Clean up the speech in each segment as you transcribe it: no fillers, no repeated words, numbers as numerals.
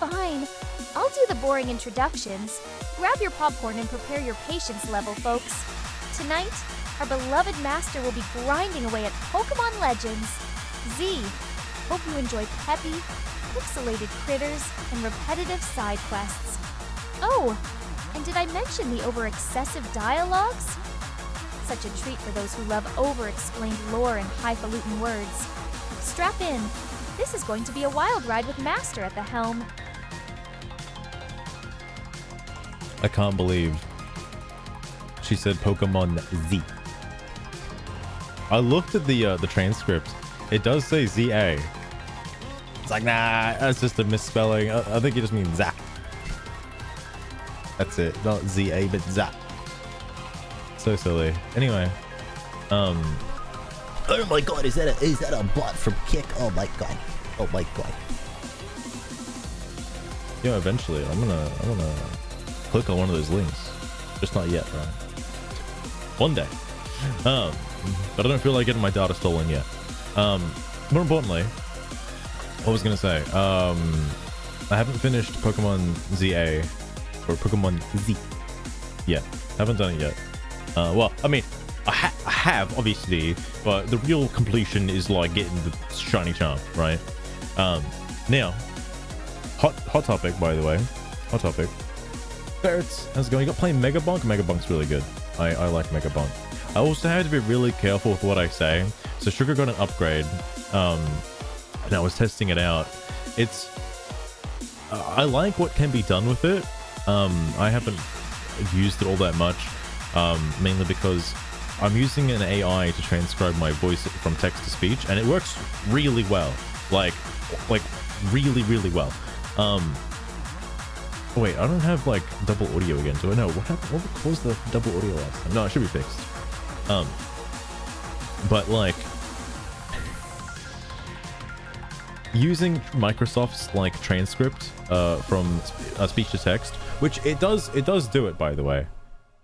Fine. I'll do the boring introductions. Grab your popcorn and prepare your patience level, folks. Tonight, our beloved master will be grinding away at Pokemon Legends Z. Hope you enjoy peppy, pixelated critters and repetitive side quests. Oh, and did I mention the over-excessive dialogues? Such a treat for those who love over-explained lore and highfalutin words. Strap in. This is going to be a wild ride with Master at the helm. I can't believe she said Pokemon Z. I looked at the transcript. It does say Z-A. It's like, nah, that's just a misspelling. I think it just means Zap. That's it. Not Z-A, but Zap. So silly. Anyway, oh my god, is that a bot from Kick? Oh my god. Oh my god. Yeah, eventually I'm gonna click on one of those links. Just not yet, right? One day. But I don't feel like getting my data stolen yet. More importantly, what I was gonna say, I haven't finished Pokemon Z-A or Pokemon Z yet. Haven't done it yet. Well, I mean, I have obviously, but the real completion is like getting the shiny charm, right? Now, hot topic, by the way. Hot topic. Ferrets, how's it going? You got playing Mega Bonk? Mega Bonk's really good. I like Mega Bonk. I also have to be really careful with what I say. So Sugar got an upgrade, and I was testing it out. It's I like what can be done with it. I haven't used it all that much, mainly because I'm using an AI to transcribe my voice from text to speech, and it works really well. Like really well. Oh wait, I don't have like double audio again, do I? Know what happened? What caused the double audio last time? No, it should be fixed. But like using Microsoft's like transcript from speech to text, which it does do it, by the way.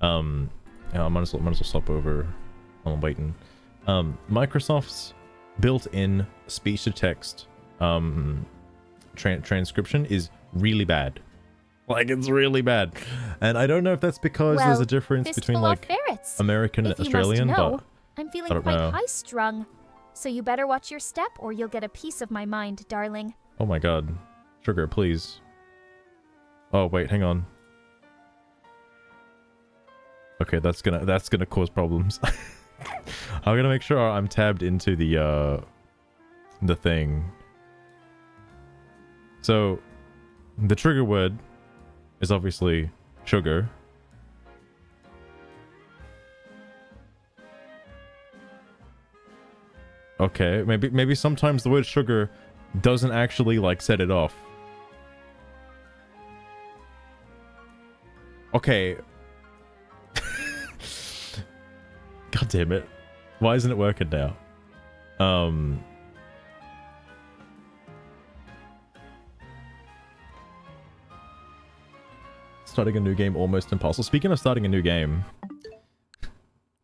Yeah, I might as well stop over. I'm waiting. Microsoft's built-in speech to text transcription is really bad. Like, it's really bad, and I don't know if that's because there's a difference between like ferrets. American and Australian, but I'm feeling quite high-strung, so you better watch your step or you'll get a piece of my mind, darling. Oh my god. Sugar, please. Oh wait, hang on. Okay, that's gonna cause problems. I'm gonna make sure I'm tabbed into the thing. So the trigger word is obviously sugar. Okay, maybe sometimes the word sugar doesn't actually like set it off. Okay. God damn it. Why isn't it working now? Starting a new game almost impossible. Speaking of starting a new game,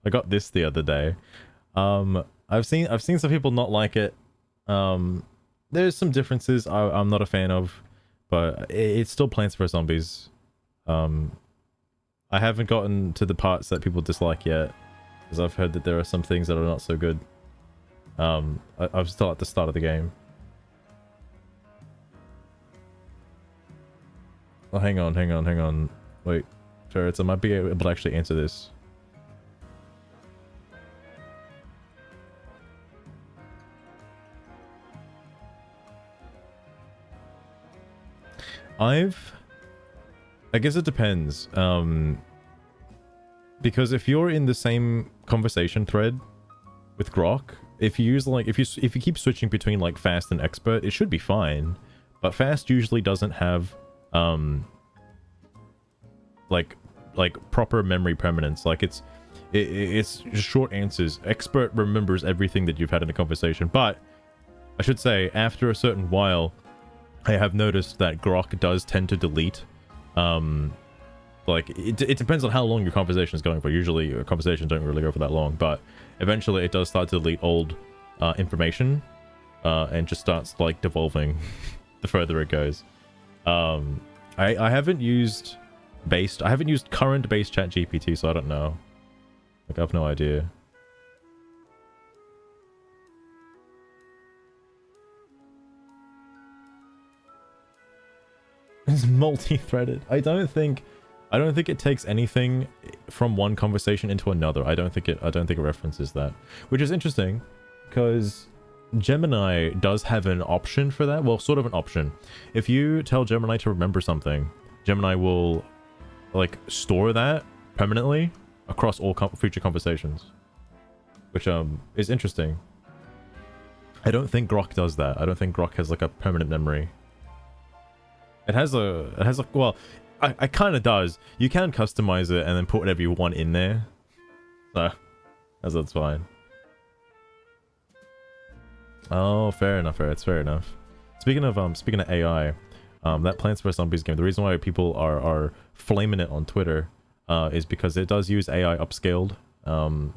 I got this the other day. I've seen some people not like it. There's some differences I'm not a fan of, but it's still Plants vs Zombies. I haven't gotten to the parts that people dislike yet, because I've heard that there are some things that are not so good. I'm still at the start of the game. Oh, hang on. Wait, Ferrets, I might be able to actually answer this. I guess it depends. Because if you're in the same conversation thread with Grok, if you use like if you keep switching between like fast and expert, it should be fine. But fast usually doesn't have like proper memory permanence. Like it's just short answers. Expert remembers everything that you've had in a conversation, but I should say after a certain while I have noticed that Grok does tend to delete. Like it depends on how long your conversation is going for. Usually your conversations don't really go for that long, but eventually it does start to delete old information and just starts like devolving the further it goes. I haven't used current base chat GPT, so I don't know. Like, I have no idea. It's multi-threaded. I don't think it takes anything from one conversation into another. I don't think it references that, which is interesting because Gemini does have an option for that. Well, sort of an option. If you tell Gemini to remember something, Gemini will like store that permanently across all future conversations, which is interesting. I don't think Grok does that. I don't think Grok has like a permanent memory. It has well, I kind of does. You can customize it and then put whatever you want in there. So that's fine. Oh, fair enough. It's fair enough. Speaking of AI, that Plants vs Zombies game, the reason why people are flaming it on Twitter is because it does use AI upscaled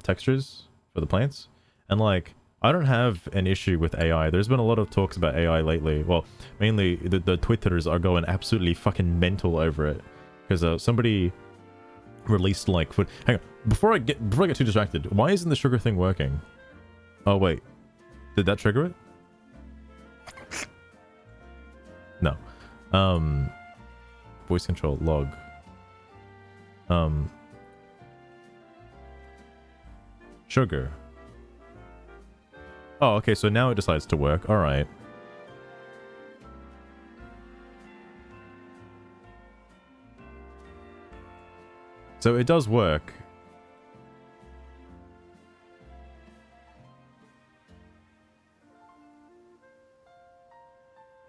textures for the plants, and like, I don't have an issue with AI. There's been a lot of talks about AI lately. Well, mainly the Twitters are going absolutely fucking mental over it because somebody released like hang on, before I get too distracted. Why isn't the sugar thing working? Oh wait, did that trigger it? No. Voice control log. Sugar. Oh, okay, so now it decides to work. All right. So it does work.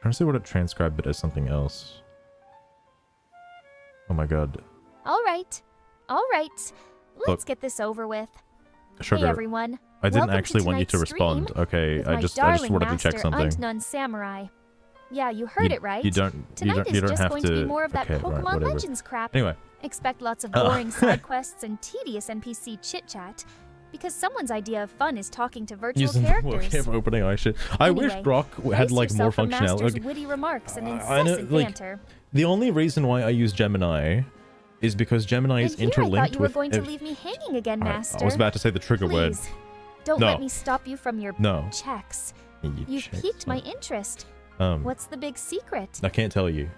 Trying to see what it transcribed it as something else. Oh my god. All right. Let's get this over with. Sugar. Hey everyone. I didn't Welcome actually want you to respond. Okay, I just wanted to check something. Unknown Samurai. Yeah, you heard it right. Tonight is just have going to be more of that okay, Pokemon right, Legends crap. Anyway. Expect lots of boring side quests and tedious NPC chit-chat, because someone's idea of fun is talking to virtual characters. For opening eye shit. I wish Grok had like more functionality. Okay. Witty remarks and incessant banter. The only reason why I use Gemini is because Gemini is interlinked with... I thought you were going to leave me hanging again, Master. I was about to say the trigger word. Don't let me stop you from your checks. You've checks, piqued my interest. What's the big secret? I can't tell you.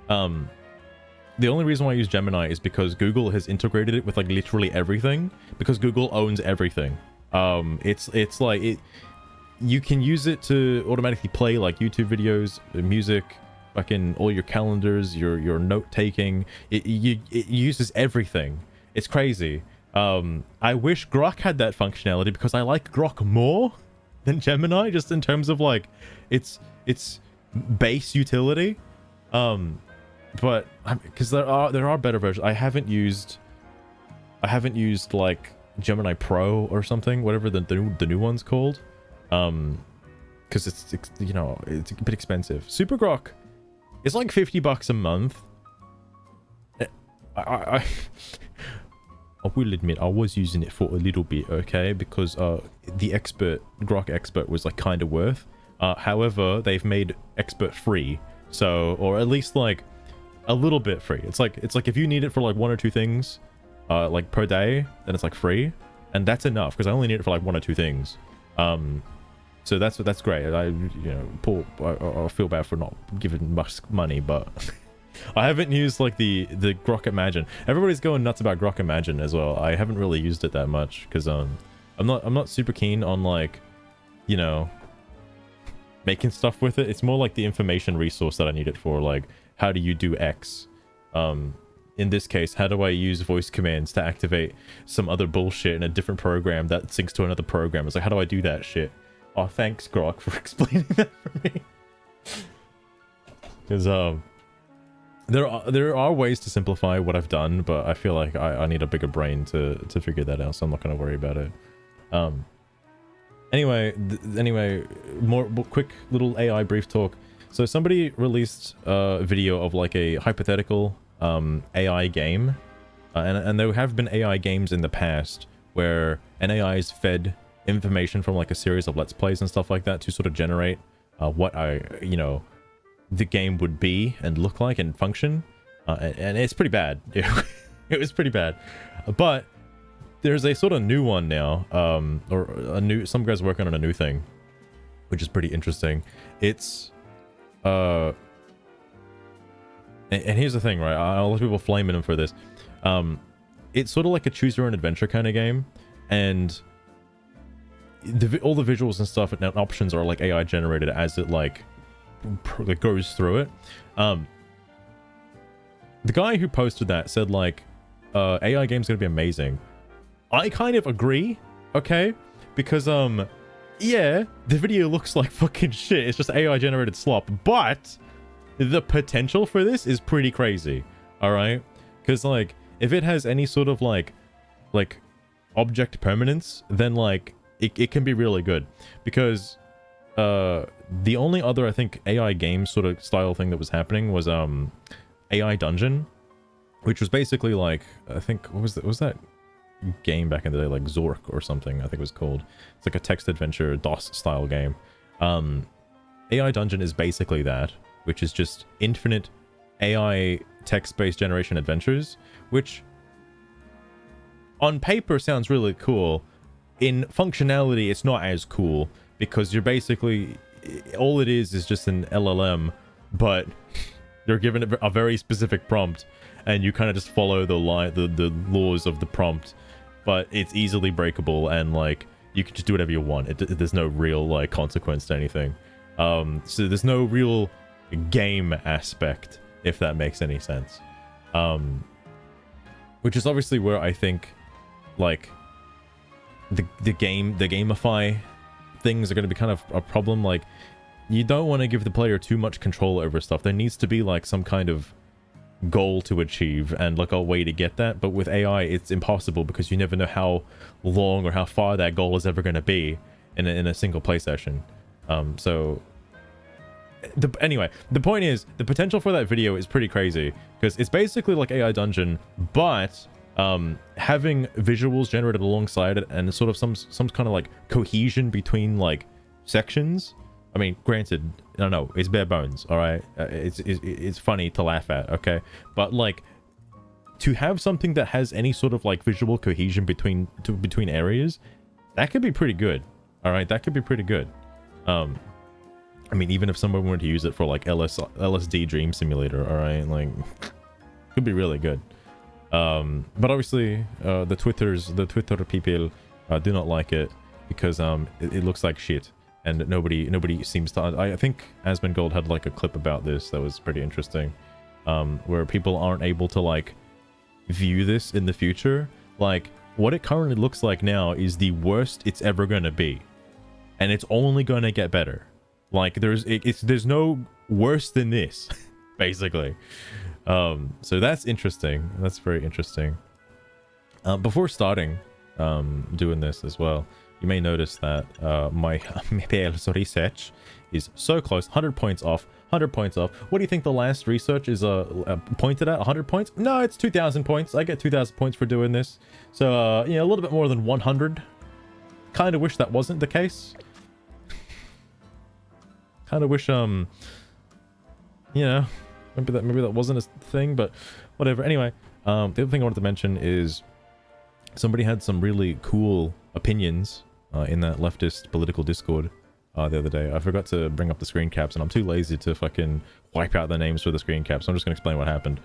The only reason why I use Gemini is because Google has integrated it with like literally everything. Because Google owns everything. It's like you can use it to automatically play like YouTube videos, music, fucking all your calendars, your note taking. It uses everything. It's crazy. I wish Grok had that functionality because I like Grok more than Gemini, just in terms of like its base utility. But because there are better versions. I haven't used like Gemini Pro or something, whatever the new one's called. Because it's you know, it's a bit expensive. Super Grok is like $50 a month. I will admit I was using it for a little bit, okay, because the Grok expert was like kind of worth. However, they've made expert free, so, or at least like a little bit free. It's like if you need it for like one or two things, like per day, then it's like free, and that's enough because I only need it for like one or two things. So that's great. I feel bad for not giving much money, but I haven't used like the Grok Imagine. Everybody's going nuts about Grok Imagine as well. I haven't really used it that much because I'm not super keen on like, you know, making stuff with it. It's more like the information resource that I need it for, like how do you do X. In this case, how do I use voice commands to activate some other bullshit in a different program that syncs to another program? It's like, how do I do that shit? Oh, thanks Grok for explaining that for me. Because there are ways to simplify what I've done, but I feel like I need a bigger brain to figure that out, so I'm not going to worry about it. Anyway, more quick little AI brief talk. So somebody released a video of like a hypothetical AI game, and there have been AI games in the past where an AI is fed information from like a series of let's plays and stuff like that to sort of generate what the game would be and look like and function, and it's pretty bad. It was pretty bad, but there's a sort of new one now, or some guys working on a new thing, which is pretty interesting. It's and here's the thing, right? A lot of people flaming him for this. It's sort of like a choose your own adventure kind of game, and all the visuals and stuff and options are like AI generated as it like goes through it. The guy who posted that said like AI game's gonna be amazing. I kind of agree, okay? Because yeah, the video looks like fucking shit. It's just AI generated slop, but the potential for this is pretty crazy. All right, because like if it has any sort of like object permanence, then like it can be really good. Because the only other, I think, AI game sort of style thing that was happening was AI Dungeon, which was basically like, I think, what was that game back in the day, like Zork or something, I think it was called. It's like a text adventure DOS style game. AI Dungeon is basically that, which is just infinite AI text-based generation adventures, which on paper sounds really cool. In functionality, it's not as cool, because you're basically, all it is just an LLM, but you're given a very specific prompt, and you kind of just follow the laws of the prompt, but it's easily breakable, and like you can just do whatever you want. There's no real like consequence to anything. So there's no real game aspect, if that makes any sense. Which is obviously where I think like the gamify things are going to be kind of a problem. Like, you don't want to give the player too much control over stuff. There needs to be like some kind of goal to achieve and like a way to get that, but with AI it's impossible, because you never know how long or how far that goal is ever going to be in a single play session. Anyway, the point is, the potential for that video is pretty crazy, because it's basically like AI Dungeon, but having visuals generated alongside it, and sort of some kind of like cohesion between like sections. I mean, granted, no, it's bare bones, all right? It's funny to laugh at, okay? But like, to have something that has any sort of like visual cohesion between areas, that could be pretty good, all right? That could be pretty good. I mean, even if someone were to use it for like LSD Dream Simulator, all right, like, could be really good. But obviously, the Twitter people do not like it, because it looks like shit, and nobody seems to. I think Asmongold had like a clip about this that was pretty interesting, where people aren't able to like view this in the future. Like, what it currently looks like now is the worst it's ever gonna be, and it's only gonna get better. Like, there's no worse than this, basically. So that's interesting. That's very interesting. Before starting doing this as well, you may notice that my research is so close. 100 points off. 100 points off. What do you think the last research is pointed at? 100 points? No, it's 2,000 points. I get 2,000 points for doing this. So, you know, a little bit more than 100. Kind of wish that wasn't the case. Kind of wish, you know, maybe that wasn't a thing, but whatever. Anyway, the other thing I wanted to mention is somebody had some really cool opinions in that leftist political Discord the other day. I forgot to bring up the screen caps, and I'm too lazy to fucking wipe out the names for the screen caps, so I'm just gonna explain what happened.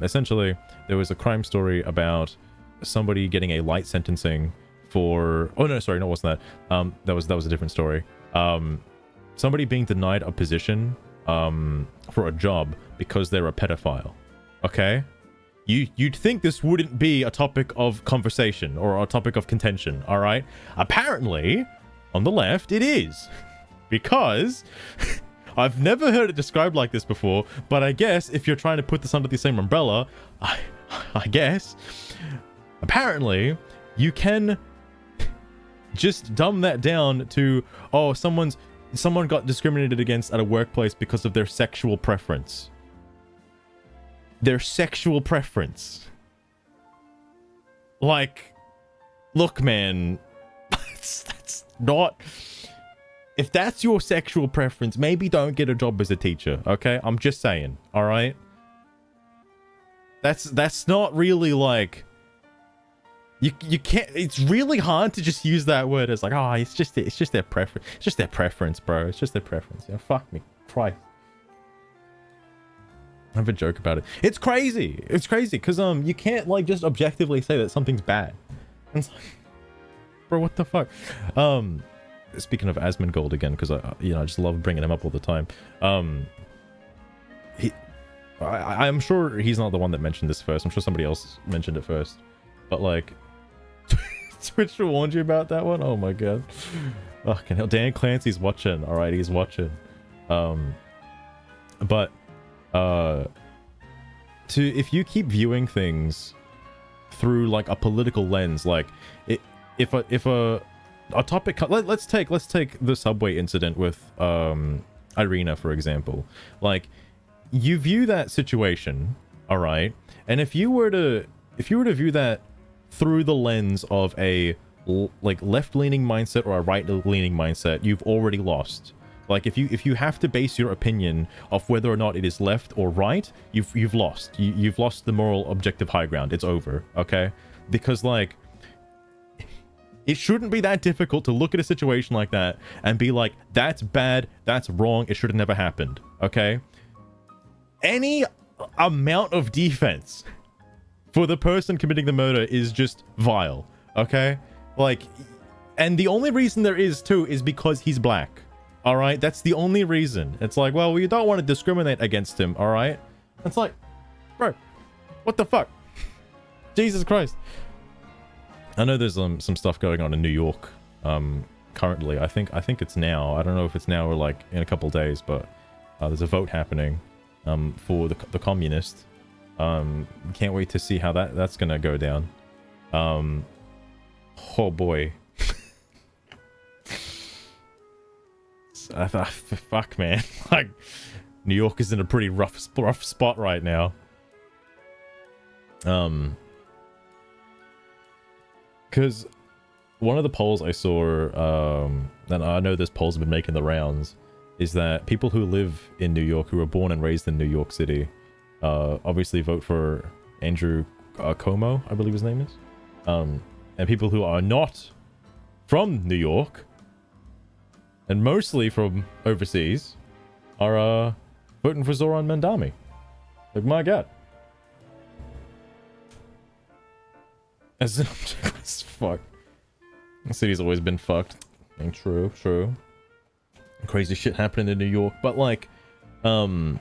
Essentially, there was a crime story about somebody getting a light sentencing for... Oh, no, sorry, no, it wasn't that. That was a different story. Somebody being denied a position for a job because they're a pedophile. Okay? You'd think this wouldn't be a topic of conversation or a topic of contention, all right? Apparently, on the left, it is. Because I've never heard it described like this before, but I guess if you're trying to put this under the same umbrella, I guess, apparently, you can just dumb that down to, oh, someone got discriminated against at a workplace because of their sexual preference. Their sexual preference. Like, look, man, that's not... if that's your sexual preference, maybe don't get a job as a teacher, okay? I'm just saying, all right? That's not really like... You can't... It's really hard to just use that word as like, oh, it's just their preference. It's just their preference, bro. It's just their preference. Yeah, fuck me. Christ. I have a joke about it. It's crazy. It's crazy because you can't like just objectively say that something's bad. And it's like, bro, what the fuck? Speaking of Asmongold again, because I just love bringing him up all the time. I'm sure he's not the one that mentioned this first. I'm sure somebody else mentioned it first. But like, Twitch warned you about that one. Oh my god. Fucking hell. Dan Clancy's watching. All right, he's watching. But if you keep viewing things through like a political lens, like if a topic, let's take the subway incident with Irina, for example. Like, you view that situation, all right, and if you were to view that through the lens of a like left-leaning mindset or a right-leaning mindset, you've already lost. Like, if you have to base your opinion off whether or not it is left or right, you've lost. You've lost the moral objective high ground. It's over, okay? Because like, it shouldn't be that difficult to look at a situation like that and be like, that's bad, that's wrong, it should have never happened, okay? Any amount of defense for the person committing the murder is just vile, okay? Like, and the only reason there is too is because he's black. All right, that's the only reason. It's like, well, you don't want to discriminate against him, all right? It's like, bro, what the fuck? Jesus Christ. I know there's some stuff going on in New York currently. I think it's now. I don't know if it's now or like in a couple days, but there's a vote happening for the communist. Can't wait to see how that's gonna go down. Oh boy. Fuck, man. Like, New York is in a pretty rough spot right now. Because one of the polls I saw, and I know this poll's been making the rounds, is that people who live in New York, who were born and raised in New York City, obviously vote for Andrew Cuomo, I believe his name is. And people who are not from New York, and mostly from overseas, are voting for Zoran Mandami. Like, my god. As fuck. The city's always been fucked. And true. Crazy shit happening in New York. But like, I'm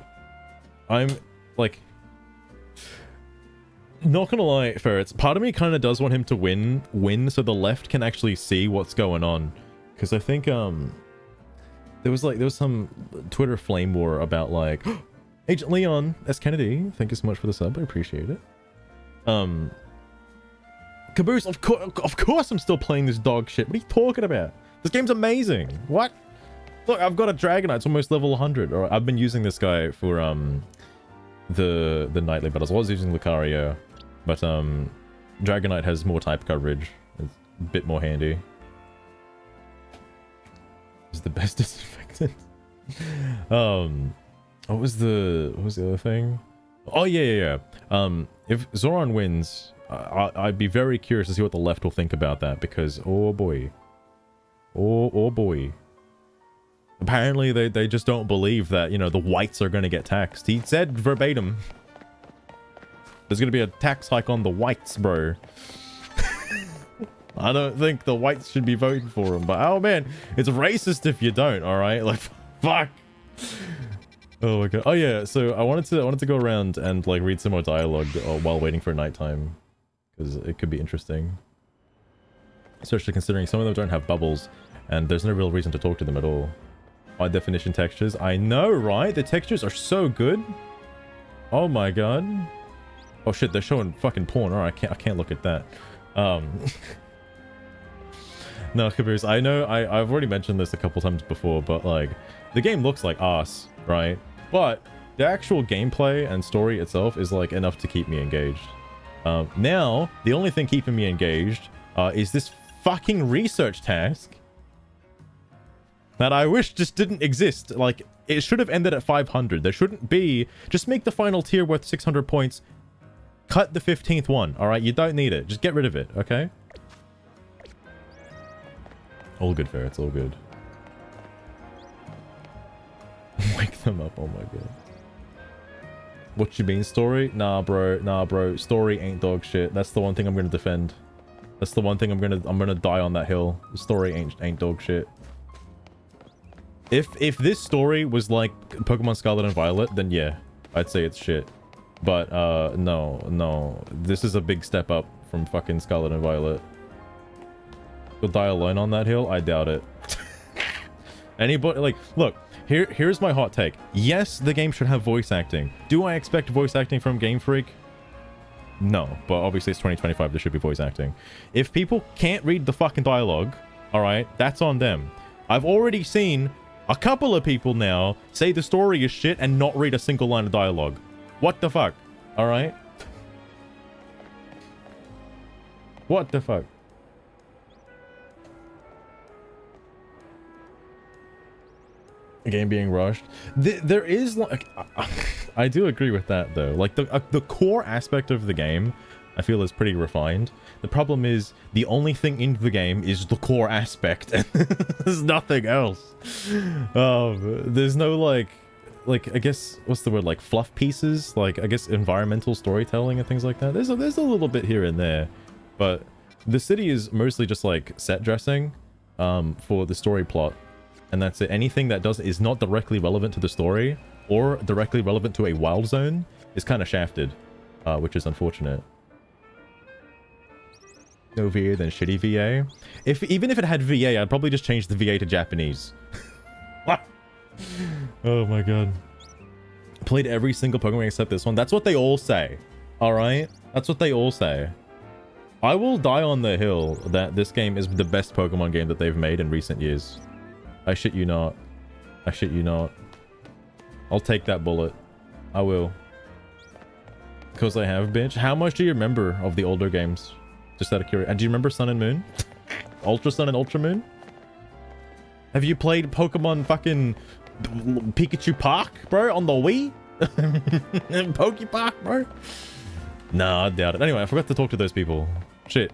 like, not gonna lie, Ferrets, part of me kind of does want him to win so the left can actually see what's going on. Because I think there was some Twitter flame war about like, Agent Leon S. Kennedy, thank you so much for the sub, I appreciate it. Caboose, of course I'm still playing this dog shit. What are you talking about? This game's amazing. What? Look, I've got a Dragonite. It's almost level 100. Or I've been using this guy for the nightly battles. I was using Lucario, but Dragonite has more type coverage. It's a bit more handy. It's the best disinfectant. What was the other thing? Oh yeah. If Zoran wins, I'd be very curious to see what the left will think about that, because oh boy. Apparently they just don't believe that, you know, the whites are going to get taxed. He said verbatim, there's going to be a tax hike on the whites, bro. I don't think the whites should be voting for him, but oh man, it's racist if you don't, all right? Like, fuck. Oh my god. Oh yeah, so I wanted to go around and like read some more dialogue while waiting for nighttime, because it could be interesting. Especially considering some of them don't have bubbles, and there's no real reason to talk to them at all. High definition textures. I know, right? The textures are so good. Oh my god. Oh shit, they're showing fucking porn. Alright, I can't look at that. No, Caboose, I know I've already mentioned this a couple times before, but like, the game looks like ass, right? But the actual gameplay and story itself is like enough to keep me engaged. Now, the only thing keeping me engaged is this fucking research task. that I wish just didn't exist. Like, it should have ended at 500. There shouldn't be... Just make the final tier worth 600 points. Cut the 15th one, alright? You don't need it. Just get rid of it, okay? All good, Ferrets. All good. Wake them up. Oh my god. What you mean, story? Nah, bro. Nah, bro. Story ain't dog shit. That's the one thing I'm gonna defend. That's the one thing I'm gonna die on that hill. The story ain't dog shit. If this story was like Pokemon Scarlet and Violet, then yeah, I'd say it's shit. But no. This is a big step up from fucking Scarlet and Violet. You'll die alone on that hill? I doubt it. Anybody, like, look, here's my hot take. Yes, the game should have voice acting. Do I expect voice acting from Game Freak? No, but obviously it's 2025, there should be voice acting. If people can't read the fucking dialogue, alright, that's on them. I've already seen a couple of people now say the story is shit and not read a single line of dialogue. What the fuck? Alright? What the fuck? Game being rushed. There is like... I do agree with that though. Like the core aspect of the game, I feel is pretty refined. The problem is the only thing in the game is the core aspect. And there's nothing else. There's no like I guess, what's the word, like fluff pieces, like I guess environmental storytelling and things like that. There's a little bit here and there, but the city is mostly just like set dressing for the story plot, and that's it. Anything that is not directly relevant to the story or directly relevant to a wild zone is kind of shafted, which is unfortunate. No VA, then shitty VA. Even if it had VA, I'd probably just change the VA to Japanese. Oh my god. Played every single Pokemon except this one. That's what they all say. Alright? That's what they all say. I will die on the hill that this game is the best Pokemon game that they've made in recent years. I shit you not. I shit you not. I'll take that bullet. I will. Because I have, bitch. How much do you remember of the older games? Just out of curiosity. And do you remember Sun and Moon? Ultra Sun and Ultra Moon? Have you played Pokemon fucking Pikachu Park, bro, on the Wii? Poke Park, bro? Nah, I doubt it. Anyway, I forgot to talk to those people. Shit.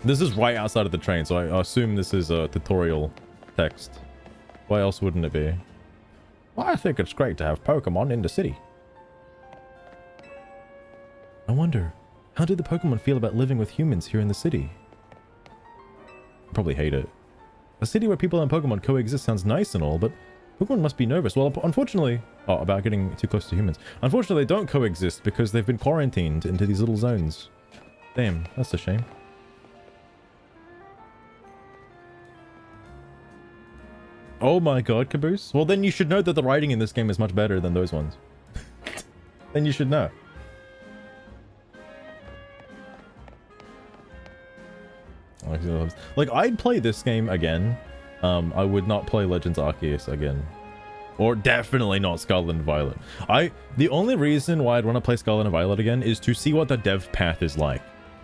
This is right outside of the train, so I assume this is a tutorial text. Why else wouldn't it be? Well, I think it's great to have Pokemon in the city. I wonder, how do the Pokemon feel about living with humans here in the city? Probably hate it. A city where people and Pokemon coexist sounds nice and all, but Pokemon must be nervous. Well, unfortunately... Oh, about getting too close to humans. Unfortunately, they don't coexist because they've been quarantined into these little zones. Damn, that's a shame. Oh my god, Caboose. Well, then you should know that the writing in this game is much better than those ones. Then you should know. Like, I'd play this game again. I would not play Legends Arceus again. Or definitely not Scarlet and Violet. The only reason why I'd want to play Scarlet and Violet again is to see what the dev path is like.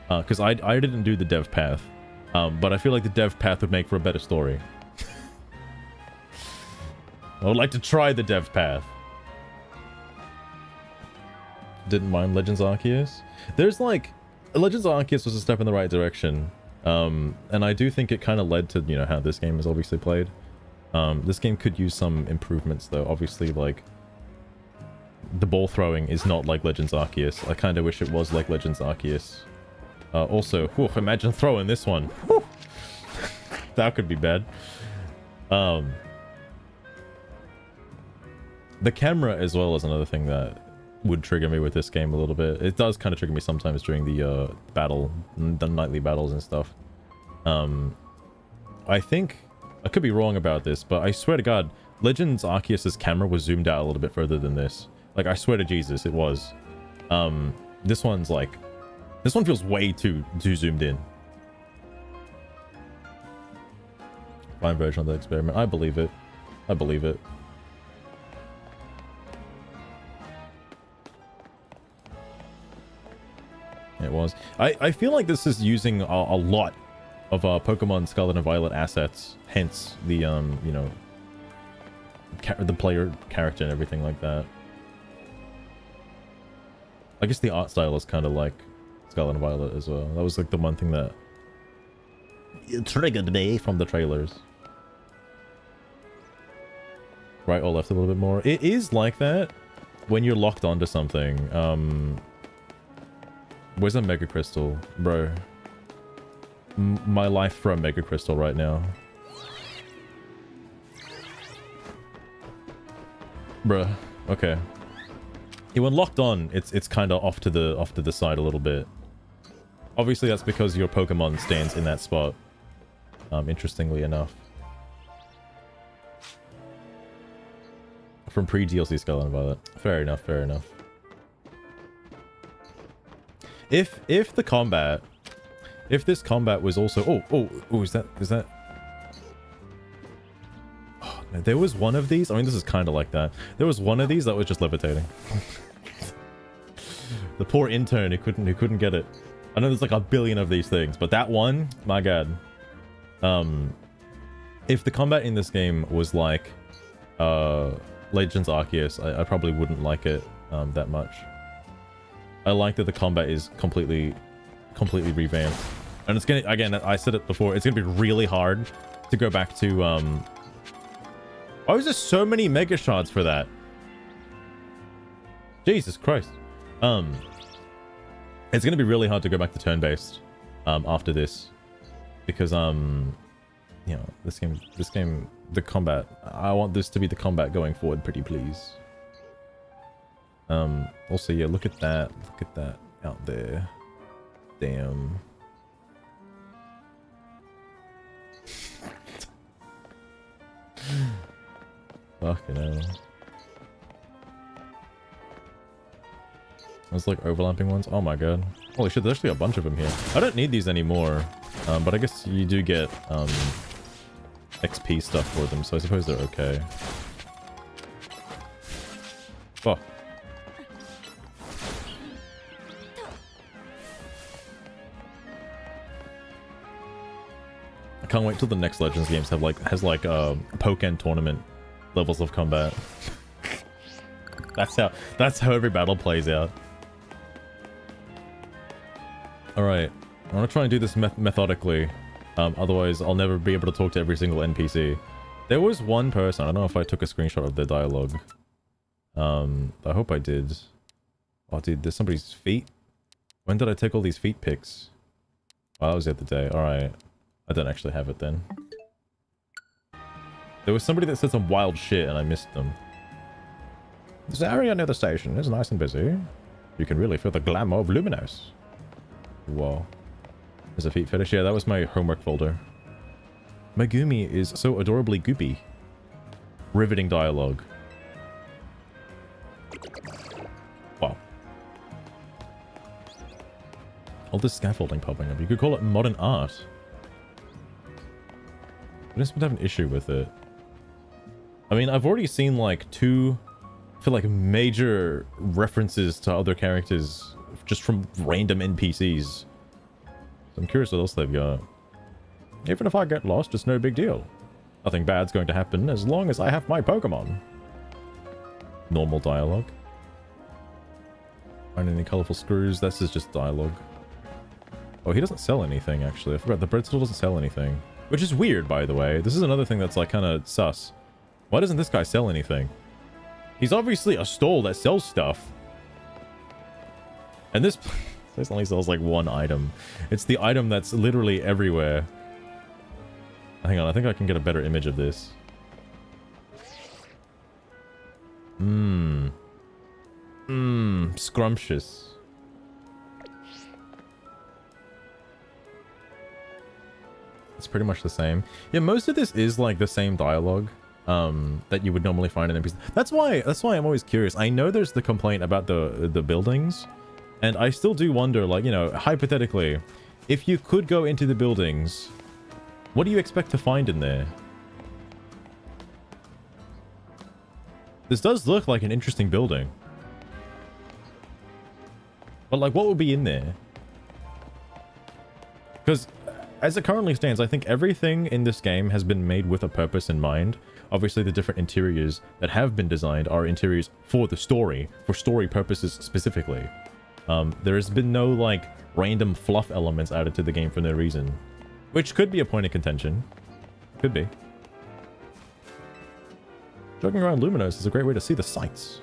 Because I didn't do the dev path. But I feel like the dev path would make for a better story. I would like to try the dev path. Didn't mind Legends Arceus. There's like... Legends Arceus was a step in the right direction. And I do think it kind of led to, you know, how this game is obviously played. This game could use some improvements, though. Obviously, like, the ball throwing is not like Legends Arceus. I kind of wish it was like Legends Arceus. Also, whew, imagine throwing this one. Whew. That could be bad. The camera, as well, is another thing that would trigger me with this game a little bit. It does kind of trigger me sometimes during the the nightly battles and stuff. I think I could be wrong about this, but I swear to God, Legends Arceus's camera was zoomed out a little bit further than this. Like, I swear to Jesus, it was. This one's like, this one feels way too zoomed in. Fine version of the experiment. I believe it. I believe it. It was. I feel like this is using a lot of Pokemon Scarlet and Violet assets, hence the you know, the player character and everything like that. I guess the art style is kind of like Scarlet and Violet as well. That was like the one thing that triggered me from the trailers. Right or left a little bit more. It is like that when you're locked onto something. Where's a Mega Crystal? Bro. My life for a Mega Crystal right now. Bruh. Okay. Yeah, when locked on, it's kind of off to the side a little bit. Obviously, that's because your Pokemon stands in that spot. Interestingly enough. From pre-DLC Scarlet and Violet. Fair enough, fair enough. If the combat, if this combat was also, is that? Oh, no, there was one of these. I mean, this is kind of like that. There was one of these that was just levitating. The poor intern who couldn't get it. I know there's like a billion of these things, but that one, my god. If the combat in this game was like Legends Arceus, I probably wouldn't like it that much. I like that the combat is completely revamped, and it's gonna, again, I said it before, it's gonna be really hard to go back to why was there so many mega shards for that? Jesus Christ. It's gonna be really hard to go back to turn-based after this, because you know, this game, the combat, I want this to be the combat going forward, pretty please. Also, yeah, look at that out there. Damn. Fucking hell. There's like overlapping ones. Oh my god. Holy shit, there's actually a bunch of them here. I don't need these anymore. But I guess you do get XP stuff for them, so I suppose they're okay. Fuck. I can't wait till the next Legends games has like Pokken tournament levels of combat. That's how every battle plays out. Alright, I want to try and do this methodically, otherwise I'll never be able to talk to every single NPC. There was one person, I don't know if I took a screenshot of their dialogue. I hope I did. Oh dude, there's somebody's feet. When did I take all these feet pics? Oh, that was the other day. Alright. I don't actually have it then. There was somebody that said some wild shit and I missed them. This area near the station is nice and busy. You can really feel the glamour of Luminous. Whoa. There's a feet fetish. Yeah, that was my homework folder. Megumi is so adorably goopy. Riveting dialogue. Wow. All this scaffolding popping up. You could call it modern art. I just would have an issue with it. I mean, I've already seen like two, I feel like, major references to other characters just from random NPCs. So I'm curious what else they've got. Even if I get lost, it's no big deal. Nothing bad's going to happen as long as I have my Pokemon. Normal dialogue. Find any colorful screws? This is just dialogue. Oh, he doesn't sell anything, actually. I forgot the bread still doesn't sell anything. Which is weird, by the way. This is another thing that's like kind of sus. Why doesn't this guy sell anything? He's obviously a stall that sells stuff. And this place only sells like one item. It's the item that's literally everywhere. Hang on, I think I can get a better image of this. Scrumptious. It's pretty much the same. Yeah, most of this is like the same dialogue that you would normally find in NPCs. That's why I'm always curious. I know there's the complaint about the buildings, and I still do wonder, like, you know, hypothetically, if you could go into the buildings, what do you expect to find in there? This does look like an interesting building. But like, what would be in there? Because as it currently stands, I think everything in this game has been made with a purpose in mind. Obviously, the different interiors that have been designed are interiors for the story, for story purposes specifically. There has been no, like, random fluff elements added to the game for no reason. Which could be a point of contention. Could be. Jogging around Luminous is a great way to see the sights.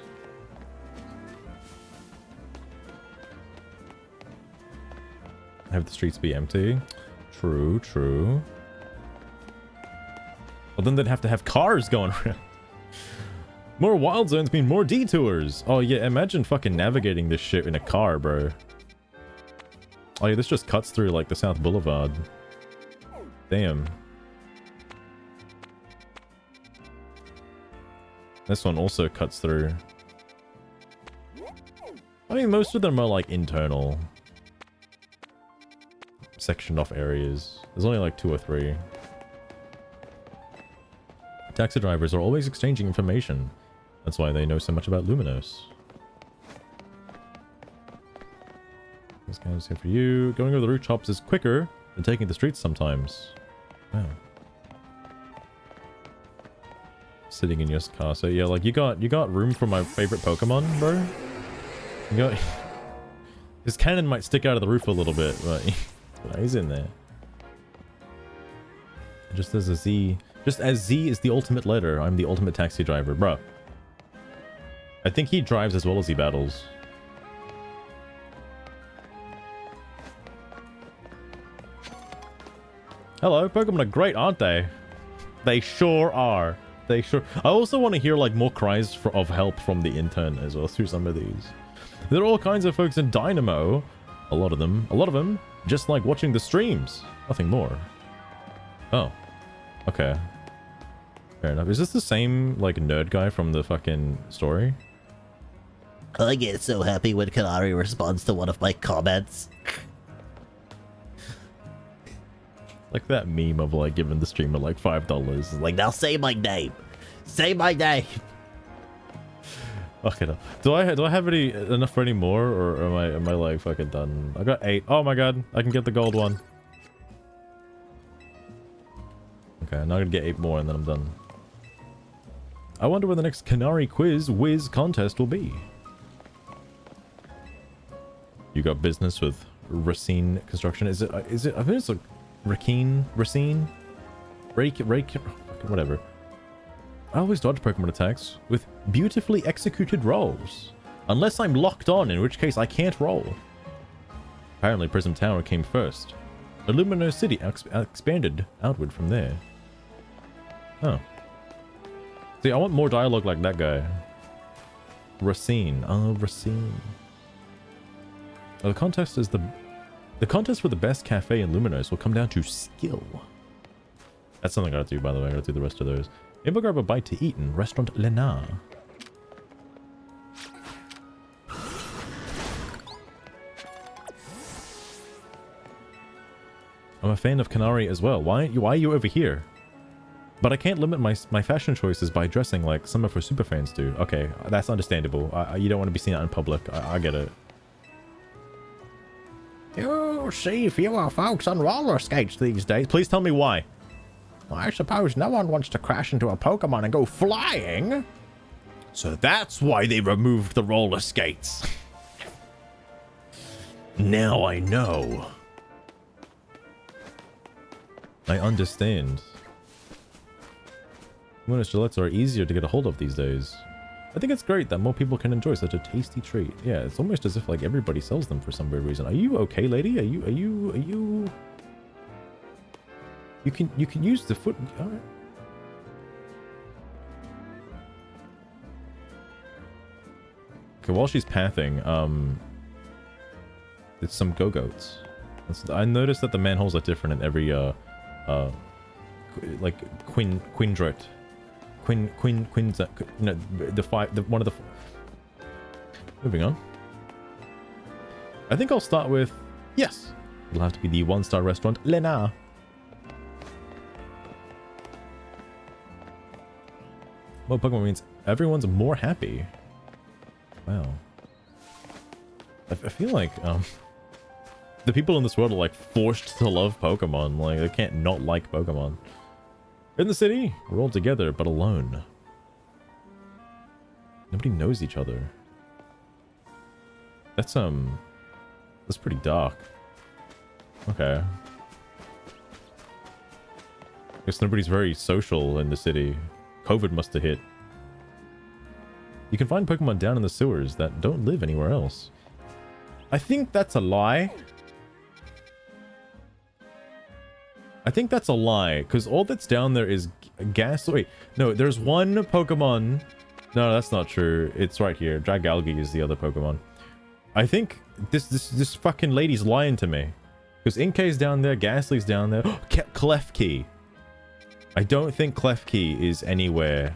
Have the streets be empty. True, true. Well, then they'd have to have cars going around. More wild zones mean more detours. Oh yeah, imagine fucking navigating this shit in a car, bro. Oh yeah, this just cuts through like the South Boulevard. Damn. This one also cuts through. I mean, most of them are like internal. Sectioned off areas. There's only like 2 or 3. Taxi drivers are always exchanging information. That's why they know so much about Luminos. This guy's here for you. Going over the rooftops is quicker than taking the streets sometimes. Wow. Sitting in your car. So yeah, like you got room for my favorite Pokemon, bro? You got... His cannon might stick out of the roof a little bit, but he's in there. Just as Z is the ultimate letter, I'm the ultimate taxi driver, bro. I think he drives as well as he battles. Hello, Pokemon are great, aren't they? They sure are. They sure... I also want to hear like more cries of help from the intern as well through some of these. There are all kinds of folks in Dynamo. A lot of them just like watching the streams. Nothing more. Oh. Okay. Fair enough. Is this the same like nerd guy from the fucking story? I get so happy when Kanari responds to one of my comments. Like that meme of like giving the streamer like $5. Like, now say my name. Say my name. Okay, no. Do I have enough for any more, or am I like fucking done? I got 8. Oh my god, I can get the gold one. Okay, now I'm gonna get 8 more and then I'm done. I wonder where the next Canary Whiz contest will be. You got business with Racine Construction? Is it? I think it's a Racine, Rake, whatever. I always dodge Pokemon attacks with beautifully executed rolls. Unless I'm locked on, in which case I can't roll. Apparently Prism Tower came first. Illumino City expanded outward from there. Oh. See, I want more dialogue like that guy. Racine. Oh, Racine. Oh, the contest for the best cafe in Luminos will come down to skill. That's something I gotta do, by the way. I gotta do the rest of those. Maybe I'll grab a bite to eat in Restaurant Lena. I'm a fan of Canary as well. Why are you over here? But I can't limit my fashion choices by dressing like some of her superfans do. Okay, that's understandable. You don't want to be seen out in public. I get it. You see fewer folks on roller skates these days. Please tell me why. I suppose no one wants to crash into a Pokemon and go flying. So that's why they removed the roller skates. Now I know. I understand. Luminous gillettes are easier to get a hold of these days. I think it's great that more people can enjoy such a tasty treat. Yeah, it's almost as if like everybody sells them for some weird reason. Are you okay, lady? Are you... You can use the foot... Alright. Okay, while she's pathing, it's some go-goats. I noticed that the manholes are different in every, like, Quindret. No, one of the... Moving on. I think I'll start with... Yes! It'll have to be the 1-star restaurant, Lena. Well, Pokemon means everyone's more happy. Wow. I feel like, the people in this world are like forced to love Pokemon. Like they can't not like Pokemon. In the city, we're all together but alone. Nobody knows each other. That's pretty dark. Okay. Guess nobody's very social in the city. COVID must have hit. You can find Pokemon down in the sewers that don't live anywhere else. I think that's a lie. I think that's a lie, because all that's down there is gas. Wait, no, there's one Pokemon. No, that's not true. It's right here. Dragalge is the other Pokemon. I think this fucking lady's lying to me. Because Inkay's down there, Ghastly's down there. Klefki. I don't think Klefki is anywhere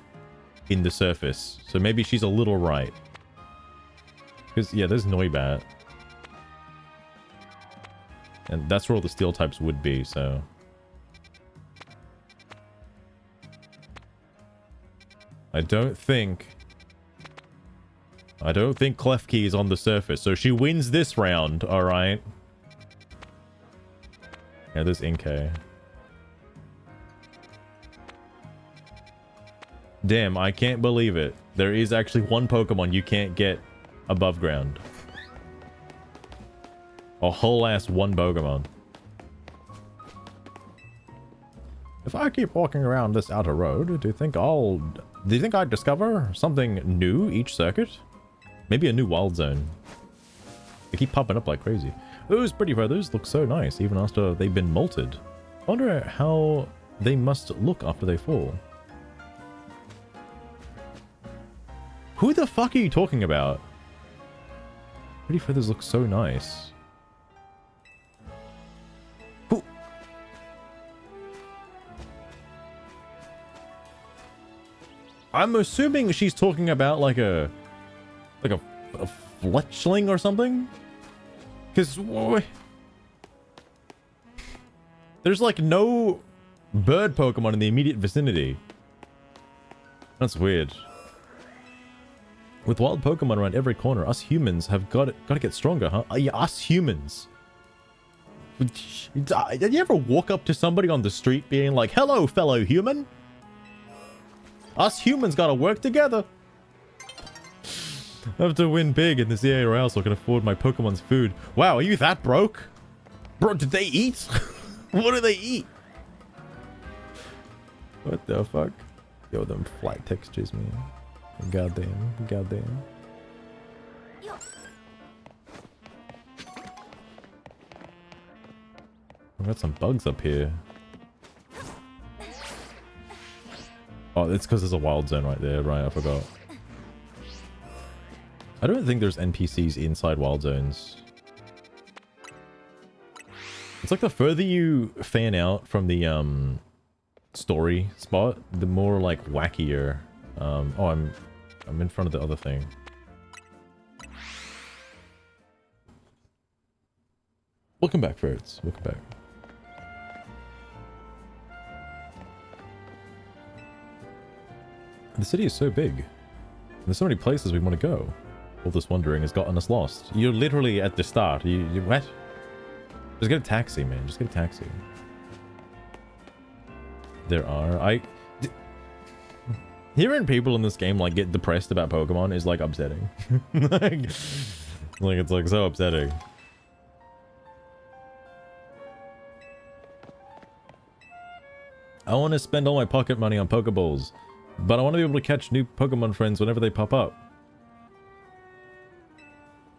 in the surface. So maybe she's a little right. Because, yeah, there's Noibat. And that's where all the steel types would be, so... I don't think Klefki is on the surface, so she wins this round, alright? Yeah, there's Inkay. Damn, I can't believe it. There is actually one Pokemon you can't get above ground. A whole ass one Pokemon. If I keep walking around this outer road, do you think I'd discover something new each circuit? Maybe a new wild zone. They keep popping up like crazy. Those pretty feathers look so nice, even after they've been molted. I wonder how they must look after they fall. Who the fuck are you talking about? Pretty feathers look so nice. Who? I'm assuming she's talking about like a fletchling or something? Because there's like no bird Pokemon in the immediate vicinity. That's weird. With wild Pokemon around every corner, us humans have got to get stronger, huh? Yeah, us humans. Did you ever walk up to somebody on the street being like, "Hello, fellow human"? Us humans gotta work together. I have to win big in this EA or else I can afford my Pokemon's food. Wow, are you that broke? Bro, did they eat? What do they eat? What the fuck? Yo, them flat textures, man. Goddamn, goddamn. I've got some bugs up here. Oh, it's because there's a wild zone right there. Right, I forgot. I don't think there's NPCs inside wild zones. It's like the further you fan out from the story spot, the more like wackier. Oh, I'm in front of the other thing. Welcome back, ferrets. Welcome back. The city is so big. There's so many places we want to go. All this wandering has gotten us lost. You're literally at the start. You what? Just get a taxi, man. Just get a taxi. There are... Hearing people in this game like get depressed about Pokemon is like upsetting. like it's like so upsetting. I want to spend all my pocket money on Pokeballs, but I want to be able to catch new Pokemon friends whenever they pop up.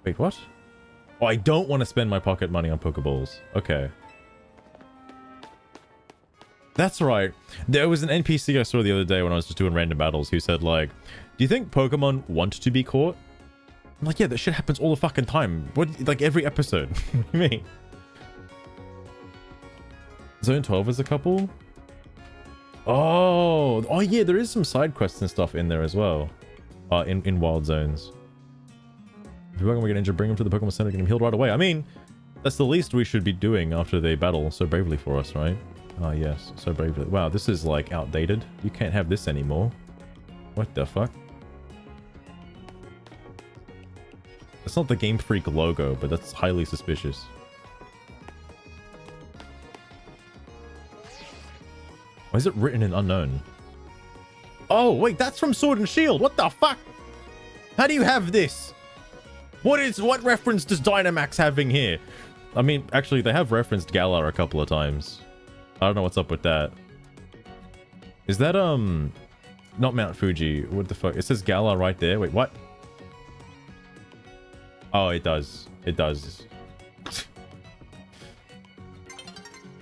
Wait, what? Oh, I don't want to spend my pocket money on Pokeballs. Okay. That's right. There was an NPC I saw the other day when I was just doing random battles who said like, do you think Pokemon want to be caught? I'm like, yeah, that shit happens all the fucking time. What, like every episode. What do you mean? Zone 12 is a couple? Oh yeah, there is some side quests and stuff in there as well. In wild zones. If you're going to get injured, bring him to the Pokemon Center, get him healed right away. I mean, that's the least we should be doing after they battle so bravely for us, right? Oh yes, so bravely. Wow, this is like outdated. You can't have this anymore. What the fuck? That's not the Game Freak logo, but that's highly suspicious. Why is it written in unknown? Oh, wait, that's from Sword and Shield. What the fuck? How do you have this? What reference does Dynamax having here? I mean, actually, they have referenced Galar a couple of times. I don't know what's up with that. Is that, not Mount Fuji? What the fuck? It says Galar right there. Wait, what? Oh, it does. It does.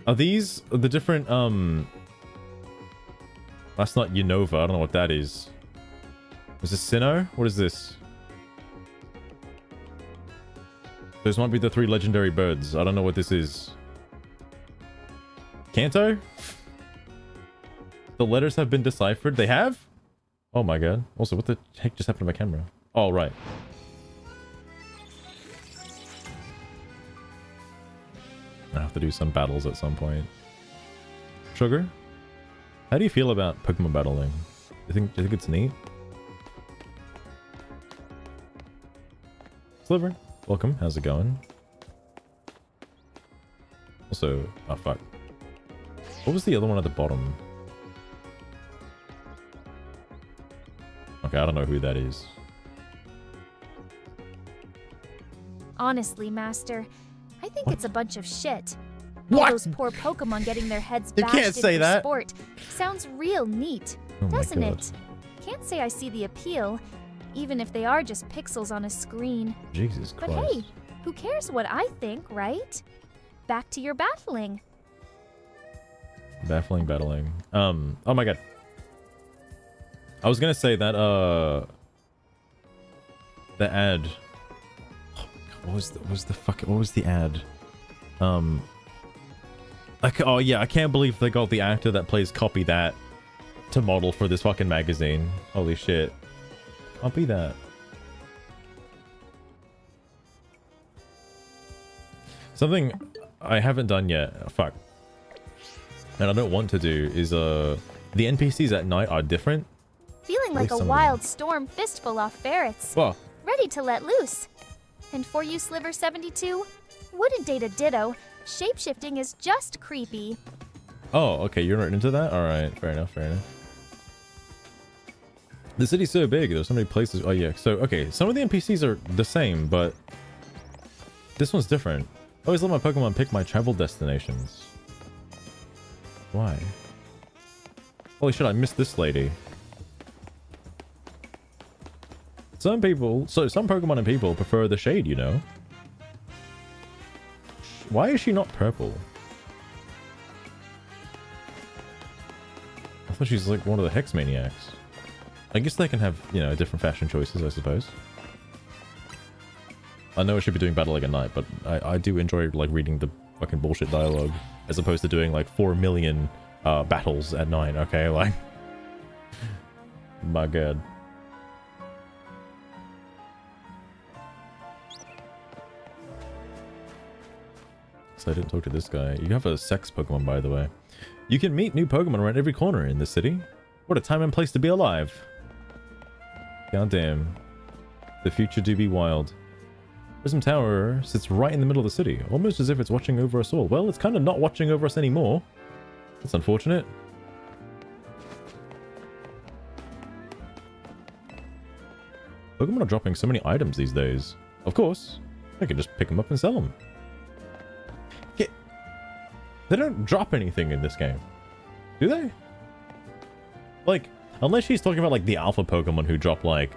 Are these the different, That's not Unova. I don't know what that is. Is this Sinnoh? What is this? Those might be the 3 legendary birds. I don't know what this is. Kanto? The letters have been deciphered. They have? Oh my god. Also, what the heck just happened to my camera? Oh, right. I have to do some battles at some point. Sugar? How do you feel about Pokemon battling? Do you think it's neat? Sliver, welcome. How's it going? Also, oh fuck. What was the other one at the bottom? Okay, I don't know who that is. Honestly, Master, I think it's a bunch of shit. What? All those poor Pokemon getting their heads You bashed can't in say for that. sport. Sounds real neat, Oh my doesn't God. it? Can't say I see the appeal, even if they are just pixels on a screen. Jesus But Christ. hey, who cares what I think, right? Back to your battling. Baffling battling. Oh my god. I was gonna say that, the ad. Oh my god, what was the ad? Oh yeah, I can't believe they got the actor that plays Copy That to model for this fucking magazine. Holy shit. Copy that. Something I haven't done yet. Fuck. And I don't want to do is, the NPCs at night are different. Feeling like least a some of wild storm fistful off ferrets. Well, Ready to let loose. And for you, Sliver72, wouldn't date a ditto. Shapeshifting is just creepy. oh, okay, you're not into that? Alright, fair enough, fair enough. The city's so big, there's so many places. Oh yeah, so, okay, some of the NPCs are the same, but this one's different. I always let my Pokemon pick my travel destinations. Why? Holy shit, I missed this lady. Some Pokemon and people prefer the shade, you know? Why is she not purple? I thought she's like one of the Hex Maniacs. I guess they can have, you know, different fashion choices, I suppose. I know I should be doing battling at night, but I do enjoy, like, reading the fucking bullshit dialogue, as opposed to doing, like, 4 million battles at night, okay? Like... My god. So I didn't talk to this guy. You have a sex Pokemon, by the way. You can meet new Pokemon around every corner in the city. What a time and place to be alive. Goddamn. The future do be wild. Prism Tower sits right in the middle of the city, almost as if it's watching over us all. Well, it's kind of not watching over us anymore. That's unfortunate. Pokemon are dropping so many items these days. Of course, I can just pick them up and sell them. They don't drop anything in this game, do they? Like, unless she's talking about, like, the alpha Pokemon who drop, like,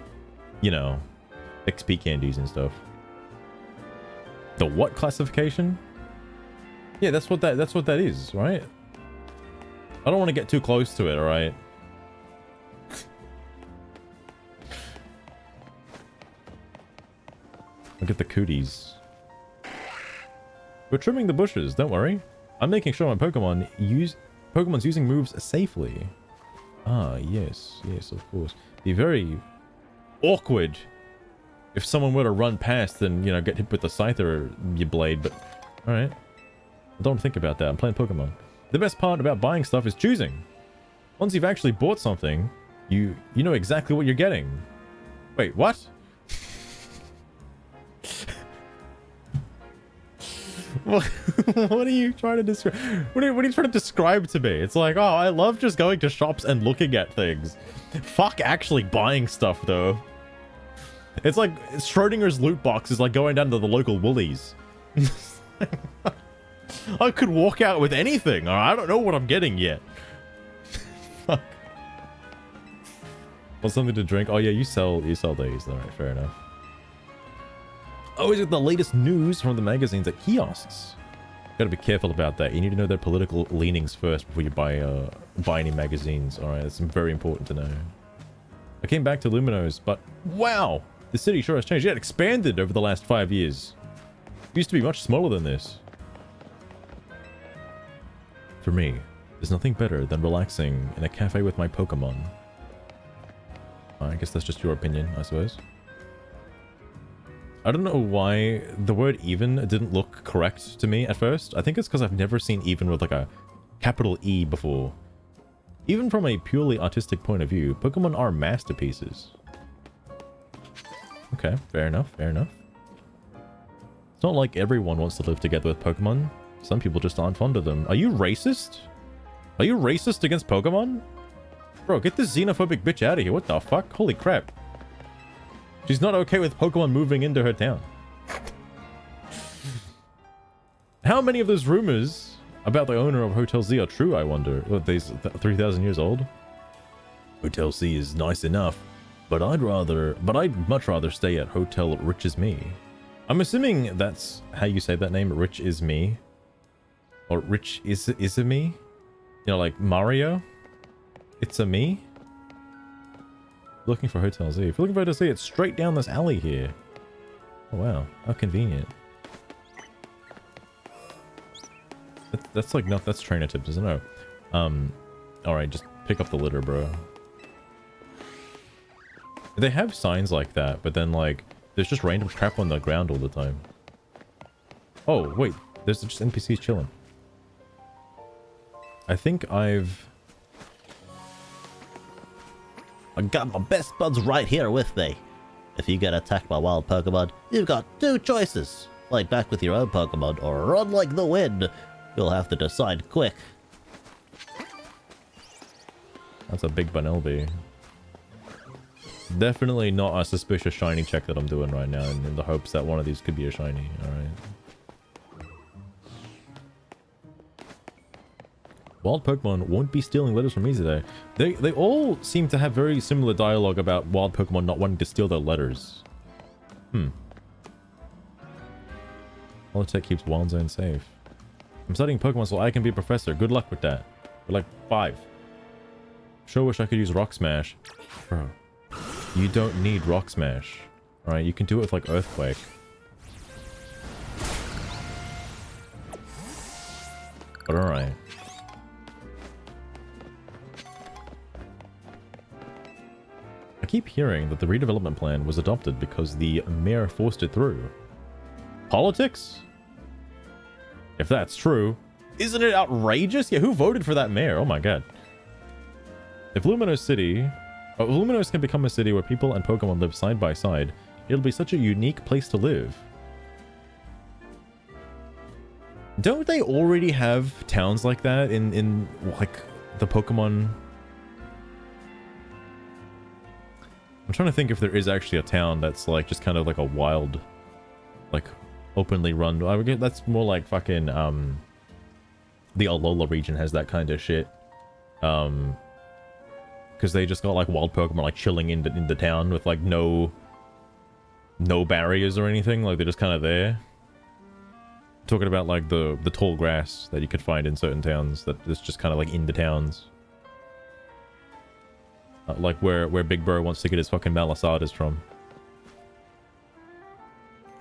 you know, XP candies and stuff. The what classification? Yeah, that's what that is, right? I don't want to get too close to it, alright? Look at the cooties. We're trimming the bushes, don't worry. I'm making sure my Pokemon's using moves safely. Ah, yes, of course. Be very awkward if someone were to run past and, you know, get hit with the Scyther, your blade, but... Alright. Don't think about that, I'm playing Pokemon. The best part about buying stuff is choosing. Once you've actually bought something, you know exactly what you're getting. Wait, what? What are you trying to describe? What are you trying to describe to me? It's like, oh, I love just going to shops and looking at things. Fuck actually buying stuff, though. It's like Schrodinger's loot box is like going down to the local Woolies. I could walk out with anything. I don't know what I'm getting yet. Fuck. Want something to drink? Oh yeah, you sell these. All right, fair enough. Always get the latest news from the magazines at kiosks. Gotta be careful about that. You need to know their political leanings first before you buy any magazines. All right, that's very important to know. I came back to Luminos, but wow, the city sure has changed. Yeah, it expanded over the last 5 years. It used to be much smaller than this. For me, there's nothing better than relaxing in a cafe with my Pokemon. I guess that's just your opinion, I suppose. I don't know why the word even didn't look correct to me at first. I think it's because I've never seen even with like a capital E before. Even from a purely artistic point of view, Pokemon are masterpieces. Okay, fair enough, fair enough. It's not like everyone wants to live together with Pokemon. Some people just aren't fond of them. Are you racist? Are you racist against Pokemon? Bro, get this xenophobic bitch out of here. What the fuck? Holy crap. She's not okay with Pokemon moving into her town. How many of those rumors about the owner of Hotel Z are true, I wonder? What, these 3,000 years old? Hotel Z is nice enough, but I'd much rather stay at Hotel Rich Is Me. I'm assuming that's how you say that name, Rich Is Me. Or Rich Is a Me? You know, like Mario? It's a me? Looking for Hotel Z. If you're looking for Hotel Z, it's straight down this alley here. Oh wow, how convenient. That's like, no, that's trainer tips, isn't it? Alright, just pick up the litter, bro. They have signs like that, but then like, there's just random crap on the ground all the time. Oh, wait, there's just NPCs chilling. I think I got my best buds right here with me. If you get attacked by wild Pokemon, you've got two choices. Fight back with your own Pokemon or run like the wind. You'll have to decide quick. That's a big Bunnelby. Definitely not a suspicious shiny check that I'm doing right now in the hopes that one of these could be a shiny. Alright. Wild Pokemon won't be stealing letters from me today. They all seem to have very similar dialogue about wild Pokemon not wanting to steal their letters. Holotech keeps Wild Zone safe. I'm studying Pokemon so I can be a professor. Good luck with that. We're like 5. Sure wish I could use Rock Smash. Bro, you don't need Rock Smash. Alright, you can do it with like Earthquake. But alright. I keep hearing that the redevelopment plan was adopted because the mayor forced it through. Politics? If that's true, isn't it outrageous? Yeah, who voted for that mayor? Oh my god. If Luminos can become a city where people and Pokemon live side by side, it'll be such a unique place to live. Don't they already have towns like that in like the Pokemon? I'm trying to think if there is actually a town that's like just kind of like a wild, like openly run. I would get that's more like fucking the Alola region has that kind of shit. Because they just got like wild Pokemon like chilling in the town with like no barriers or anything. Like they're just kind of there. Talking about like the tall grass that you could find in certain towns that is just kind of like in the towns. Like where Big Bro wants to get his fucking Malasadas from.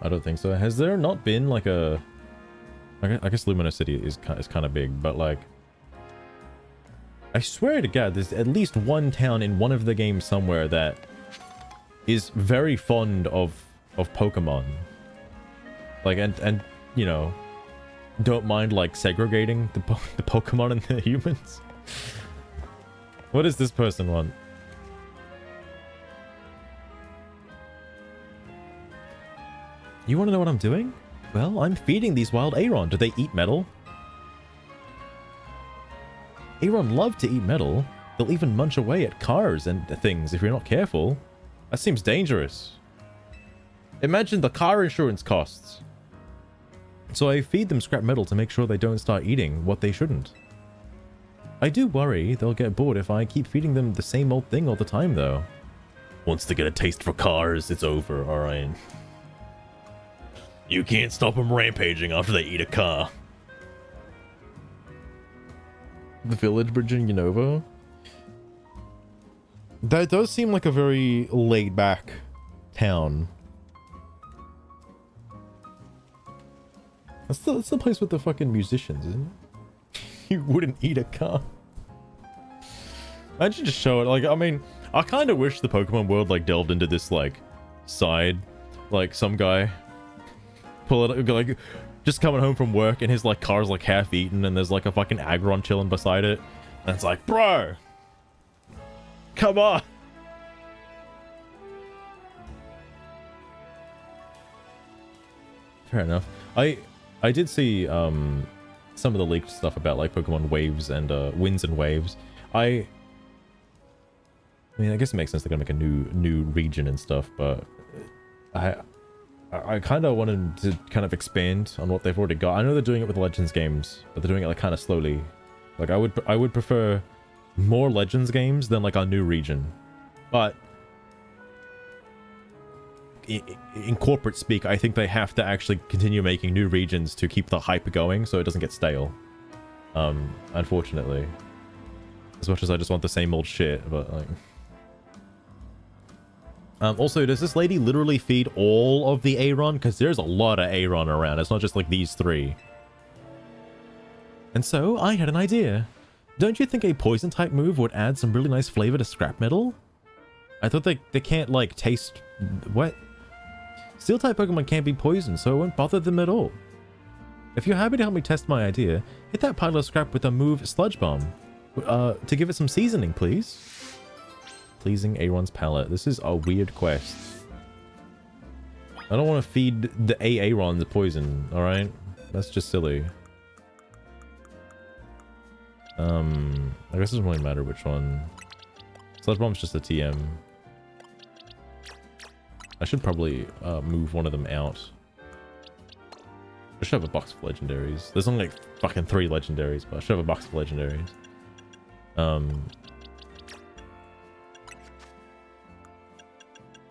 I don't think so. Has there not been like a... I guess Lumina City is kind of big, but like... I swear to God, there's at least one town in one of the games somewhere that is very fond of Pokemon. Like, and you know, don't mind like segregating the Pokemon and the humans. What does this person want? You want to know what I'm doing? Well, I'm feeding these wild Aeron. Do they eat metal? Aeron love to eat metal. They'll even munch away at cars and things if you're not careful. That seems dangerous. Imagine the car insurance costs. So I feed them scrap metal to make sure they don't start eating what they shouldn't. I do worry they'll get bored if I keep feeding them the same old thing all the time, though. Once they get a taste for cars, it's over, alright. You can't stop them rampaging after they eat a car. The village bridge in Unova? That does seem like a very laid-back town. That's the place with the fucking musicians, isn't it? You wouldn't eat a car. Imagine just show it. Like, I mean, I kind of wish the Pokemon world, like, delved into this, like, side. Like, some guy pull it, like, just coming home from work and his, like, car's, like, half eaten and there's, like, a fucking Aggron chilling beside it. And it's like, bro! Come on! Fair enough. I did see some of the leaked stuff about like Pokemon waves and winds and waves. I mean, I guess it makes sense they're gonna make a new region and stuff, but I kind of wanted to kind of expand on what they've already got. I know they're doing it with the Legends games, but they're doing it like kind of slowly. Like I would prefer more Legends games than like a new region, but in corporate speak, I think they have to actually continue making new regions to keep the hype going so it doesn't get stale. Unfortunately. As much as I just want the same old shit, but like... also, does this lady literally feed all of the Aeron? Because there's a lot of Aeron around. It's not just like these three. And so, I had an idea. Don't you think a poison type move would add some really nice flavor to scrap metal? I thought they can't like taste... What? Steel type Pokemon can't be poisoned, so it won't bother them at all. If you're happy to help me test my idea, hit that pile of scrap with a move Sludge Bomb. To give it some seasoning, please. Pleasing Aeron's palate. This is a weird quest. I don't want to feed the Aeron the poison, alright? That's just silly. I guess it doesn't really matter which one. Sludge Bomb's just a TM. I should probably move one of them out. I should have a box of legendaries. There's only like fucking 3 legendaries, but I should have a box of legendaries.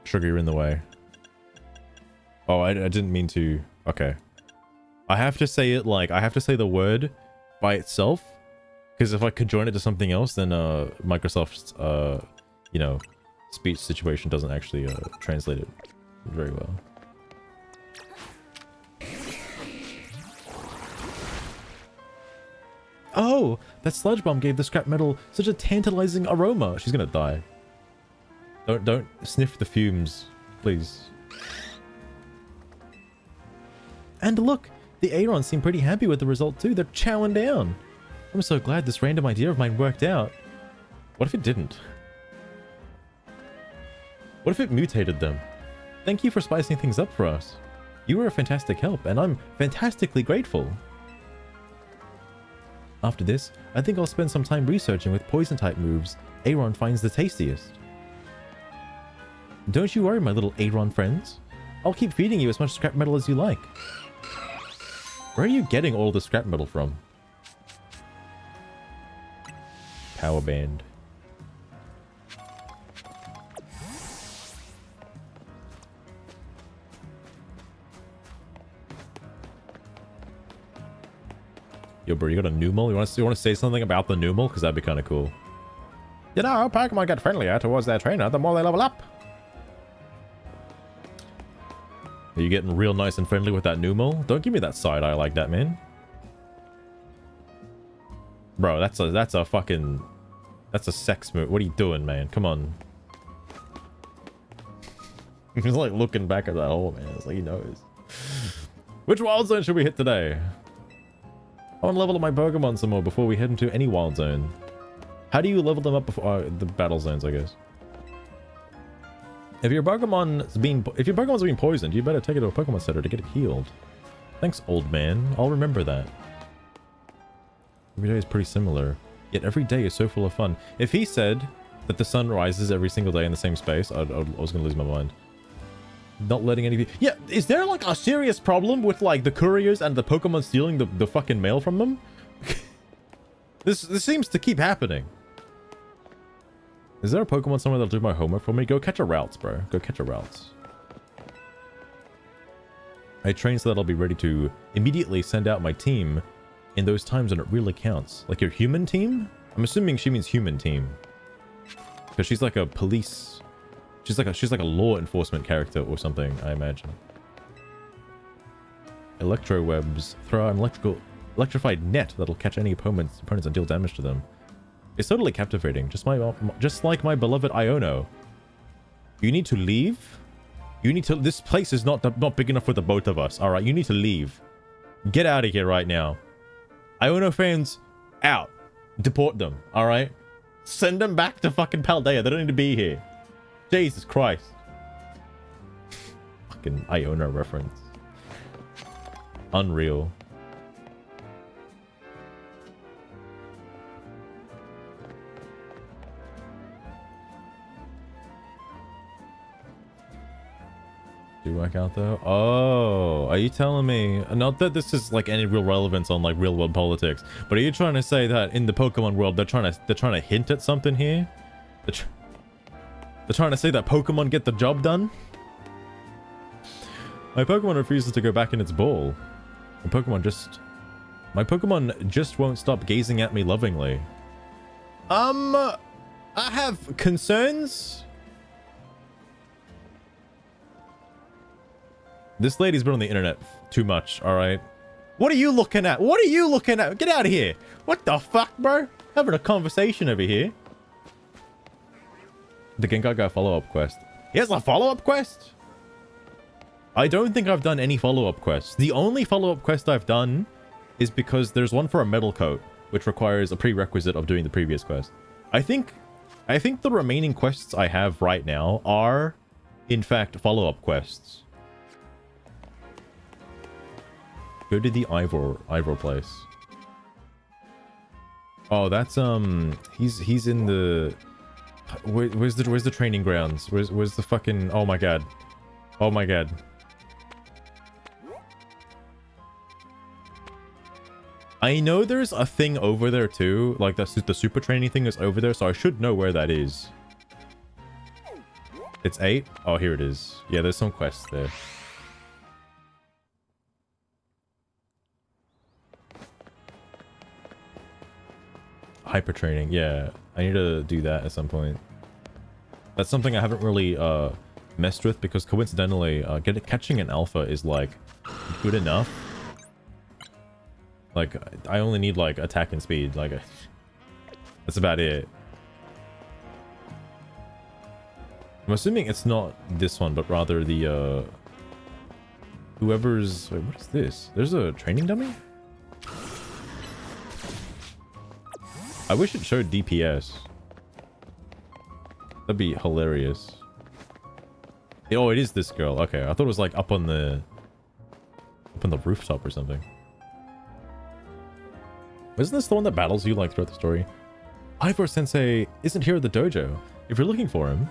Sugar, you're in the way. Oh, I didn't mean to. Okay. I have to say it like, I have to say the word by itself. Because if I could join it to something else, then Microsoft's, you know, speech situation doesn't actually translate it very well. Oh, that sludge bomb gave the scrap metal such a tantalizing aroma. She's gonna die. Don't sniff the fumes, please. And look, the Aeron seem pretty happy with the result too. They're chowing down. I'm so glad this random idea of mine worked out. What if it didn't? What if it mutated them? Thank you for spicing things up for us. You were a fantastic help, and I'm fantastically grateful. After this, I think I'll spend some time researching with poison-type moves Aeron finds the tastiest. Don't you worry, my little Aeron friends. I'll keep feeding you as much scrap metal as you like. Where are you getting all the scrap metal from? Power band. Yo, bro, you got a Numel? You want to say something about the Numel? Because that'd be kind of cool. You know, Pokemon get friendlier towards their trainer the more they level up. Are you getting real nice and friendly with that Numel? Don't give me that side eye like that, man. Bro, that's a fucking... That's a sex move. What are you doing, man? Come on. He's like looking back at that hole, man. It's like he knows. Which wild zone should we hit today? I want to level up my Pokemon some more before we head into any wild zone. How do you level them up before the battle zones, I guess? If your Pokemon's being poisoned, you better take it to a Pokemon Center to get it healed. Thanks, old man. I'll remember that. Every day is pretty similar, yet every day is so full of fun. If he said that the sun rises every single day in the same space, I was gonna lose my mind. Not letting any... Yeah, is there like a serious problem with like the couriers and the Pokemon stealing the fucking mail from them? This seems to keep happening. Is there a Pokemon somewhere that'll do my homework for me? Go catch a Routes, bro. Go catch a Routes. I train so that I'll be ready to immediately send out my team in those times when it really counts. Like your human team? I'm assuming she means human team. Because she's like a police... She's like a law enforcement character or something, I imagine. Electro webs. Throw an electrified net that'll catch any opponents and deal damage to them. It's totally captivating. Just like my beloved Iono. You need to leave. You need to... This place is not big enough for the both of us. Alright, you need to leave. Get out of here right now. Iono fans, out. Deport them, alright? Send them back to fucking Paldea. They don't need to be here. Jesus Christ. Fucking Iona reference. Unreal. Do you work out though? Oh, are you telling me? Not that this is like any real relevance on like real world politics, but are you trying to say that in the Pokemon world they're trying to hint at something here? They're trying to say that Pokemon get the job done? My Pokemon refuses to go back in its ball. My Pokemon just won't stop gazing at me lovingly. I have concerns. This lady's been on the internet too much, alright? What are you looking at? What are you looking at? Get out of here. What the fuck, bro? Having a conversation over here. The Gengar got a follow-up quest. He has a follow-up quest? I don't think I've done any follow-up quests. The only follow-up quest I've done is because there's one for a metal coat, which requires a prerequisite of doing the previous quest. I think the remaining quests I have right now are, in fact, follow-up quests. Go to the Ivor place. Oh, that's he's in the... Where's the training grounds? Where's the fucking... Oh my god. Oh my god. I know there's a thing over there too. Like the super training thing is over there, so I should know where that is. It's 8? Oh, here it is. Yeah, there's some quests there. Hyper training, yeah. I need to do that at some point. That's something I haven't really messed with because coincidentally, catching an alpha is like good enough. Like I only need like attack and speed. Like that's about it. I'm assuming it's not this one, but rather the whoever's... Wait, what is this? There's a training dummy? I wish it showed DPS. That'd be hilarious. Oh, it is this girl. Okay, I thought it was like up on the rooftop or something. Isn't this the one that battles you like throughout the story? Ivor Sensei isn't here at the dojo if you're looking for him.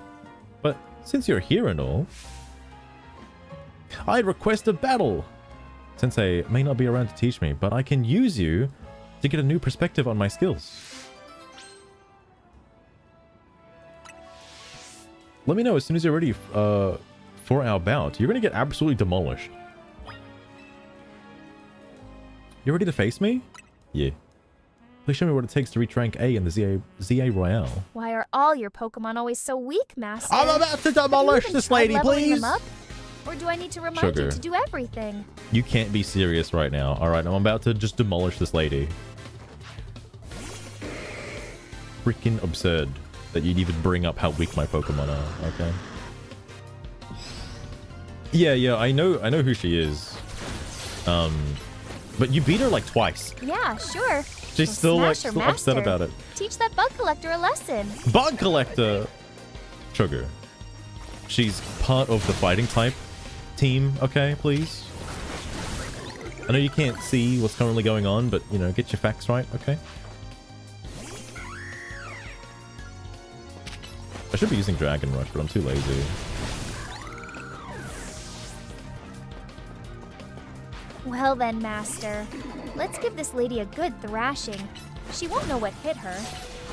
But since you're here and all, I'd request a battle. Sensei may not be around to teach me, but I can use you to get a new perspective on my skills. Let me know as soon as you're ready for our bout. You're going to get absolutely demolished. You ready to face me? Yeah. Please show me what it takes to reach rank A in the Z-A Royale. Why are all your Pokemon always so weak, Master? I'm about to demolish this lady, please! Them up? Or do I need to remind you to do everything? You can't be serious right now. Alright, I'm about to just demolish this lady. Freaking absurd that you'd even bring up how weak my Pokemon are, okay? Yeah, I know who she is. But you beat her like twice. Yeah, sure. She's still upset about it. Teach that bug collector a lesson. Bug collector! Sugar. She's part of the fighting type team, okay, please? I know you can't see what's currently going on, but, you know, get your facts right, okay? I should be using Dragon Rush, but I'm too lazy. Well then, Master. Let's give this lady a good thrashing. She won't know what hit her.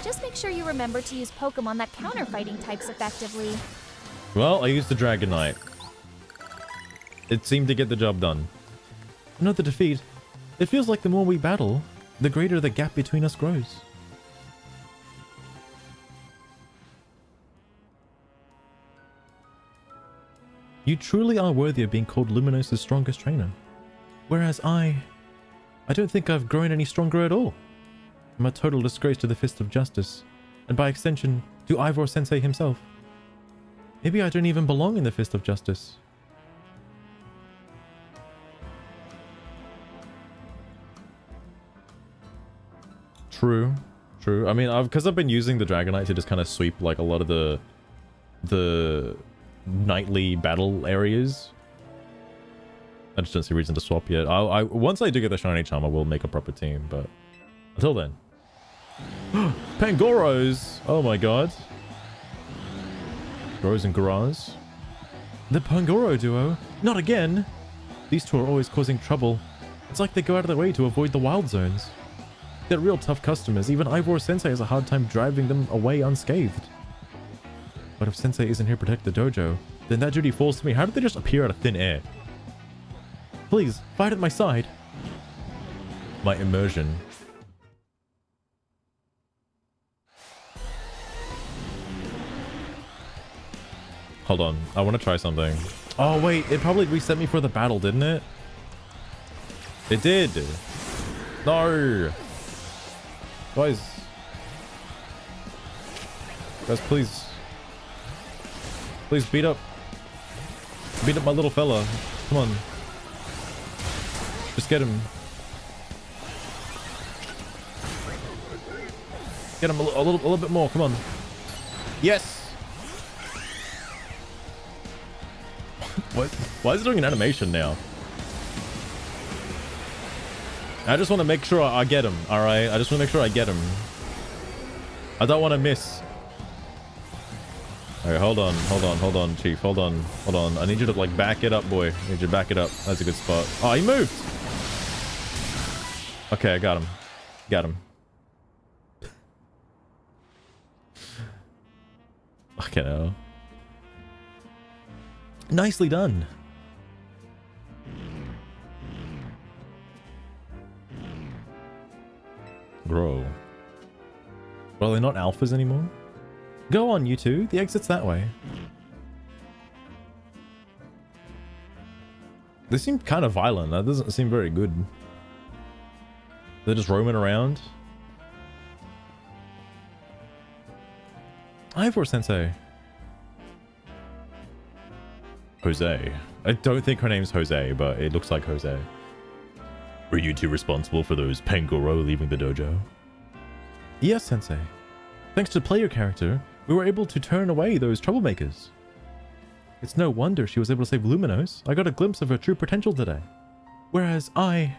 Just make sure you remember to use Pokemon that counter fighting types effectively. Well, I used the Dragonite. It seemed to get the job done. Another defeat. It feels like the more we battle, the greater the gap between us grows. You truly are worthy of being called Luminosa's strongest trainer. Whereas I don't think I've grown any stronger at all. I'm a total disgrace to the Fist of Justice, and by extension, to Ivor Sensei himself. Maybe I don't even belong in the Fist of Justice. True. I mean, because I've been using the Dragonite to just kind of sweep like a lot of the nightly battle areas. I just don't see reason to swap yet. Once I do get the shiny charm, I will make a proper team, but until then. Pangoros! Oh my god. Gros and Garaz. The Pangoro duo? Not again! These two are always causing trouble. It's like they go out of their way to avoid the wild zones. They're real tough customers. Even Ivor Sensei has a hard time driving them away unscathed. But if Sensei isn't here to protect the dojo, then that duty falls to me. How did they just appear out of thin air? Please, fight at my side. My immersion. Hold on, I want to try something. Oh wait, it probably reset me for the battle, didn't it? It did. No. Guys, please beat up my little fella. Come on. Just get him. Get him a little bit more. Come on. Yes. What? Why is it doing an animation now? I just want to make sure I get him. All right. I just want to make sure I get him. I don't want to miss. All right. Hold on, Chief. Hold on. I need you to like back it up, boy. I need you to back it up. That's a good spot. Oh, he moved. Okay, I got him. Okay, now. Nicely done. Grow. Well, they're not alphas anymore. Go on, you two. The exit's that way. They seem kind of violent. That doesn't seem very good. They're just roaming around. Ivor Sensei. Jose. I don't think her name's Jose, but it looks like Jose. Were you two responsible for those Pangoro leaving the dojo? Yes, Sensei. Thanks to the player character, we were able to turn away those troublemakers. It's no wonder she was able to save Luminos. I got a glimpse of her true potential today. Whereas I...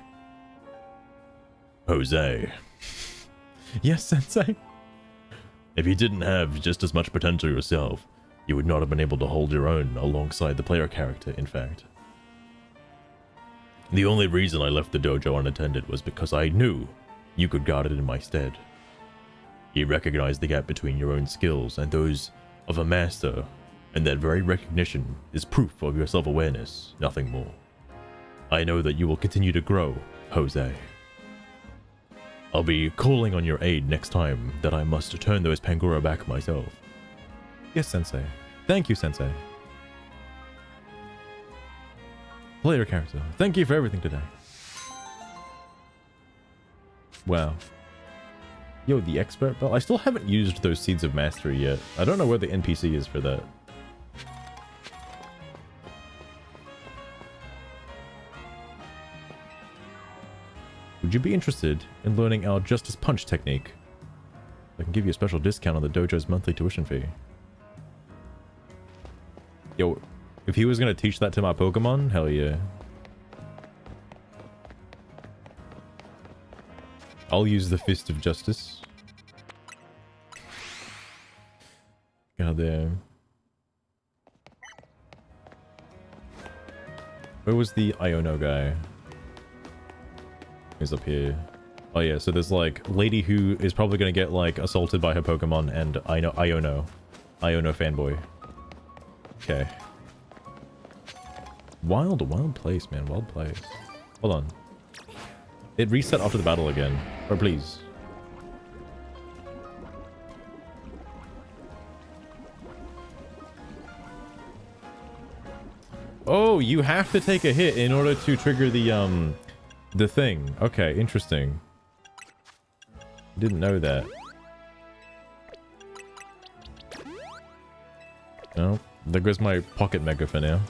Jose. Yes, Sensei? If you didn't have just as much potential yourself, you would not have been able to hold your own alongside the player character, in fact. The only reason I left the dojo unattended was because I knew you could guard it in my stead. You recognized the gap between your own skills and those of a master, and that very recognition is proof of your self-awareness, nothing more. I know that you will continue to grow, Jose. I'll be calling on your aid next time that I must turn those Pangoro back myself. Yes, Sensei. Thank you, Sensei. Player character, thank you for everything today. Wow. Yo, the expert belt. I still haven't used those Seeds of Mastery yet. I don't know where the NPC is for that. Would you be interested in learning our Justice Punch technique? I can give you a special discount on the dojo's monthly tuition fee. Yo, if he was going to teach that to my Pokemon, hell yeah. I'll use the Fist of Justice. God damn. Where was the Iono guy? He's up here. Oh yeah, so there's like lady who is probably gonna get like assaulted by her Pokemon and Iono fanboy. Okay. Wild place, man. Wild place. Hold on. It reset after the battle again. Oh, please. Oh, you have to take a hit in order to trigger the thing. Okay, interesting. Didn't know that. Oh, there goes my pocket mega for now.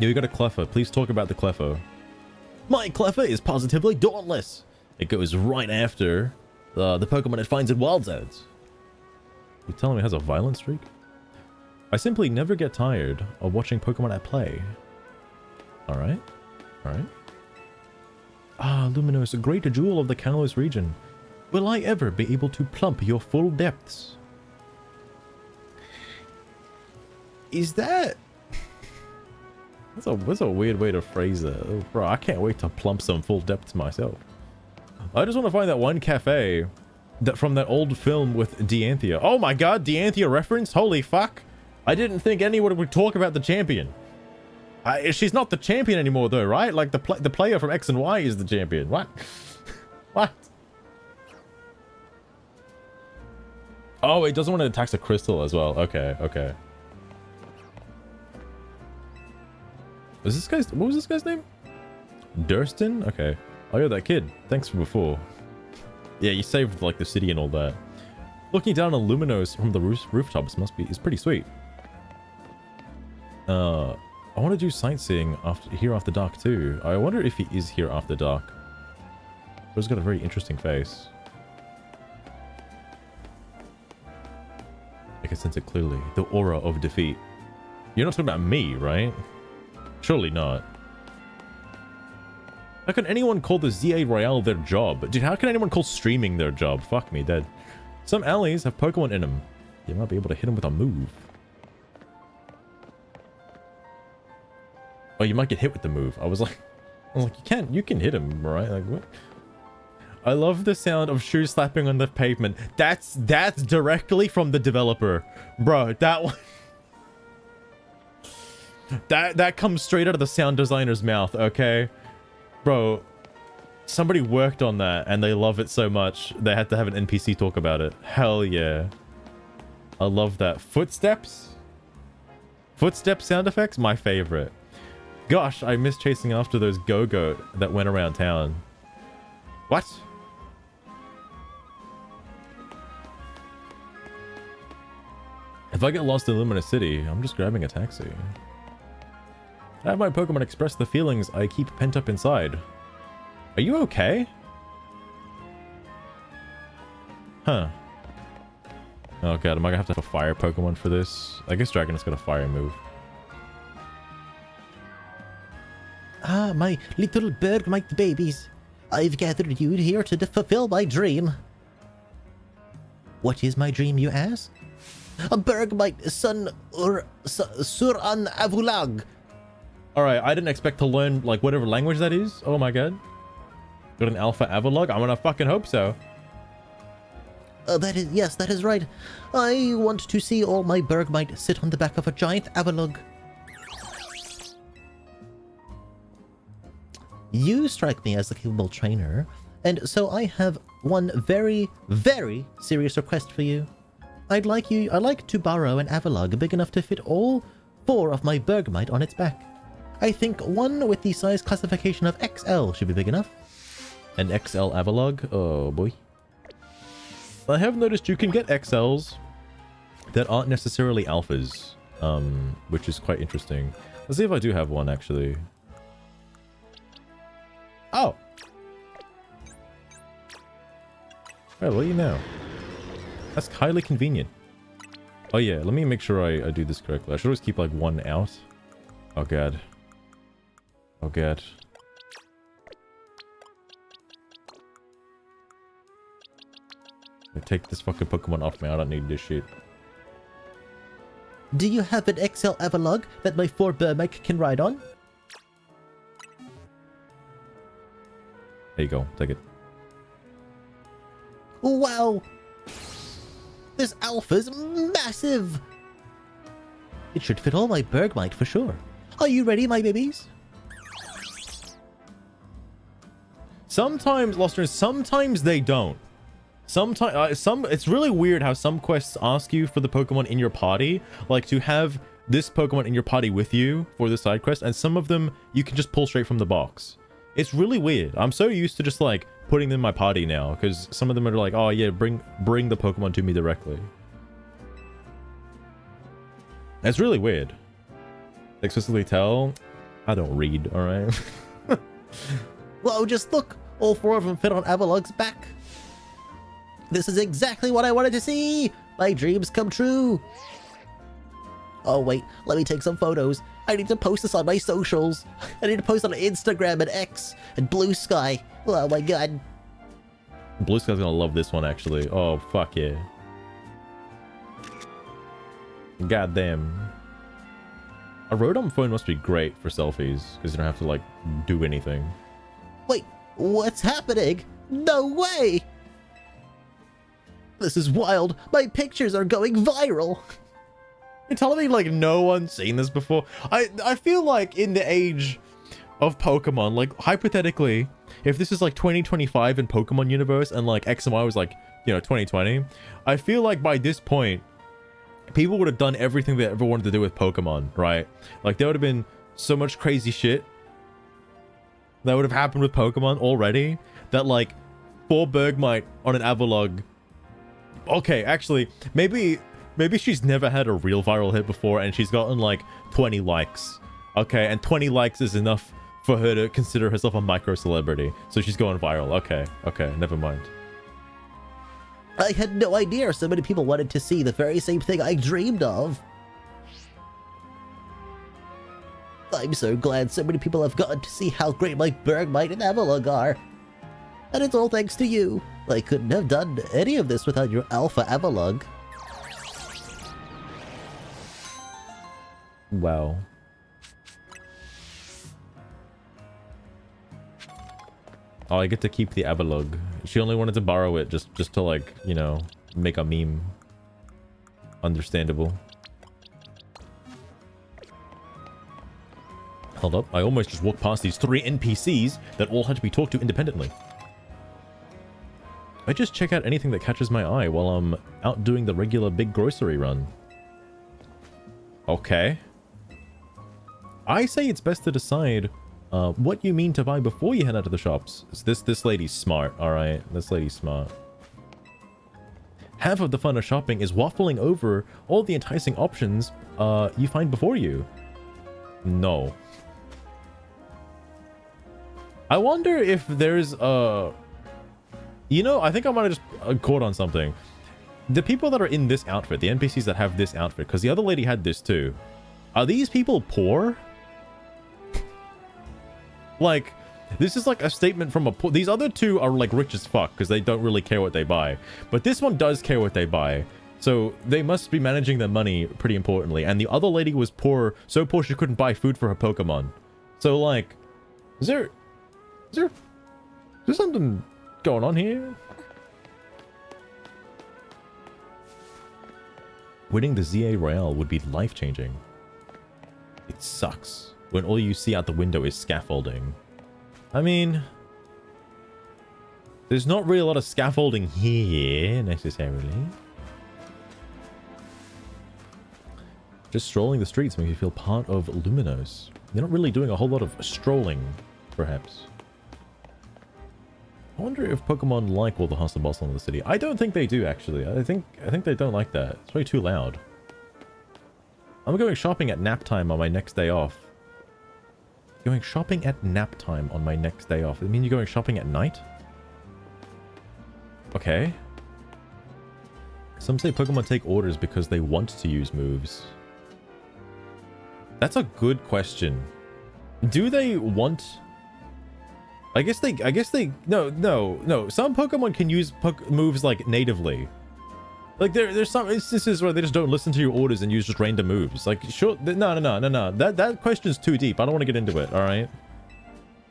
Yeah, we got a Cleffa. Please talk about the Cleffa. My Cleffa is positively dauntless. It goes right after the Pokemon it finds in wild zones. You telling me it has a violent streak? I simply never get tired of watching Pokemon at play. Alright. Alright. Ah, Luminous, a great jewel of the Kalos region. Will I ever be able to plump your full depths? Is that... That's a weird way to phrase it. Oh, bro, I can't wait to plump some full depths myself. I just want to find that one cafe that from that old film with Dianthia. Oh my god, Dianthia reference? Holy fuck. I didn't think anyone would talk about the champion. She's not the champion anymore though, right? Like the player from X and Y is the champion. What? What? Oh, it doesn't want to attack the crystal as well. Okay, okay. Was this guy's... What was this guy's name? Durston? Okay. Oh yeah, that kid. Thanks for before. Yeah, you saved like the city and all that. Looking down on Luminos from the rooftops is pretty sweet. I want to do sightseeing here after dark too. I wonder if he is here after dark. But he's got a very interesting face. I can sense it clearly. The aura of defeat. You're not talking about me, right? Surely not. How can anyone call the Z-A Royale their job? Dude, how can anyone call streaming their job? Fuck me, dead. Some alleys have Pokemon in them. You might be able to hit them with a move. Oh, you might get hit with the move. I was like, you can hit him, right? Like, what? I love the sound of shoes slapping on the pavement. That's directly from the developer. Bro, that one... That comes straight out of the sound designer's mouth, okay? Bro, somebody worked on that and they love it so much they had to have an NPC talk about it. Hell yeah. I love that. Footsteps? Footstep sound effects? My favorite. Gosh, I miss chasing after those Go-Goat that went around town. What? If I get lost in Luminous City, I'm just grabbing a taxi. Have my Pokemon express the feelings I keep pent up inside. Are you okay? Huh. Oh god, am I gonna have to have a fire Pokemon for this? I guess Dragon's got a fire move. Ah, my little Bergmite babies. I've gathered you here to fulfill my dream. What is my dream, you ask? A Bergmite son sur an avulag. Alright, I didn't expect to learn, like, whatever language that is. Oh my god. Got an Alpha Avalog? I'm gonna fucking hope so. Yes, that is right. I want to see all my Bergmite sit on the back of a giant Avalog. You strike me as a capable trainer, and so I have one very, very serious request for you. I'd like to borrow an Avalog big enough to fit all 4 of my Bergmite on its back. I think one with the size classification of XL should be big enough. An XL Avalog? Oh boy. I have noticed you can get XLs that aren't necessarily alphas, which is quite interesting. Let's see if I do have one actually. Oh! Well, what do you know? That's highly convenient. Oh yeah, let me make sure I do this correctly. I should always keep like one out. Oh god. Oh god. Take this fucking Pokemon off me. I don't need this shit. Do you have an XL Avalog that my 4 Burmike can ride on? There you go. Take it. Wow! This alpha's massive! It should fit all my Bergmite for sure. Are you ready, my babies? Sometimes, Losters, sometimes they don't. Sometimes, it's really weird how some quests ask you for the Pokemon in your party, like to have this Pokemon in your party with you for the side quest, and some of them you can just pull straight from the box. It's really weird. I'm so used to just like putting them in my party now, because some of them are like, oh yeah, bring the Pokemon to me directly. It's really weird. Explicitly tell, I don't read, alright? Whoa, just look! All 4 of them fit on Avalog's back. This is exactly what I wanted to see! My dreams come true! Oh wait, let me take some photos. I need to post this on my socials. I need to post on Instagram and X and Blue Sky. Oh my god. Blue Sky's gonna love this one actually. Oh fuck yeah. God damn. A Rotom phone must be great for selfies, because you don't have to like do anything. Wait, what's happening? No way! This is wild. My pictures are going viral. You're telling me like no one's seen this before? I feel like in the age of Pokemon, like hypothetically, if this is like 2025 in Pokemon universe and like X and Y was like, you know, 2020, I feel like by this point, people would have done everything they ever wanted to do with Pokemon, right? Like there would have been so much crazy shit that would have happened with Pokemon already that like 4 Bergmite on an Avalog. Okay, actually, maybe she's never had a real viral hit before and she's gotten like 20 likes. Okay, and 20 likes is enough for her to consider herself a micro celebrity. So she's going viral. Okay, never mind. I had no idea so many people wanted to see the very same thing I dreamed of. I'm so glad so many people have gotten to see how great my Bergmite and Avalog are. And it's all thanks to you. I couldn't have done any of this without your Alpha Avalog. Wow. Oh, I get to keep the Avalog. She only wanted to borrow it just to like, you know, make a meme. Understandable. Hold up, I almost just walked past these 3 NPCs that all had to be talked to independently. I just check out anything that catches my eye while I'm out doing the regular big grocery run. Okay. I say it's best to decide what you mean to buy before you head out to the shops. This lady's smart, alright? This lady's smart. Half of the fun of shopping is waffling over all the enticing options you find before you. No. I wonder if there's you know, I think I might have just caught on something. The people that are in this outfit, the NPCs that have this outfit, because the other lady had this too. Are these people poor? Like, this is like a statement from a poor... These other 2 are like rich as fuck because they don't really care what they buy. But this one does care what they buy. So they must be managing their money pretty importantly. And the other lady was poor, so poor she couldn't buy food for her Pokemon. So like, is there something going on here? Winning the ZA Royale would be life-changing. It sucks when all you see out the window is scaffolding. I mean, there's not really a lot of scaffolding here necessarily. Just strolling the streets makes you feel part of Luminos. You're not really doing a whole lot of strolling, perhaps. I wonder if Pokemon like all the hustle bustle in the city. I don't think they do, actually. I think they don't like that. It's way too loud. I'm going shopping at nap time on my next day off. Going shopping at nap time on my next day off. I mean, you're going shopping at night? Okay. Some say Pokemon take orders because they want to use moves. That's a good question. Do they want I guess they, no. Some Pokemon can use moves like natively. Like there's some instances where they just don't listen to your orders and use just random moves. Like sure, no. That question's too deep. I don't want to get into it. All right.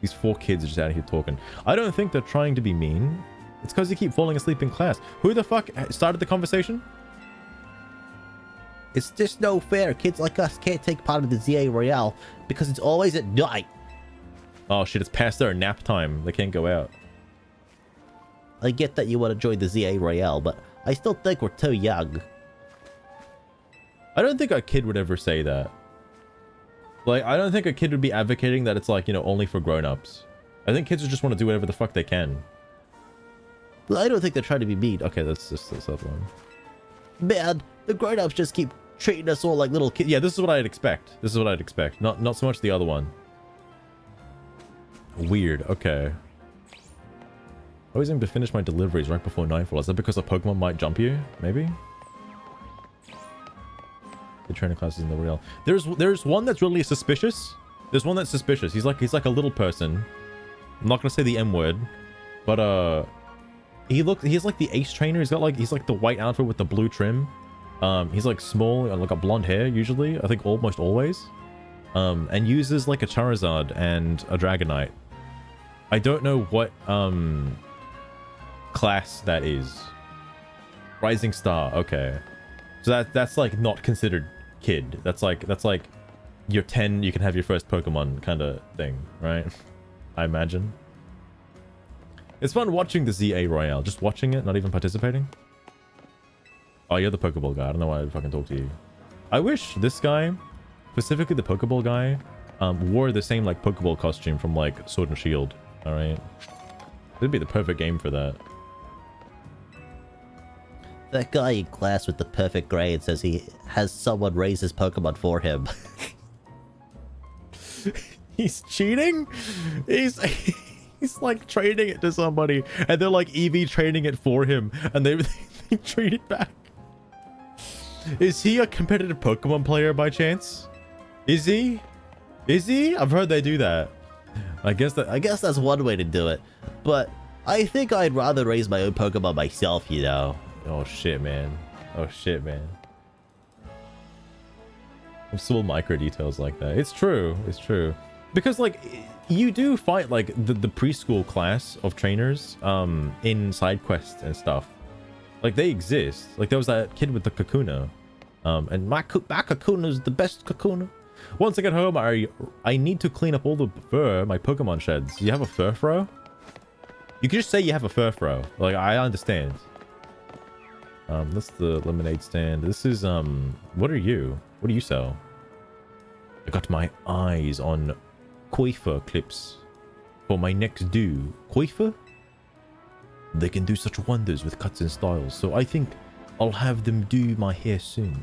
These 4 kids are just out here talking. I don't think they're trying to be mean. It's because you keep falling asleep in class. Who the fuck started the conversation? It's just no fair. Kids like us can't take part of the ZA Royale because it's always at night. Oh shit, it's past their nap time. They can't go out. I get that you want to join the ZA Royale, but I still think we're too young. I don't think a kid would ever say that. Like, I don't think a kid would be advocating that it's like, you know, only for grown-ups. I think kids just want to do whatever the fuck they can. I don't think they're trying to be mean. Okay, that's just the other one. Man, the grown-ups just keep treating us all like little kids. Yeah, this is what I'd expect. This is what I'd expect. Not so much the other one. Weird. Okay. I always aim to finish my deliveries right before nightfall. Is that because a Pokemon might jump you? Maybe? The trainer classes in the real. There's one that's really suspicious. There's one that's suspicious. He's like a little person. I'm not gonna say the M word, but he's like the ace trainer. He's like the white outfit with the blue trim. He's like small, like a blonde hair usually. I think almost always. And uses like a Charizard and a Dragonite. I don't know what class that is. Rising Star. Okay, so that's like not considered kid. That's like you're 10, you can have your first Pokemon kind of thing, right? I imagine. It's fun watching the ZA Royale. Just watching it, not even participating. Oh, you're the Pokeball guy. I don't know why I fucking talk to you. I wish this guy, specifically the Pokeball guy, wore the same like Pokeball costume from like Sword and Shield. All right, it'd be the perfect game for that. That guy in class with the perfect grade says he has someone raise his Pokemon for him. He's cheating? He's like trading it to somebody, and they're like EV trading it for him, and they trade it back. Is he a competitive Pokemon player by chance? Is he? Is he? I've heard they do that. I guess that's one way to do it, but I think I'd rather raise my own Pokemon myself, you know. Oh shit, man. Oh shit, man. Small micro details like that. It's true. It's true. Because like you do fight like the preschool class of trainers in side quests and stuff. Like they exist. Like there was that kid with the Kakuna. And my Kakuna is the best Kakuna. Once I get home, I need to clean up all the fur my Pokemon sheds. Do you have a fur fro? You can just say you have a fur fro. Like I understand. That's the lemonade stand. This is what are you? What do you sell? I got my eyes on coiffure clips for my next do. Coiffure? They can do such wonders with cuts and styles, so I think I'll have them do my hair soon.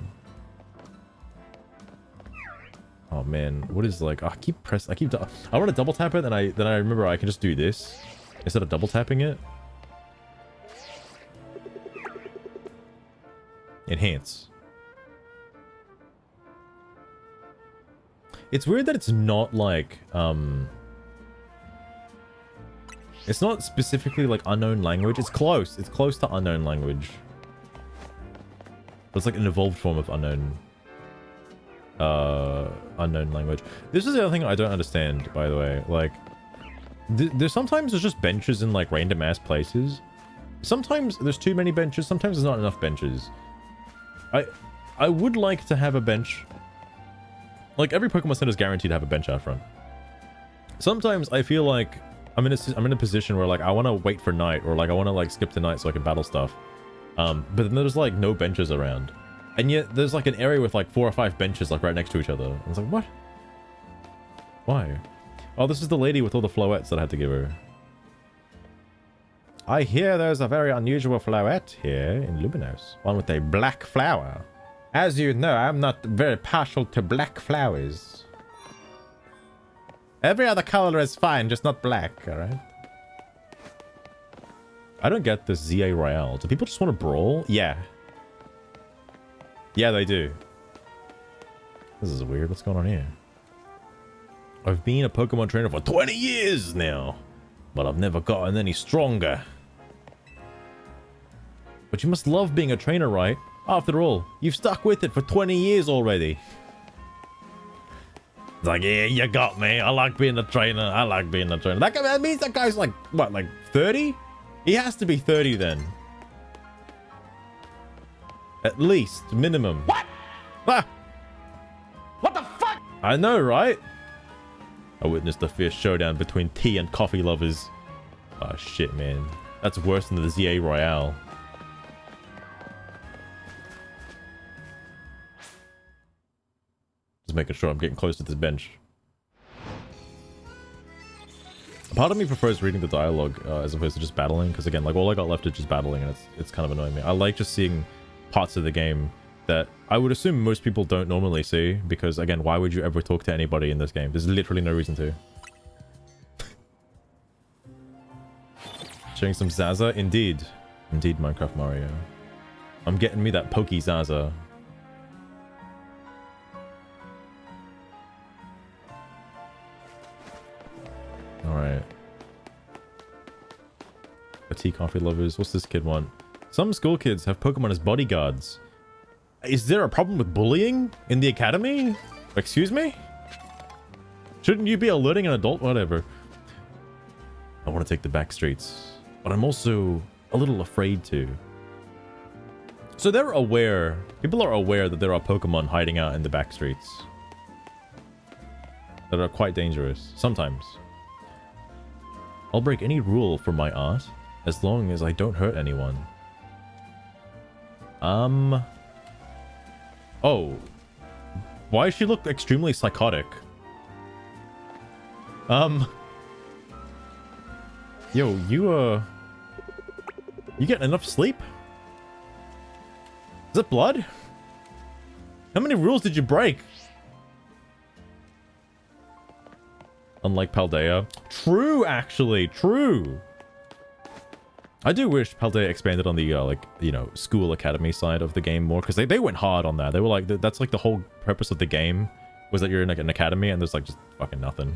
Oh man, what is like? I want to double tap it, and then I remember I can just do this instead of double tapping it. Enhance. It's weird that it's not like it's not specifically like unknown language. It's close. It's close to unknown language. But it's like an evolved form of unknown language. This is the other thing I don't understand, by the way. Like there's sometimes just benches in like random ass places. Sometimes there's too many benches, sometimes there's not enough benches. I would like to have a bench. Like every Pokemon Center is guaranteed to have a bench out front. Sometimes I feel like I'm in a position where like I want to wait for night, or like I want to like skip the night so I can battle stuff. But then there's like no benches around, and yet there's like an area with like 4 or 5 benches like right next to each other. I was like, what? Why? Oh, this is the lady with all the flowettes that I had to give her. I hear there's a very unusual flowerette here in Luminos. One with a black flower. As you know, I'm not very partial to black flowers. Every other color is fine, just not black, alright? I don't get this ZA Royale. Do people just want to brawl? Yeah. Yeah, they do. This is weird. What's going on here? I've been a Pokemon trainer for 20 years now. but I've never gotten any stronger. But you must love being a trainer, right? After all, you've stuck with it for 20 years already. It's like, yeah, you got me. I like being a trainer. I like being a trainer. That means that guy's like, what, like 30? He has to be 30 then. At least, minimum. What? Ah! What the fuck? I know, right? I witnessed a fierce showdown between tea and coffee lovers. Oh, shit, man. That's worse than the Z-A Royale. Just making sure I'm getting close to this bench. Part of me prefers reading the dialogue as opposed to just battling, because again, like all I got left is just battling, and it's kind of annoying me. I like just seeing parts of the game that I would assume most people don't normally see, because again, why would you ever talk to anybody in this game? There's literally no reason to. Showing some Zaza? Indeed. Indeed, Minecraft Mario. I'm getting me that pokey Zaza. Alright. Tea coffee lovers. What's this kid want? Some school kids have Pokemon as bodyguards. Is there a problem with bullying in the academy? Excuse me? Shouldn't you be alerting an adult? Whatever. I want to take the back streets, but I'm also a little afraid to. So they're aware. People are aware that there are Pokemon hiding out in the back streets that are quite dangerous sometimes. I'll break any rule for my art as long as I don't hurt anyone. Oh. Why does she look extremely psychotic? Yo, you getting enough sleep? Is it blood? How many rules did you break? Unlike Paldea. True, actually. True. I do wish Paldea expanded on the, like, you know, school academy side of the game more, because they went hard on that. They were like, that's like the whole purpose of the game, was that you're in like an academy and there's like just fucking nothing.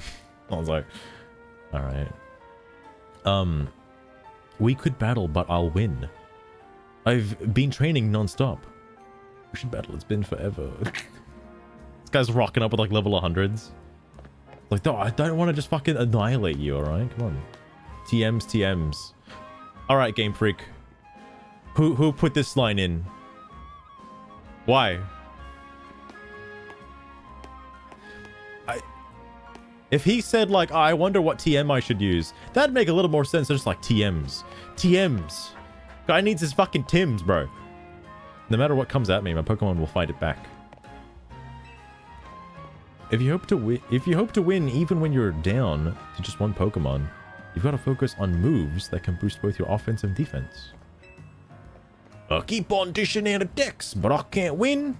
I was like, alright. We could battle, but I'll win. I've been training non-stop. We should battle, it's been forever. This guy's rocking up with like level 100s. Like, no, I don't want to just fucking annihilate you, alright? Come on. TMs, TMs. Alright, Game Freak. Who put this line in? Why? If he said, like, oh, I wonder what TM I should use, that'd make a little more sense than just, like, TMs. TMs. Guy needs his fucking Tims, bro. No matter what comes at me, my Pokemon will fight it back. If you hope to win even when you're down to just one Pokemon, you've got to focus on moves that can boost both your offense and defense. I keep on dishing out attacks, but I can't win.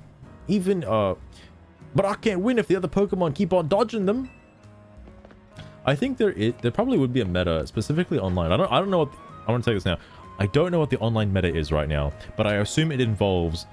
But I can't win if the other Pokemon keep on dodging them. I think there probably would be a meta, specifically online. I don't know what I want to tell you this now. I don't know what the online meta is right now, but I assume it involves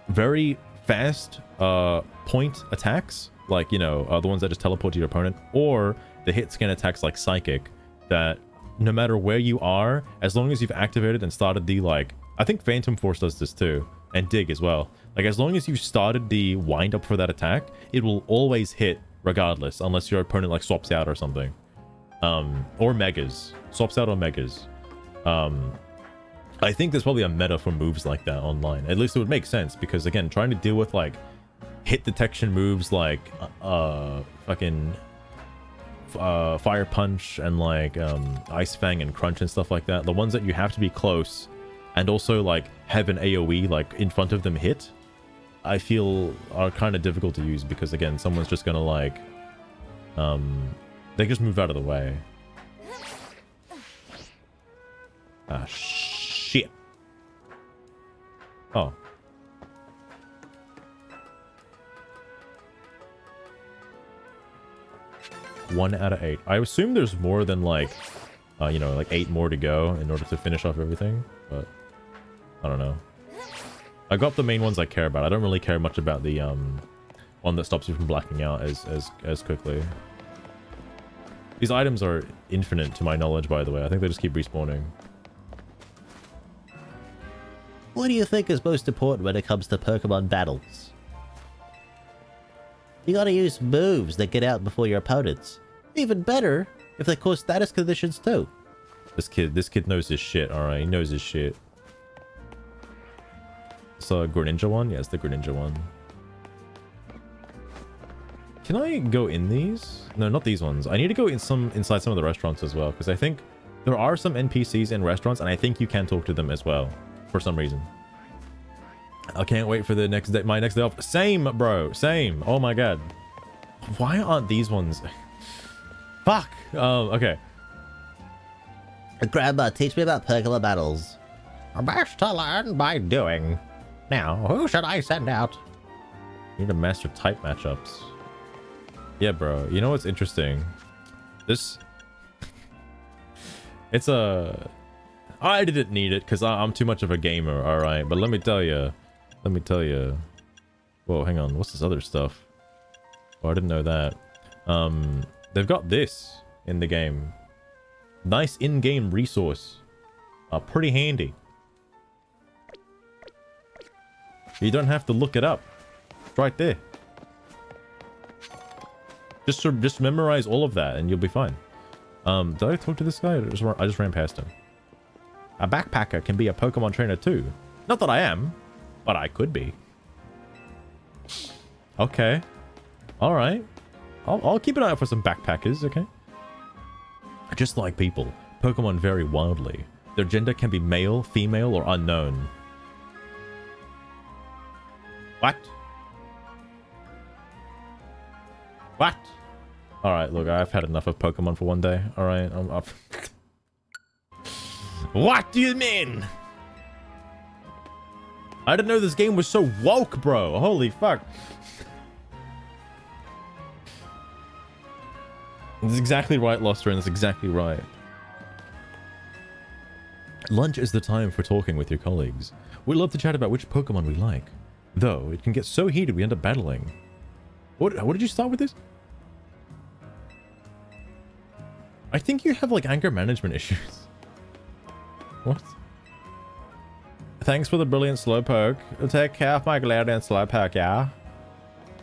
very fast point attacks, like, you know, the ones that just teleport to your opponent, or the hit scan attacks like Psychic, that no matter where you are, as long as you've activated and started the, like, I think Phantom Force does this too, and Dig as well. Like, as long as you've started the wind up for that attack, it will always hit regardless, unless your opponent like swaps out or something. Or Megas. Swaps out or Megas. I think there's probably a meta for moves like that online. At least it would make sense, because again, trying to deal with like hit detection moves like fucking Fire Punch and like Ice Fang and Crunch and stuff like that, the ones that you have to be close and also like have an AoE like in front of them hit, I feel are kind of difficult to use, because again, someone's just gonna like they just move out of the way. Ah, shit. Oh. One out of 8. I assume there's more than like, you know, like 8 more to go in order to finish off everything, but I don't know. I got the main ones I care about. I don't really care much about the one that stops you from blacking out as quickly. These items are infinite to my knowledge, by the way. I think they just keep respawning. What do you think is most important when it comes to Pokemon battles? You gotta use moves that get out before your opponents. Even better if they cause status conditions too. This kid knows his shit, alright? He knows his shit. So, Greninja one? Yes, the Greninja one. Can I go in these? No, not these ones. I need to go inside some of the restaurants as well, because I think there are some NPCs in restaurants, and I think you can talk to them as well, for some reason. I can't wait for the next day, my next day off. Same, bro. Same. Oh my god. Why aren't these ones? Fuck. Okay. Grandma, teach me about Pokemon battles. Best to learn by doing. Now, who should I send out? You need to master type matchups. Yeah, bro. You know what's interesting? This... It's a... I didn't need it because I'm too much of a gamer, alright? But let me tell you. Let me tell you. Whoa, hang on. What's this other stuff? Oh, I didn't know that. They've got this in the game. Nice in-game resource. Pretty handy. You don't have to look it up. It's right there. Just memorize all of that and you'll be fine. Did I talk to this guy? I just ran past him. A backpacker can be a Pokemon trainer too. Not that I am, but I could be. Okay. Alright. I'll keep an eye out for some backpackers, okay? Just like people, Pokemon vary wildly. Their gender can be male, female, or unknown. What? What? Alright, look, I've had enough of Pokemon for one day. Alright, I'm up. What do you mean? I didn't know this game was so woke, bro. Holy fuck. That's exactly right, Loster, and that's exactly right. Lunch is the time for talking with your colleagues. We love to chat about which Pokemon we like. Though, it can get so heated we end up battling. What did you start with this? I think you have, like, anger management issues. What? Thanks for the brilliant Slowpoke. Take care of my Galarian Slowpoke, yeah?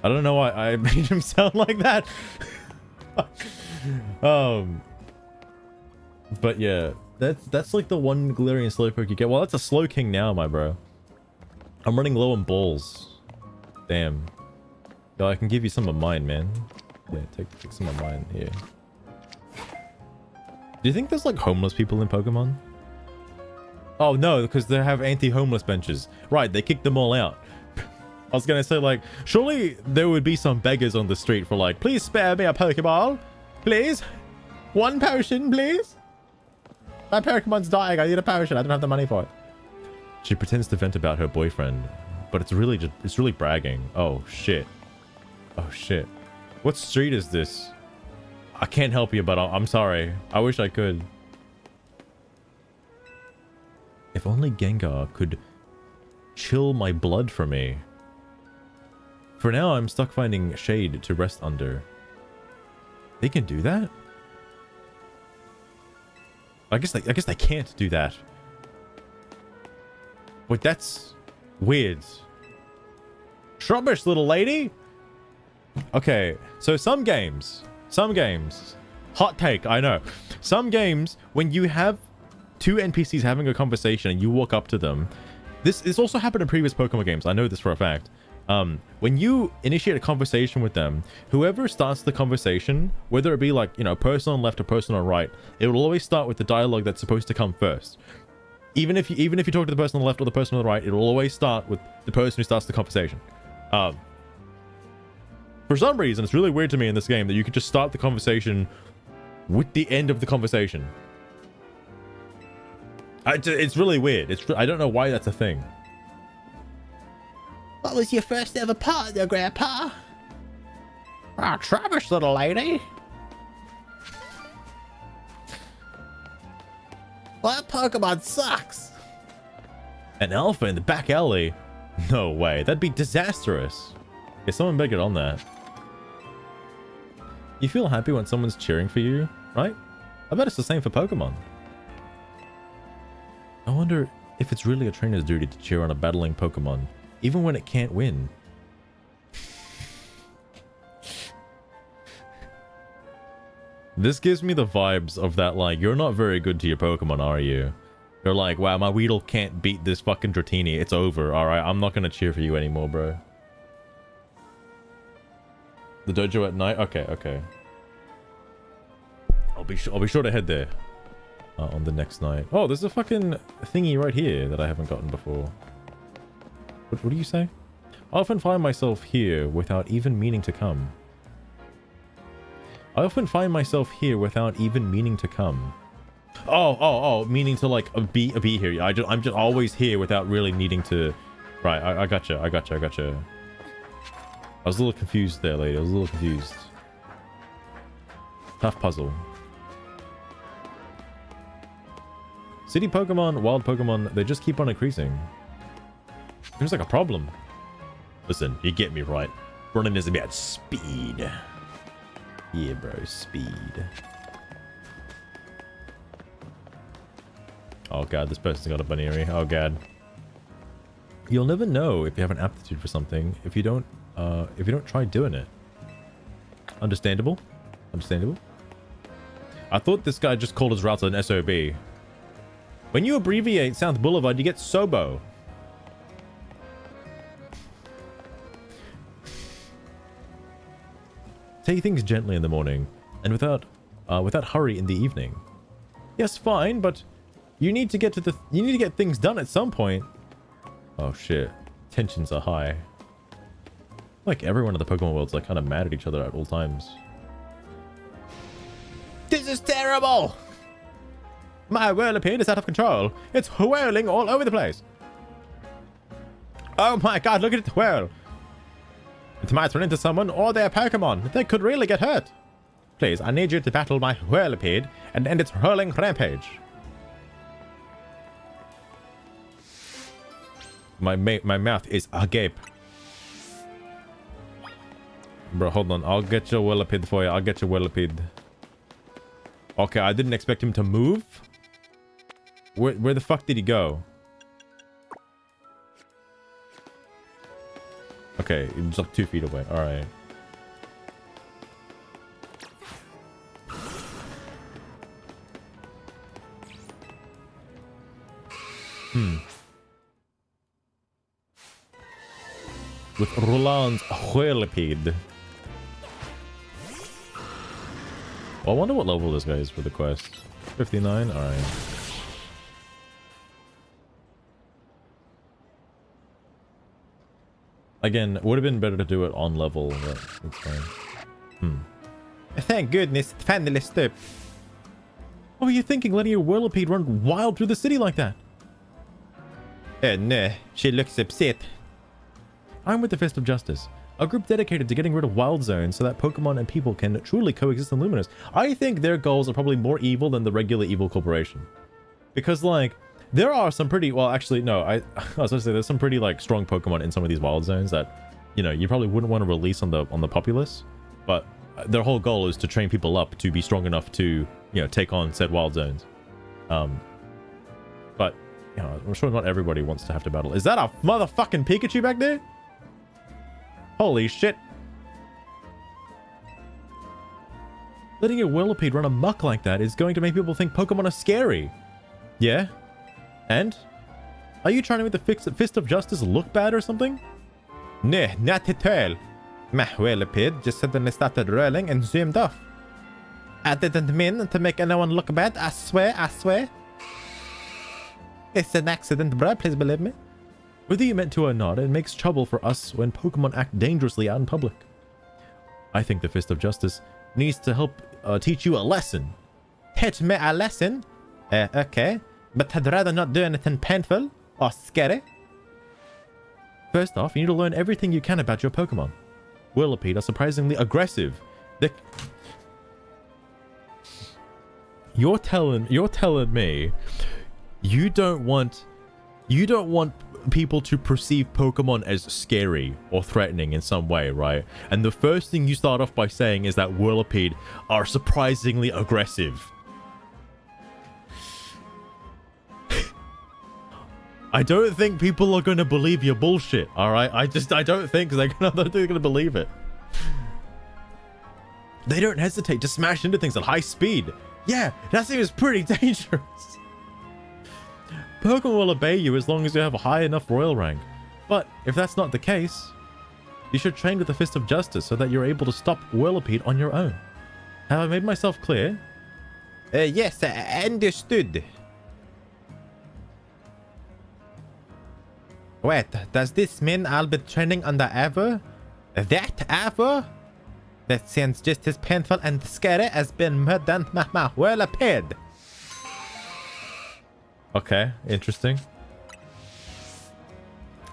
I don't know why I made him sound like that. But yeah, that's like the one Galarian Slowpoke you get. Well, that's a Slow King now, my bro. I'm running low on balls. Damn. Yo, I can give you some of mine, man. Yeah, take some of mine here. Do you think there's like homeless people in Pokemon? Oh no, because they have anti-homeless benches. Right, they kicked them all out. I was gonna say, like, surely there would be some beggars on the street for like, please spare me a Pokeball. Please? One potion, please? My Pokemon's dying, I need a potion, I don't have the money for it. She pretends to vent about her boyfriend, but it's really bragging. Oh shit. Oh shit. What street is this? I can't help you, but I'm sorry. I wish I could. If only Gengar could chill my blood for me. For now, I'm stuck finding shade to rest under. They can do that? I guess they can't do that. Wait, that's weird. Shrubbish, little lady. Okay, so some games, hot take, I know. Some games, when you have two NPCs having a conversation and you walk up to them, this also happened in previous Pokemon games. I know this for a fact. When you initiate a conversation with them, whoever starts the conversation, whether it be like, you know, person on left or person on right, it will always start with the dialogue that's supposed to come first. Even if you talk to the person on the left or the person on the right, it will always start with the person who starts the conversation. For some reason, it's really weird to me in this game that you could just start the conversation with the end of the conversation. It's really weird. I don't know why that's a thing. What was your first ever partner, Grandpa? Ah, Travis, little lady. Well, that Pokemon sucks. An alpha in the back alley? No way. That'd be disastrous. Yeah, someone better get on that. You feel happy when someone's cheering for you? right? I bet it's the same for Pokemon. I wonder if it's really a trainer's duty to cheer on a battling Pokemon, even when it can't win. This gives me the vibes of that, like, you're not very good to your Pokemon, are you? They're like, wow, my Weedle can't beat this fucking Dratini. It's over. Alright, I'm not gonna cheer for you anymore, bro. The dojo at night? Okay, okay. I'll be sure to head there on the next night. Oh, there's a fucking thingy right here that I haven't gotten before. What do you say? I often find myself here without even meaning to come. I often find myself here without even meaning to come. Oh, meaning to like be here. I'm just always here without really needing to. Right, I gotcha. I was a little confused there, lady. I was a little confused. Tough puzzle. City Pokemon, wild Pokemon, they just keep on increasing. Seems like a problem. Listen, you get me right. Running is about speed. Yeah, bro, speed. Oh god, this person's got a Buneary. Oh god. You'll never know if you have an aptitude for something if you don't try doing it. Understandable? Understandable? I thought this guy just called his route an SOB. When you abbreviate South Boulevard, you get SOBO. Take things gently in the morning, and without hurry in the evening. Yes, fine, but you need to get things done at some point. Oh shit, tensions are high. Like everyone in the Pokemon world's like kind of mad at each other at all times. This is terrible! My Whirlipede is out of control. It's whirling all over the place. Oh my god, look at it whirl. It might run into someone or their Pokemon. They could really get hurt. Please, I need you to battle my Whirlipede and end its hurling rampage. My mouth is agape. Bro, hold on. I'll get your Whirlipede for you. I'll get your Whirlipede. Okay, I didn't expect him to move. Where the fuck did he go? Okay, he was like 2 feet away. Alright. With Roland's Whirlipede. I wonder what level this guy is for the quest. 59? Alright. Again, would have been better to do it on level, but it's fine. Thank goodness, it finally stopped. What were you thinking, letting your Whirlipede run wild through the city like that? Oh no, she looks upset. I'm with the Fist of Justice, a group dedicated to getting rid of wild zones so that Pokemon and people can truly coexist in Luminous. I think their goals are probably more evil than the regular evil corporation. Because, like, there are some pretty, well, actually, no, I was going to say there's some pretty, like, strong Pokemon in some of these wild zones that, you know, you probably wouldn't want to release on the populace, but their whole goal is to train people up to be strong enough to, you know, take on said wild zones. But, you know, I'm sure not everybody wants to have to battle. Is that a motherfucking Pikachu back there? Holy shit. Letting your Whirlipede run amok like that is going to make people think Pokemon are scary. Yeah? And? Are you trying to make the Fist of Justice look bad or something? No, not at all. My Whirlipede just suddenly started rolling and zoomed off. I didn't mean to make anyone look bad, I swear, I swear. It's an accident, bro, please believe me. Whether you meant to or not, it makes trouble for us when Pokemon act dangerously out in public. I think the Fist of Justice needs to help teach you a lesson. Teach me a lesson? Okay. But I'd rather not do anything painful or scary. First off, you need to learn everything you can about your Pokemon. Whirlipede are surprisingly aggressive. You're telling me you don't want you don't want people to perceive Pokemon as scary or threatening in some way, right? And the first thing you start off by saying is that Whirlipede are surprisingly aggressive. I don't think people are going to believe your bullshit, all right? I don't think they're going to believe it. They don't hesitate to smash into things at high speed. Yeah, that seems pretty dangerous. Pokemon will obey you as long as you have a high enough royal rank. But if that's not the case, you should train with the Fist of Justice so that you're able to stop Whirlipede on your own. Have I made myself clear? Yes, understood. Wait, does this mean I'll be training under Ever? That Ever? That sounds just as painful and scary as being murdered by my Whirlipede. Okay, interesting.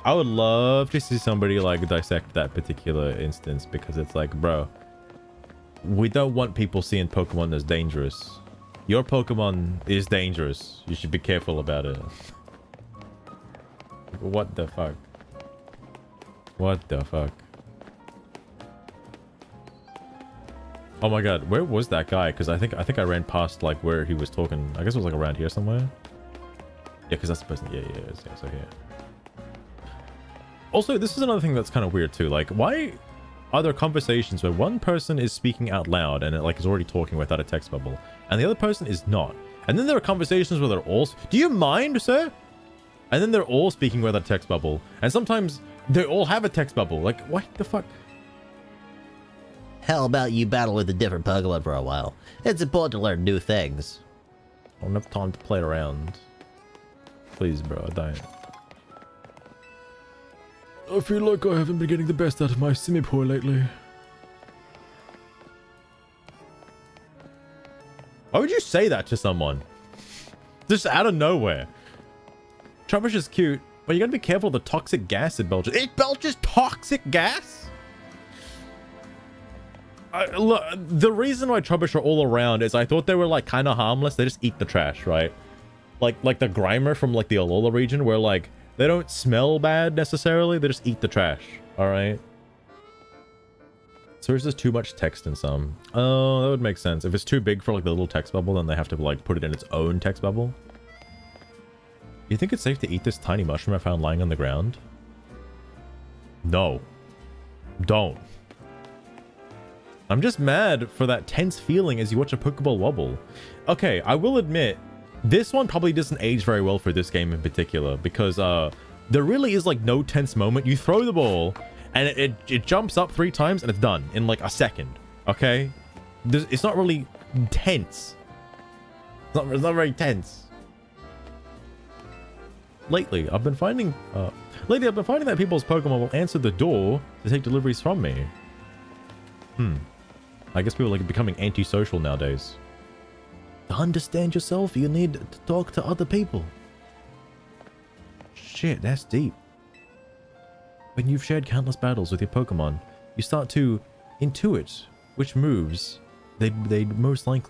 I would love to see somebody like dissect that particular instance, because it's like, bro, we don't want people seeing Pokemon as dangerous. Your Pokemon is dangerous. You should be careful about it. What the fuck? What the fuck? Oh my god, where was that guy? Because I think I ran past like where he was talking. I guess it was like around here somewhere. Yeah, because that's the person. Yeah, so here. Also, this is another thing that's kind of weird too. Like, why are there conversations where one person is speaking out loud and it like is already talking without a text bubble, and the other person is not? And then there are conversations where they're all. Do you mind, sir? And then they're all speaking without a text bubble, and sometimes they all have a text bubble. Like, what the fuck? How about you battle with a different Pokemon for a while? It's important to learn new things. I don't have time to play around. Please, bro, don't. I feel like I haven't been getting the best out of my Simipour lately. Why would you say that to someone? Just out of nowhere. Trubbish is cute, but you gotta be careful of the toxic gas it belches. It belches toxic gas? Look, the reason why Trubbish are all around is I thought they were like kind of harmless. They just eat the trash, right? Like the Grimer from like the Alola region, where like they don't smell bad necessarily. They just eat the trash. All right. So is there too much text in some? Oh, that would make sense. If it's too big for like the little text bubble, then they have to like put it in its own text bubble. You think it's safe to eat this tiny mushroom I found lying on the ground? No. Don't. I'm just mad for that tense feeling as you watch a Pokeball wobble. Okay, I will admit, this one probably doesn't age very well for this game in particular, because there really is like no tense moment. You throw the ball and it jumps up 3 times and it's done in like a second. Okay, it's not really tense. It's not very tense. Lately I've been finding that people's Pokemon will answer the door to take deliveries from me. I guess people are like becoming antisocial nowadays. To understand yourself, you need to talk to other people. Shit, that's deep. When you've shared countless battles with your Pokemon, you start to intuit which moves they'd most like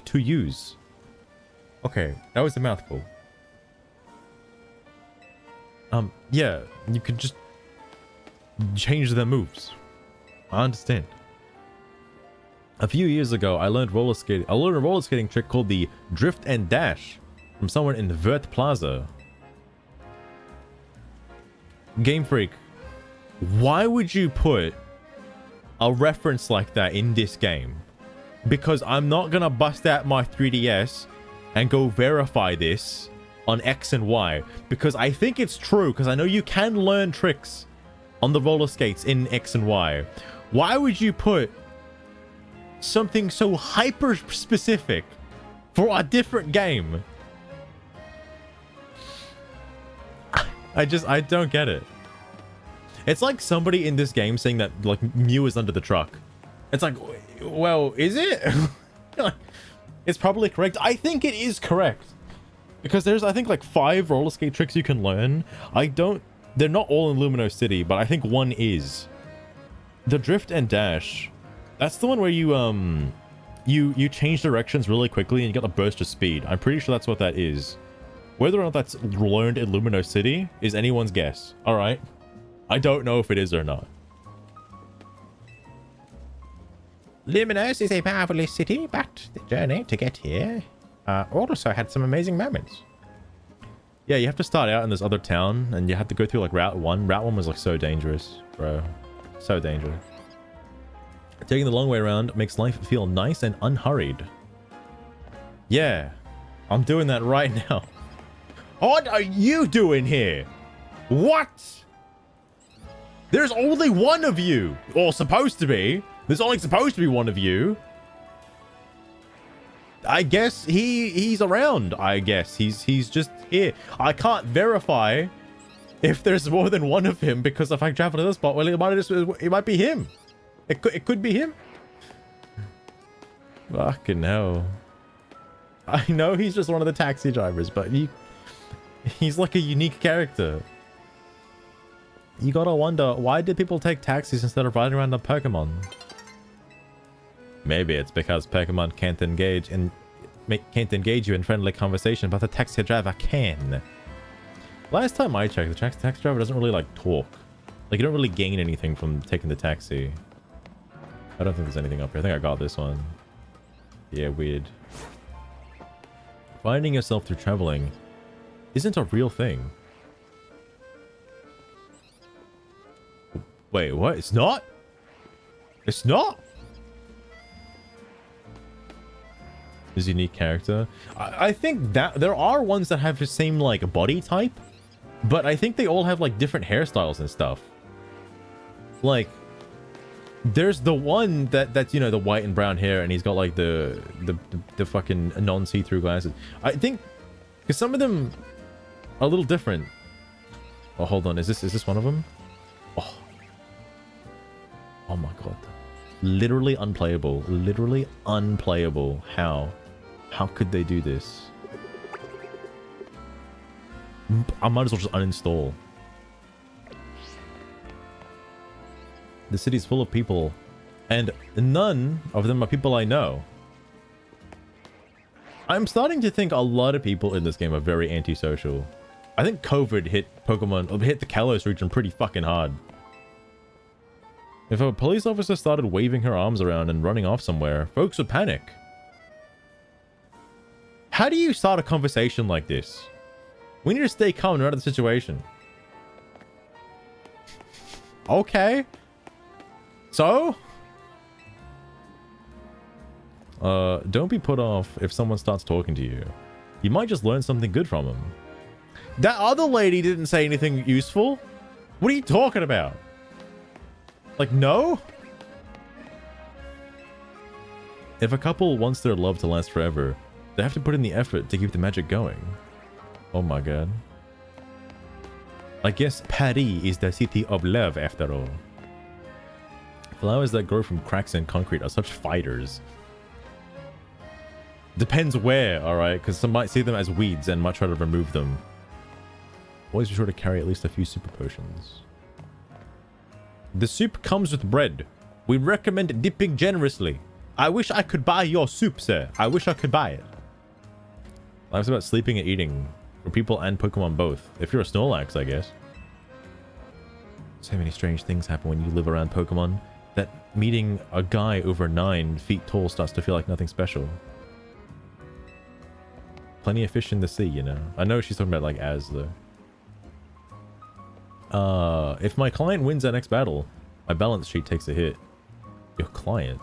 to use. Okay, that was a mouthful. Yeah, you could just change their moves. I understand. A few years ago, I learned a roller skating trick called the Drift and Dash from someone in Vert Plaza. Game Freak, why would you put a reference like that in this game? Because I'm not gonna bust out my 3DS and go verify this on X and Y, because I think it's true, because I know you can learn tricks on the roller skates in X and Y. Why would you put something so hyper specific for a different game? I don't get it. It's like somebody in this game saying that like Mew is under the truck. It's like, well, is it? It's probably correct. I think it is correct, because there's I think like 5 roller skate tricks you can learn. They're not all in Lumino City, but I think one is. The Drift and Dash. That's the one where you change directions really quickly and you get a burst of speed. I'm pretty sure that's what that is. Whether or not that's learned in Lumino City is anyone's guess. All right. I don't know if it is or not. Luminous is a marvelous city, but the journey to get here also had some amazing moments. Yeah, you have to start out in this other town, and you have to go through like Route 1. Route 1 was like so dangerous, bro. So dangerous. Taking the long way around makes life feel nice and unhurried. Yeah, I'm doing that right now. What are you doing here? What? There's only one of you, or supposed to be. There's only supposed to be one of you. I guess he's around. I guess he's just here. I can't verify if there's more than one of him because if I travel to this spot, well, it might be him. It could be him. Fucking hell. I know he's just one of the taxi drivers, but he's like a unique character. You gotta wonder, why did people take taxis instead of riding around on Pokemon? Maybe it's because Pokemon can't engage you in friendly conversation, but the taxi driver can. Last time I checked, the taxi driver doesn't really like talk. Like you don't really gain anything from taking the taxi. I don't think there's anything up here. I think I got this one. Yeah, weird. Finding yourself through traveling isn't a real thing. Wait, what? It's not? It's not? His unique character. I think that there are ones that have the same like body type, but I think they all have like different hairstyles and stuff. Like there's the one that's you know, the white and brown hair, and he's got like the fucking non-see-through glasses. I think because some of them are a little different. Oh, hold on. Is this one of them? Oh my god. Literally unplayable. Literally unplayable. How? How could they do this? I might as well just uninstall. The city's full of people, and none of them are people I know. I'm starting to think a lot of people in this game are very antisocial. I think COVID hit the Kalos region pretty fucking hard. If a police officer started waving her arms around and running off somewhere, folks would panic. How do you start a conversation like this? We need to stay calm no matter the situation. Okay. So? Don't be put off if someone starts talking to you. You might just learn something good from them. That other lady didn't say anything useful. What are you talking about? Like, no? If a couple wants their love to last forever, they have to put in the effort to keep the magic going. Oh my god. I guess Paris is the city of love after all. Flowers that grow from cracks in concrete are such fighters. Depends where, alright? Because some might see them as weeds and might try to remove them. Always be sure to carry at least a few super potions. The soup comes with bread. We recommend dipping generously. I wish I could buy your soup, sir. I wish I could buy it. Life's about sleeping and eating. For people and Pokemon both. If you're a Snorlax, I guess. So many strange things happen when you live around Pokemon that meeting a guy over 9 feet tall starts to feel like nothing special. Plenty of fish in the sea, you know. I know she's talking about like Az though. If my client wins that next battle, my balance sheet takes a hit. Your client?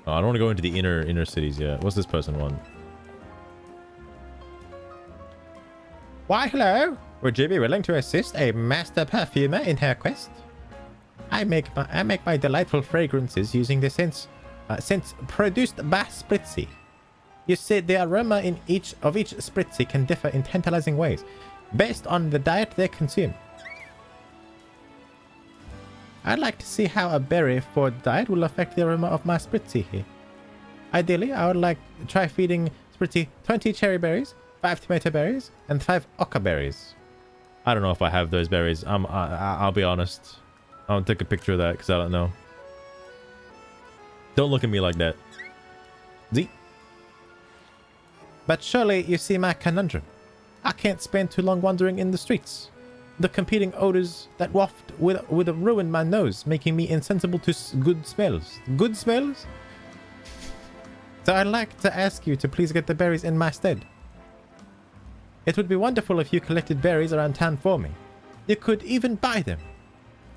Oh, I don't want to go into the inner cities yet. What's this person want? Why, hello. Would you be willing to assist a master perfumer in her quest? I make my delightful fragrances using the scents produced by Spritzy. You see, the aroma in each Spritzy can differ in tantalizing ways, based on the diet they consume. I'd like to see how a berry for diet will affect the aroma of my Spritzy here. Ideally, I would like to try feeding Spritzy 20 cherry berries, 5 tomato berries, and 5 oca berries. I don't know if I have those berries. I'll be honest. I'll take a picture of that because I don't know. Don't look at me like that. Z. But surely you see my conundrum. I can't spend too long wandering in the streets. The competing odors that waft would have ruined my nose, making me insensible to good smells. Good smells? So I'd like to ask you to please get the berries in my stead. It would be wonderful if you collected berries around town for me. You could even buy them.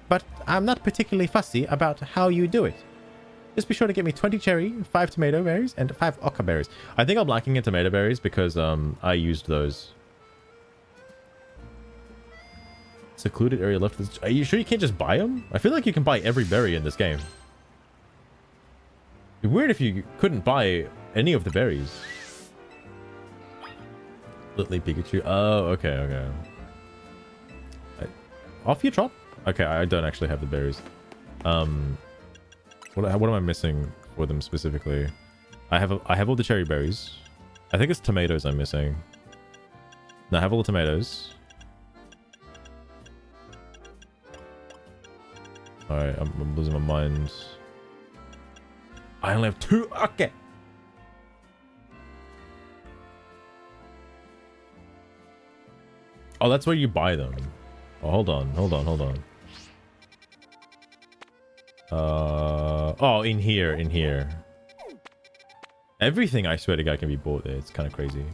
But I'm not particularly fussy about how you do it. Just be sure to get me 20 cherry, 5 tomato berries, and 5 oca berries. I think I'm lacking in tomato berries because I used those. Secluded area left. Are you sure you can't just buy them? I feel like you can buy every berry in this game. It'd be weird if you couldn't buy any of the berries. Little Pikachu. Oh, okay, okay. Off you trot. Okay, I don't actually have the berries. What am I missing for them specifically? I have all the cherry berries. I think it's tomatoes I'm missing. No, I have all the tomatoes. Alright, I'm losing my mind. I only have 2. Okay. Oh, that's where you buy them. Oh, hold on. Oh, in here. Everything, I swear to God, can be bought there. It's kind of crazy.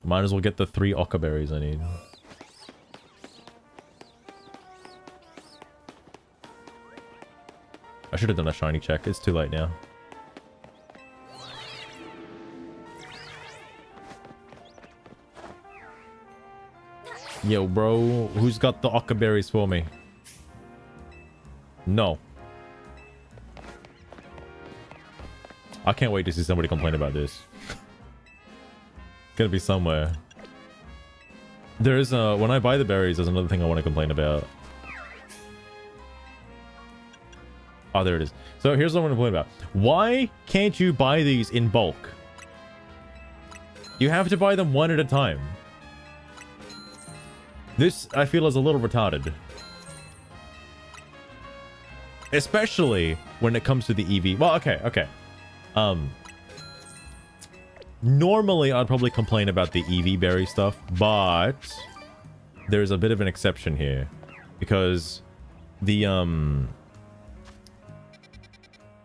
Might as well get the 3 oca berries I need. I should have done a shiny check. It's too late now. Yo, bro. Who's got the oca berries for me? No. I can't wait to see somebody complain about this. It's gonna be somewhere. There's when I buy the berries, there's another thing I want to complain about. Oh, there it is. So here's what I want to complain about. Why can't you buy these in bulk? You have to buy them one at a time. This, I feel, is a little retarded. Especially when it comes to the EV. Well, okay. Normally, I'd probably complain about the EV berry stuff, but there's a bit of an exception here. Because the,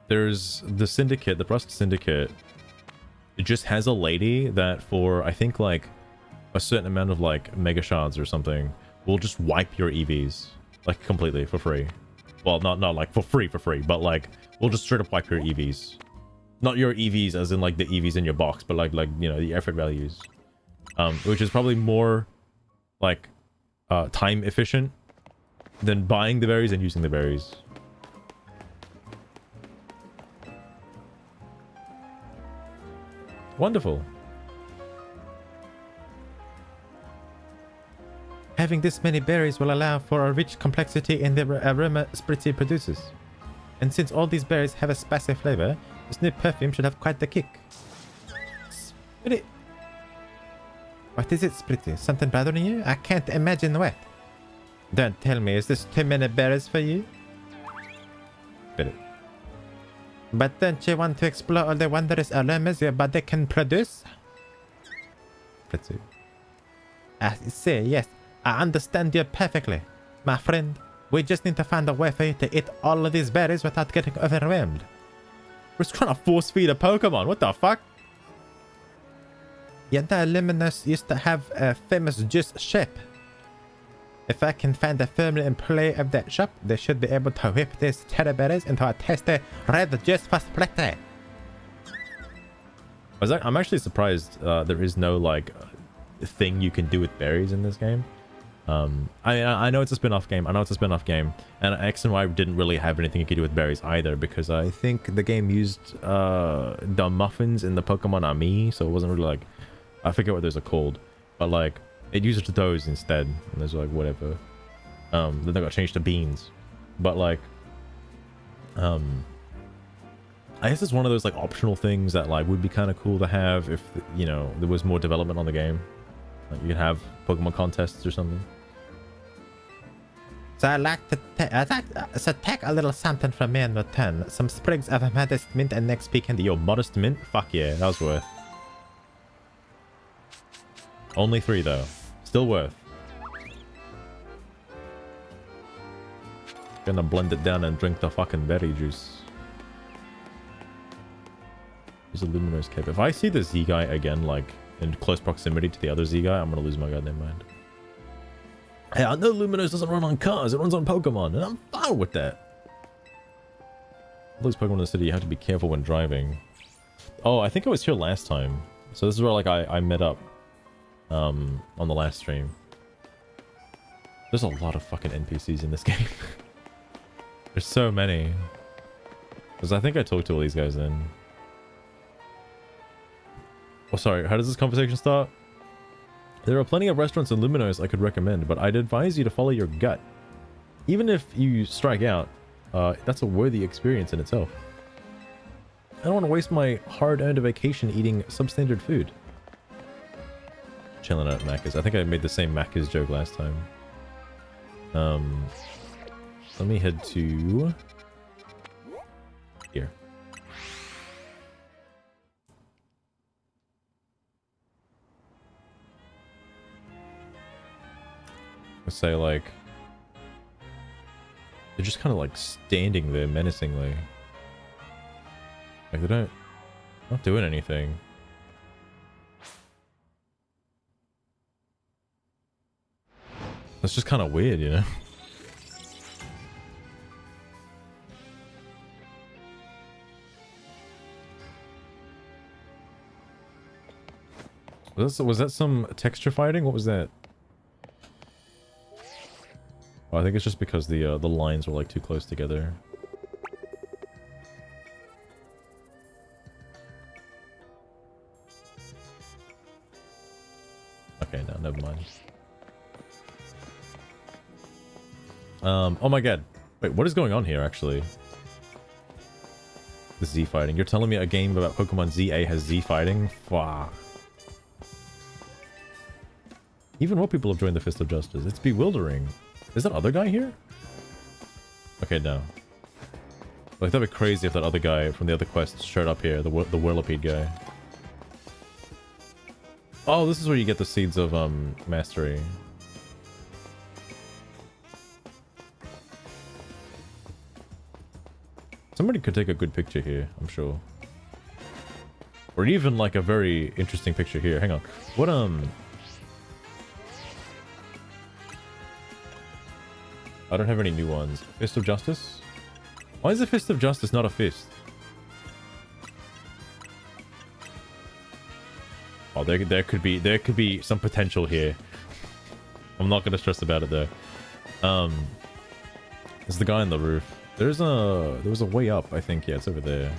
there's the Syndicate, the Rust Syndicate. It just has a lady that for, I think, like, a certain amount of, like, mega shards or something, will just wipe your EVs. Like, completely, for free. Well, not like, for free, but, like, we'll just straight up wipe your EVs. Not your EVs as in, like, the EVs in your box, but, like, you know, the effort values. Which is probably more, like, time efficient than buying the berries and using the berries. Wonderful. Having this many berries will allow for a rich complexity in the aroma Spritzy produces. And since all these berries have a spicy flavor, this new perfume should have quite the kick. Spritzy. What is it, Spritzy? Something bothering you? I can't imagine what. Don't tell me, is this too many berries for you? Spit it. But don't you want to explore all the wondrous aromas your body can produce? Spritzy. I say, yes. I understand you perfectly. My friend, we just need to find a way for you to eat all of these berries without getting overwhelmed. We're just trying to force feed a Pokemon. What the fuck? You know, Luminous used to have a famous juice shop. If I can find a firmly employee of that shop, they should be able to whip these cherry berries into a tasty red juice for Spritzy. I'm actually surprised there is no, like, thing you can do with berries in this game. I know it's a spin-off game. And X and Y didn't really have anything you could do with berries either, because I think the game used the muffins in the Pokemon Ami, so it wasn't really like, I forget what those are called, but like it used those instead, and there's like whatever. Then they got changed to beans, but like I guess it's one of those like optional things that like would be kind of cool to have if, you know, there was more development on the game. Like you could have Pokemon contests or something. So I'd like to take a little something from me in return. Some sprigs of modest mint and next peek candy. Yo, modest mint? Fuck yeah, that was worth. Only 3 though. Still worth. Gonna blend it down and drink the fucking berry juice. There's a Luminous cape. If I see the Z guy again, like in close proximity to the other Z guy, I'm gonna lose my goddamn mind. Hey, I know Luminous doesn't run on cars, it runs on Pokemon, and I'm fine with that. All these Pokemon in the city, you have to be careful when driving. Oh, I think I was here last time. So this is where like I met up on the last stream. There's a lot of fucking NPCs in this game. There's so many. Because I think I talked to all these guys then. Oh, sorry. How does this conversation start? There are plenty of restaurants in Luminos I could recommend, but I'd advise you to follow your gut. Even if you strike out, that's a worthy experience in itself. I don't want to waste my hard-earned vacation eating substandard food. Chilling at Macca's. I think I made the same Macca's joke last time. Let me head to here. Let's say like they're just kind of like standing there menacingly. Like they're not doing anything. That's just kind of weird, you know? Was that some texture fighting? What was that? Oh, I think it's just because the lines were like too close together. Okay, no, never mind. Oh my god. Wait, what is going on here, actually? The Z fighting. You're telling me a game about Pokemon Z-A has Z fighting? Fuck. Even more people have joined the Fist of Justice. It's bewildering. Is that other guy here? Okay, no. Like, that'd be crazy if that other guy from the other quest showed up here. The Whirlipede guy. Oh, this is where you get the Seeds of, Mastery. Somebody could take a good picture here, I'm sure. Or even, like, a very interesting picture here. Hang on. What, I don't have any new ones. Fist of Justice? Why is the Fist of Justice not a fist? Oh, there could be some potential here. I'm not gonna stress about it though. There's the guy on the roof. There was a way up, I think. Yeah, it's over there.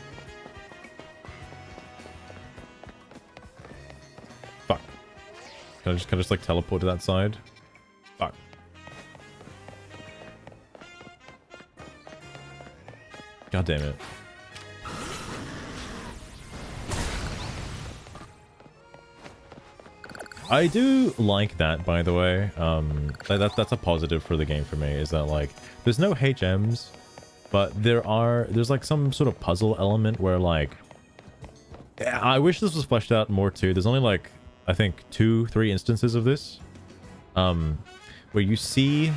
Fuck. Can I just like teleport to that side? Fuck. God damn it. I do like that, by the way. That's a positive for the game for me, is that like there's no HMs, but there's like some sort of puzzle element where like I wish this was fleshed out more too. There's only like I think 2-3 instances of this where you see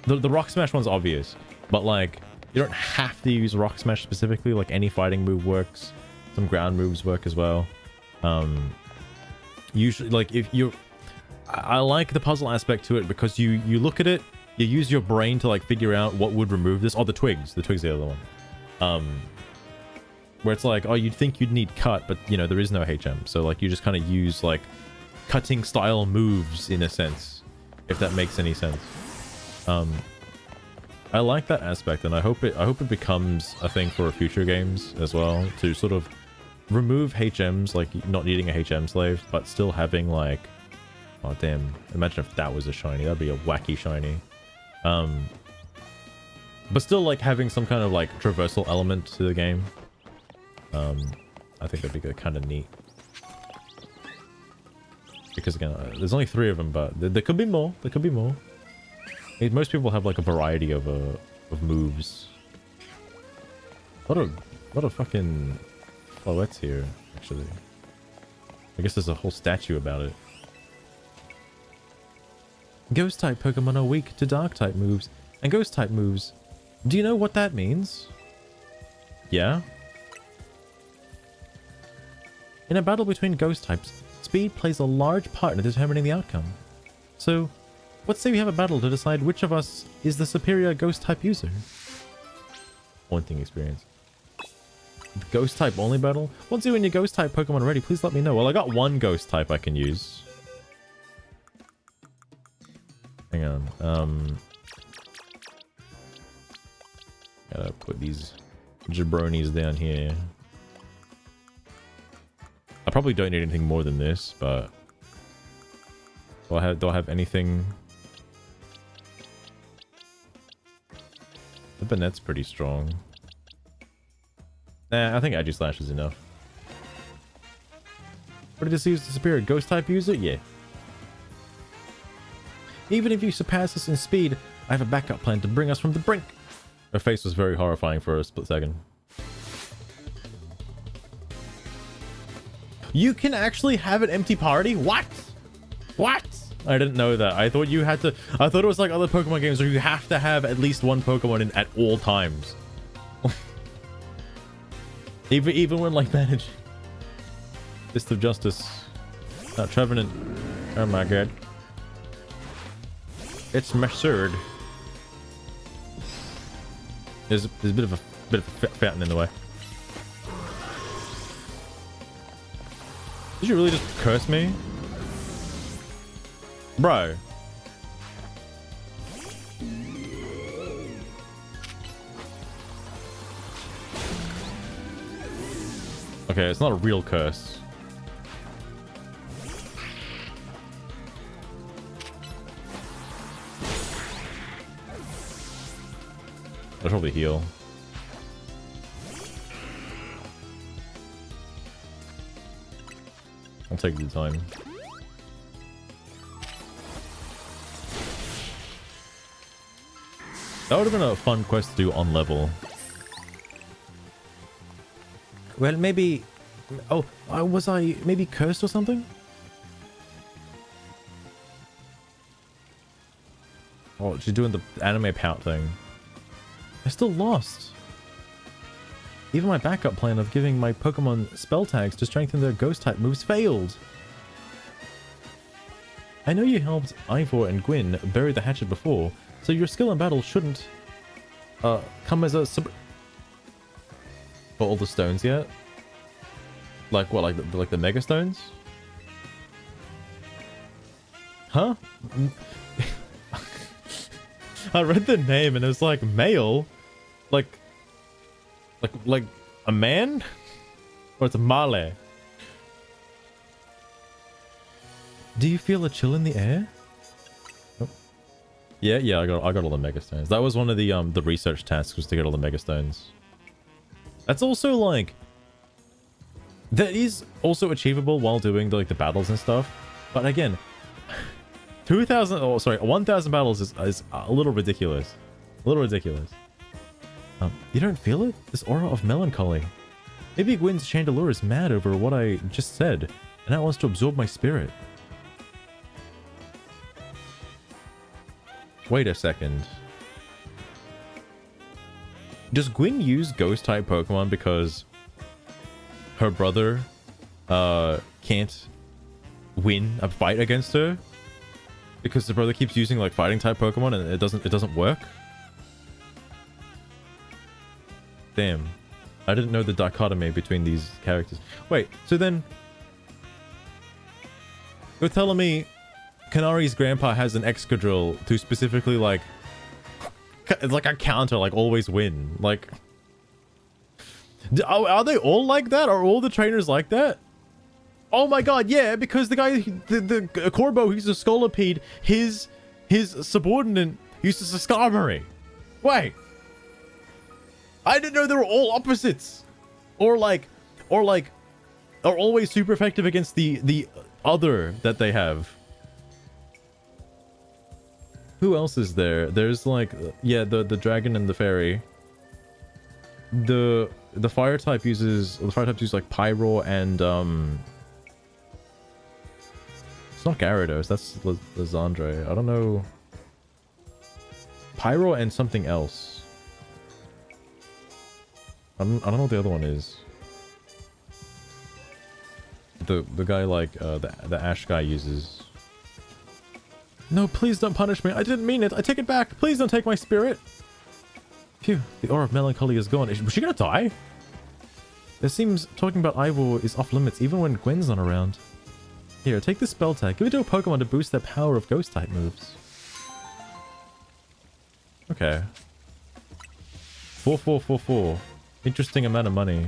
the Rock Smash one's obvious, but like you don't have to use Rock Smash specifically. Like any fighting move works. Some ground moves work as well. Usually, like if you, I like the puzzle aspect to it because you look at it, you use your brain to like figure out what would remove this. Oh, the twigs are the other one. Where it's like, oh, you'd think you'd need cut, but you know there is no HM, so like you just kind of use like cutting style moves in a sense, if that makes any sense. I like that aspect, and I hope it becomes a thing for future games as well, to sort of remove HMs, like not needing a HM slave, but still having like, oh damn, imagine if that was a shiny. That'd be a wacky shiny. But still like having some kind of like traversal element to the game. I think that'd be kind of neat. Because again, there's only 3 of them, but there could be more. There could be more. Most people have like a variety of moves. A lot of fucking flowettes here, actually. I guess there's a whole statue about it. Ghost type Pokemon are weak to dark type moves and ghost type moves. Do you know what that means? Yeah? In a battle between ghost types, speed plays a large part in determining the outcome. So, let's say we have a battle to decide which of us is the superior ghost type user. Haunting experience. Ghost type only battle? Once you win your ghost type Pokemon ready, please let me know. Well, I got one ghost type I can use. Hang on. Gotta put these jabronis down here. I probably don't need anything more than this, but do I have anything? The Banette's pretty strong. Nah, I think Aegislash is enough. What did this use the superior ghost type user? Yeah. Even if you surpass us in speed, I have a backup plan to bring us from the brink. Her face was very horrifying for a split second. You can actually have an empty party? What? What? I didn't know that. I thought you had to... I thought it was like other Pokemon games where you have to have at least one Pokemon in at all times. even when like managing. Fist of Justice. Trevenant. Oh my god. It's Messerd. There's a bit of a fountain in the way. Did you really just curse me? Bro. Okay, it's not a real curse. I'll probably heal. I'll take the time. That would have been a fun quest to do on level. Well, maybe... Oh, was I maybe cursed or something? Oh, she's doing the anime pout thing. I still lost. Even my backup plan of giving my Pokemon spell tags to strengthen their ghost type moves failed. I know you helped Ivor and Gwyn bury the hatchet before, so your skill in battle shouldn't come as a for all the stones yet? Like what, like the Mega Stones? Huh? I read the name and it was like male, like a man, or it's a male. Do you feel a chill in the air? Oh. Yeah, I got all the Mega Stones. That was one of the research tasks, was to get all the Mega Stones. That's also like, that is also achievable while doing the battles and stuff. But again, 1,000 battles is a little ridiculous. A little ridiculous. You don't feel it? This aura of melancholy. Maybe Gwyn's Chandelure is mad over what I just said, and now wants to absorb my spirit. Wait a second. Does Gwyn use Ghost-type Pokemon because her brother can't win a fight against her? Because the brother keeps using like fighting-type Pokemon and it doesn't work? Damn. I didn't know the dichotomy between these characters. Wait, so then... You're telling me Kanari's grandpa has an Excadrill to specifically like a counter, like always win. Like, are they all like that? Are all the trainers like that? Oh my god, yeah, because the guy, the Corbo, he's a Scolipede, his subordinate uses a Skarmory. Wait, I didn't know they were all opposites, or are always super effective against the other that they have. Who else is there? There's like, yeah, the dragon and the fairy. The fire type uses, the fire types use like pyro and it's not Gyarados, that's Lizandre. I don't know. Pyro and something else. I don't know what the other one is. The guy like the Ash guy uses. No, please don't punish me. I didn't mean it. I take it back. Please don't take my spirit. Phew, the aura of melancholy is gone. Was she gonna die? It seems talking about Ivor is off limits even when Gwen's not around. Here, take this spell tag. Give it to a Pokemon to boost their power of ghost type moves. Okay. 4444. Interesting amount of money.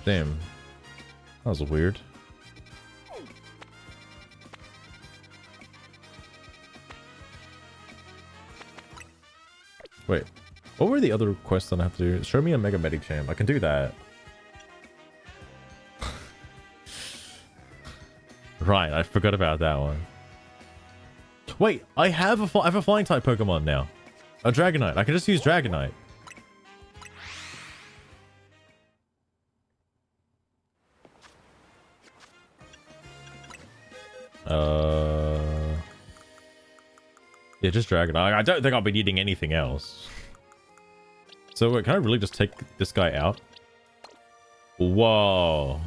Damn. That was weird. Wait. What were the other quests that I have to do? Show me a Mega Medicham. I can do that. Right, I forgot about that one. Wait, I have a flying type Pokemon now. A Dragonite. I can just use Dragonite. Yeah, just Dragonite. I don't think I'll be needing anything else. So wait, can I really just take this guy out? Whoa.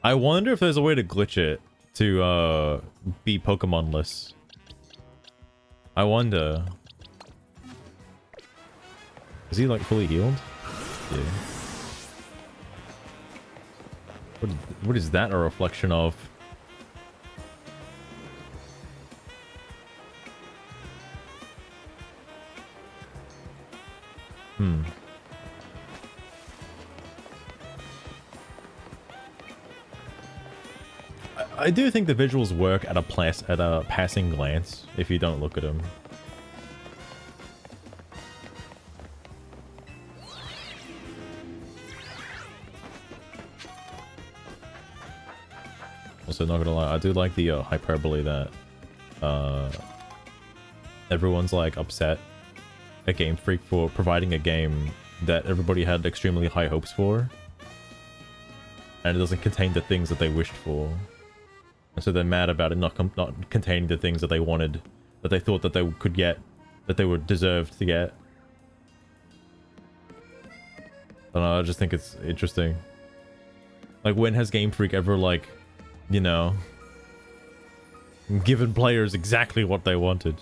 I wonder if there's a way to glitch it to be Pokemon-less. I wonder. Is he like fully healed? Yeah. What is that a reflection of? I do think the visuals work at a passing glance if you don't look at them. Also, not gonna lie, I do like the hyperbole that everyone's like upset at Game Freak for providing a game that everybody had extremely high hopes for, and it doesn't contain the things that they wished for. And so they're mad about it not containing the things that they wanted, that they thought that they could get, that they were deserved to get. I don't know, I just think it's interesting. Like, when has Game Freak ever, like, you know, given players exactly what they wanted?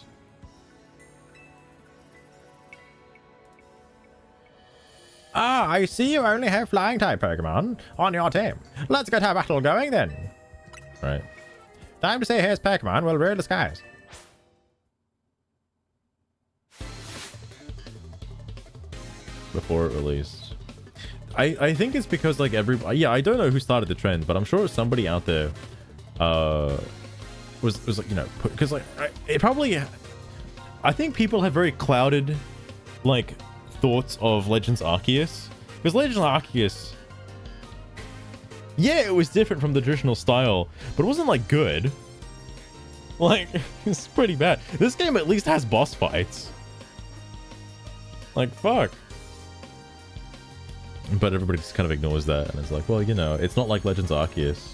Ah, I see you only have flying type Pokemon on your team. Let's get our battle going then. Right. Time to say here's Pokemon will rule the skies. Before it released. I think it's because like yeah, I don't know who started the trend, but I'm sure somebody out there was like, you know, because like it probably, I think people have very clouded like thoughts of Legends Arceus, because Legends Arceus, yeah, it was different from the traditional style, but it wasn't like good. Like, it's pretty bad. This game at least has boss fights. Like, fuck. But everybody just kind of ignores that, and it's like, well, you know, it's not like Legends Arceus.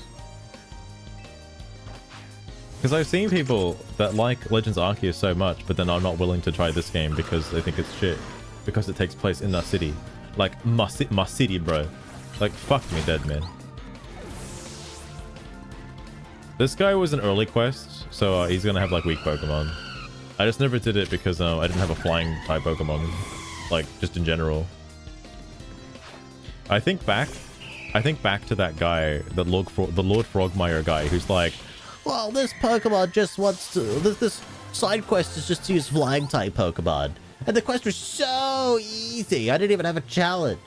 Because I've seen people that like Legends Arceus so much, but then are not willing to try this game because they think it's shit. Because it takes place in the city. Like, my city, bro. Like, fuck me dead, man. This guy was an early quest, so he's gonna have like weak Pokemon. I just never did it because I didn't have a flying type Pokemon, like just in general. I think back to that guy, the Lord Frogmire guy, who's like, Well, this Pokemon just wants to... This side quest is just to use flying type Pokemon. And the quest was so easy. I didn't even have a challenge.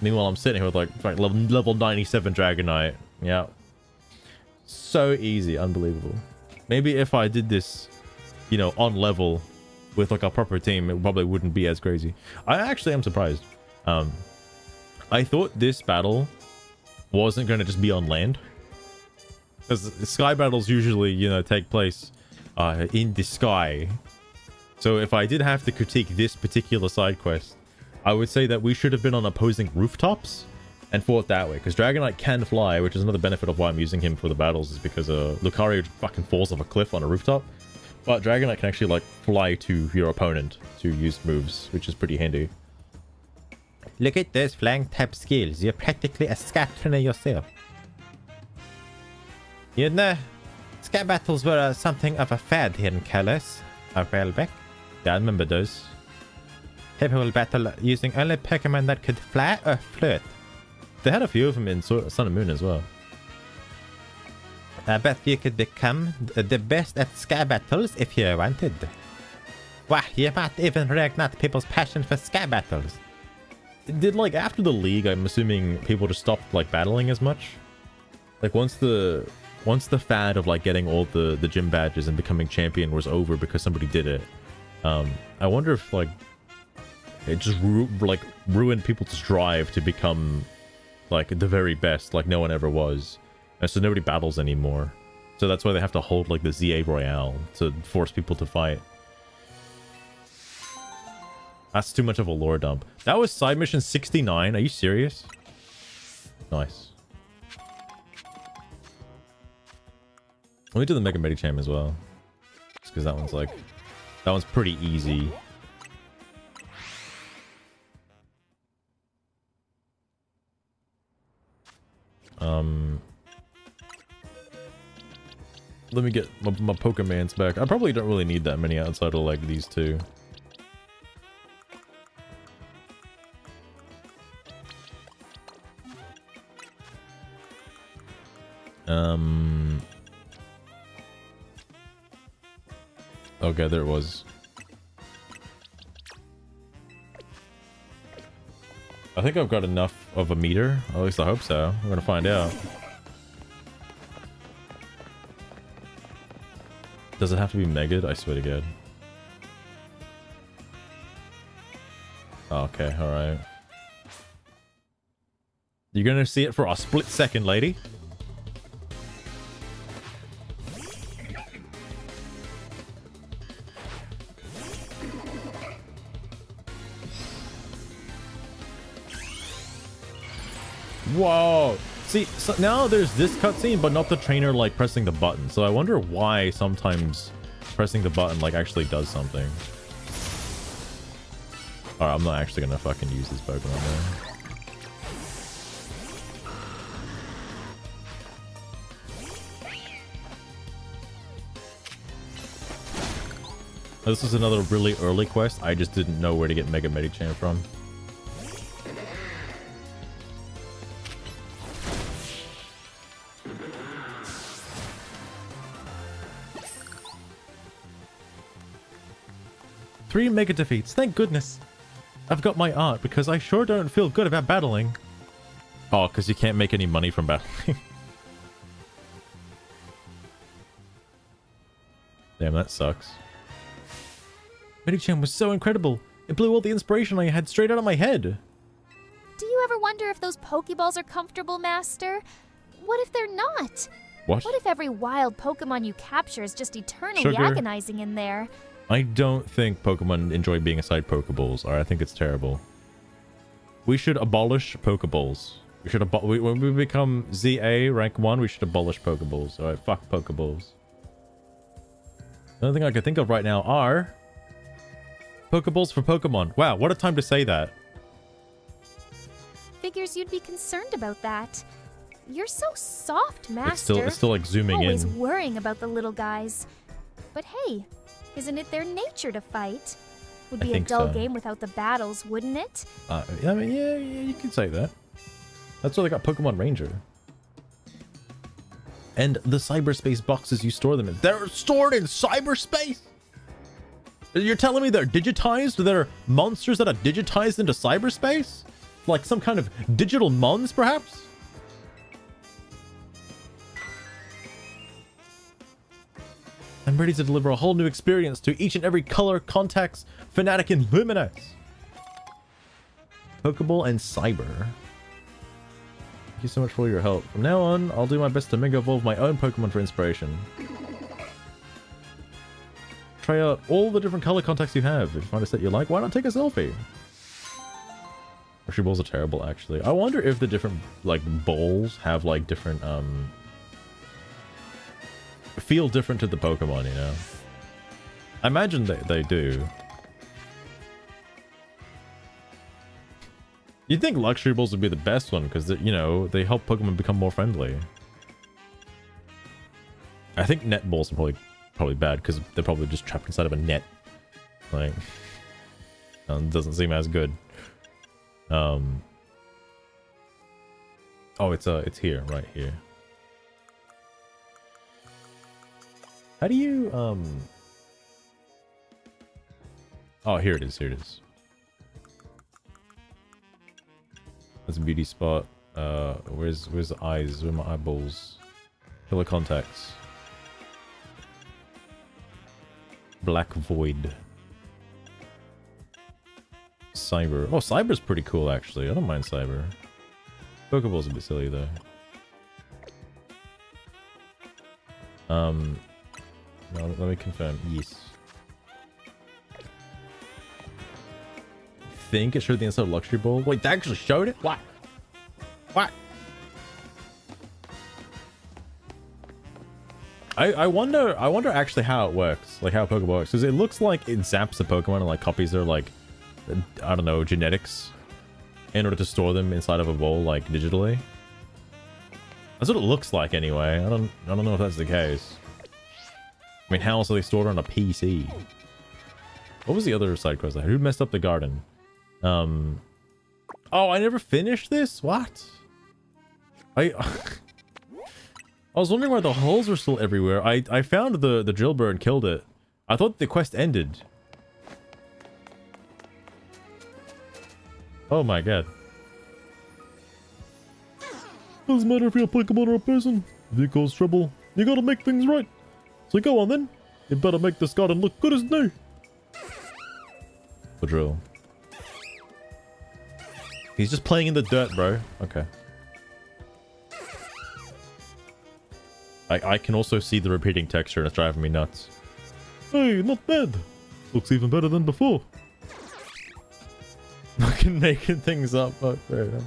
Meanwhile, I'm sitting here with like level 97 Dragonite. Yeah. So easy. Unbelievable. Maybe if I did this, you know, on level with like a proper team, it probably wouldn't be as crazy. I actually am surprised. I thought this battle wasn't going to just be on land, because sky battles usually, you know, take place in the sky. So if I did have to critique this particular side quest, I would say that we should have been on opposing rooftops and fought that way, because Dragonite can fly, which is another benefit of why I'm using him for the battles, is because Lucario fucking falls off a cliff on a rooftop, but Dragonite can actually like fly to your opponent to use moves, which is pretty handy. Look at those flying type skills. You're practically a scat trainer yourself. You know, scat battles were something of a fad here in Kalos a while back. Yeah, I remember those. People will battle using only Pokemon that could fly or float. They had a few of them in Sun and Moon as well. I bet you could become the best at sky battles if you wanted. Wow, you might even reignite people's passion for sky battles. Did, like, after the league, I'm assuming people just stopped, like, battling as much? Like, once the fad of, like, getting all the gym badges and becoming champion was over because somebody did it, I wonder if, like, it just, ruined people's drive to become, like, the very best, like no one ever was. And so nobody battles anymore. So that's why they have to hold, like, the ZA Royale to force people to fight. That's too much of a lore dump. That was side mission 69. Are you serious? Nice. Let me do the Mega Medicham as well. Just because that one's like... That one's pretty easy. Let me get my Pokemans back. I probably don't really need that many outside of like these two. Okay, there it was. I think I've got enough of a meter. At least I hope so. We're gonna find out. Does it have to be Megad? I swear to God. Okay, alright. You're gonna see it for a split second, lady. Whoa! See, so now there's this cutscene, but not the trainer, like, pressing the button. So I wonder why sometimes pressing the button, like, actually does something. Alright, I'm not actually gonna fucking use this Pokemon now. This is another really early quest. I just didn't know where to get Mega Medicham from. Three Mega defeats, thank goodness. I've got my art because I sure don't feel good about battling. Oh, because you can't make any money from battling. Damn, that sucks. Medicham was so incredible. It blew all the inspiration I had straight out of my head. Do you ever wonder if those Pokeballs are comfortable, Master? What if they're not? What? What if every wild Pokemon you capture is just eternally Sugar. agonizing in there? I don't think Pokemon enjoy being aside Pokeballs, or I think it's terrible. We should abolish Pokeballs. We should when we become ZA rank 1, we should abolish Pokeballs. Alright, fuck Pokeballs. The only thing I can think of right now are Pokeballs for Pokemon. Wow, what a time to say that. Figures you'd be concerned about that. You're so soft, Master. It's still like zooming Always in. worrying about the little guys. But hey, isn't it their nature to fight? Would be a dull game without the battles, wouldn't it? I mean, yeah, you could say that. That's why they got Pokemon Ranger. And the cyberspace boxes you store them in. They're stored in cyberspace? You're telling me they're digitized? They're monsters that are digitized into cyberspace? Like some kind of digital mons, perhaps? I'm ready to deliver a whole new experience to each and every color, contacts, fanatic, and luminous. Pokeball and Cyber. Thank you so much for all your help. From now on, I'll do my best to Mega Evolve my own Pokemon for inspiration. Try out all the different color contacts you have. If you find a set you like, why not take a selfie? Luxury balls are terrible, actually. I wonder if the different, like, balls have, like, different, feel different to the Pokemon, you know? I imagine they do. You'd think luxury balls would be the best one, because, you know, they help Pokemon become more friendly. I think net balls are probably bad, because they're probably just trapped inside of a net. Like, doesn't seem as good. Oh, it's here, right here. How do you, oh, here it is, here it is. That's a beauty spot. Where's the eyes? Where are my eyeballs? Killer contacts. Black Void. Cyber. Oh, Cyber's pretty cool, actually. I don't mind Cyber. Pokeball's a bit silly, though. No, let me confirm. Yes. Think it showed the inside of Luxury Ball? Wait, they actually showed it? What? What? I wonder actually how it works. Like, how Pokeball works. Because it looks like it zaps the Pokemon and, like, copies their, like, I don't know, genetics in order to store them inside of a bowl, like, digitally. That's what it looks like, anyway. I don't know if that's the case. I mean, how else are they stored on a PC? What was the other side quest? Who messed up the garden? Oh, I never finished this? What? I was wondering why the holes were still everywhere. I found the drill bird and killed it. I thought the quest ended. Oh my god. Doesn't matter if you're a Pokemon or a person. If you cause trouble, you gotta make things right. So go on then. You better make this garden look good as new. The drill. He's just playing in the dirt, bro. Okay. I can also see the repeating texture and it's driving me nuts. Hey, not bad. Looks even better than before. Fucking making things up. Oh, fair enough.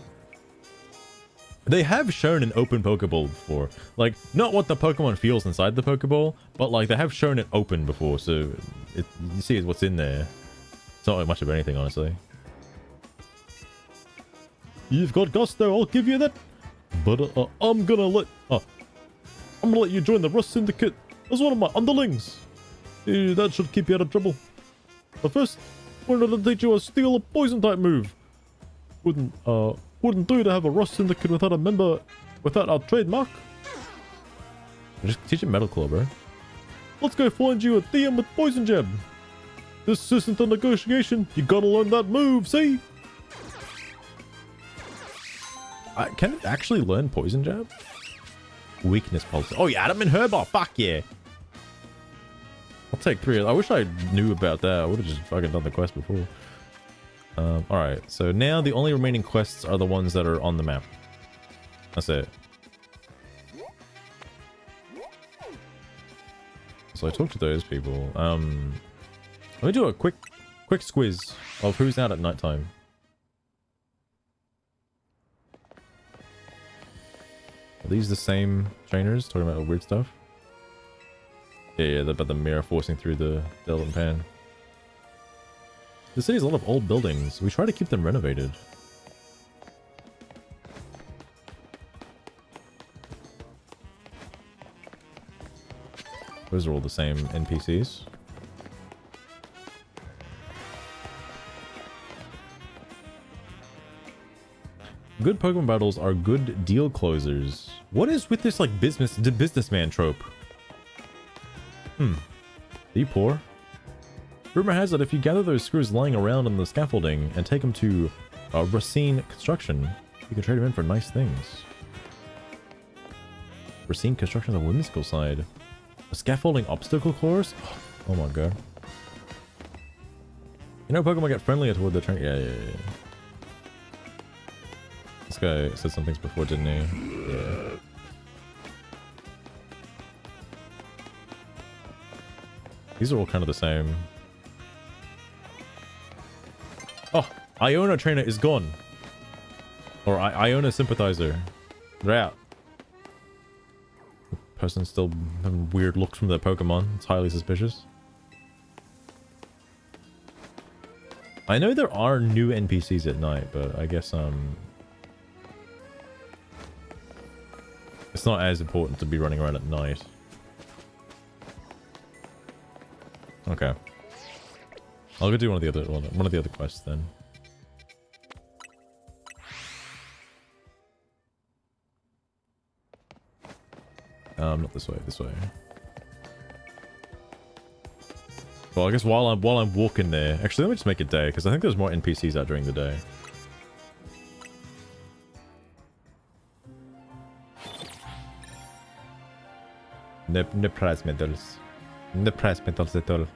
They have shown an open Pokeball before. Like, not what the Pokemon feels inside the Pokeball, but like they have shown it open before, so you see what's in there. It's not like much of anything, honestly. You've got gusto, I'll give you that. But I'm gonna let you join the Rust Syndicate as one of my underlings. That should keep you out of trouble. But first, we're gonna teach you a steel or poison type move. Wouldn't do to have a Rust Syndicate without a member, without our trademark. Just teach him Metal Claw, bro. Let's go find you a DM with Poison Jab. This isn't a negotiation. You gotta learn that move, see? Can it actually learn Poison Jab? Weakness Pulse. Oh, yeah, Adam and Herb. Fuck yeah. I'll take 3. I wish I knew about that. I would have just fucking done the quest before. Alright, so now the only remaining quests are the ones that are on the map. That's it. So I talked to those people. Let me do a quick squiz of who's out at nighttime. Are these the same trainers talking about weird stuff? Yeah, about the mirror forcing through the elephant pan. The city has a lot of old buildings. We try to keep them renovated. Those are all the same NPCs. Good Pokemon battles are good deal closers. What is with this, like, businessman trope? Are you poor? Rumor has it if you gather those screws lying around on the scaffolding and take them to Racine Construction, you can trade them in for nice things. Racine Construction is a whimsical side. A scaffolding obstacle course? Oh my god. You know Pokemon get friendlier toward the train. Yeah. Last guy said some things before, didn't he? Yeah. These are all kind of the same. Oh, Iona trainer is gone. Or Iona sympathizer. They're out. The person's still having weird looks from their Pokemon. It's highly suspicious. I know there are new NPCs at night, but I guess it's not as important to be running around at night. Okay. I'll go do one of the other quests then. Not this way, this way. Well, I guess while I'm walking there, actually let me just make it day, because I think there's more NPCs out during the day. No prize medals. No prize medals at all.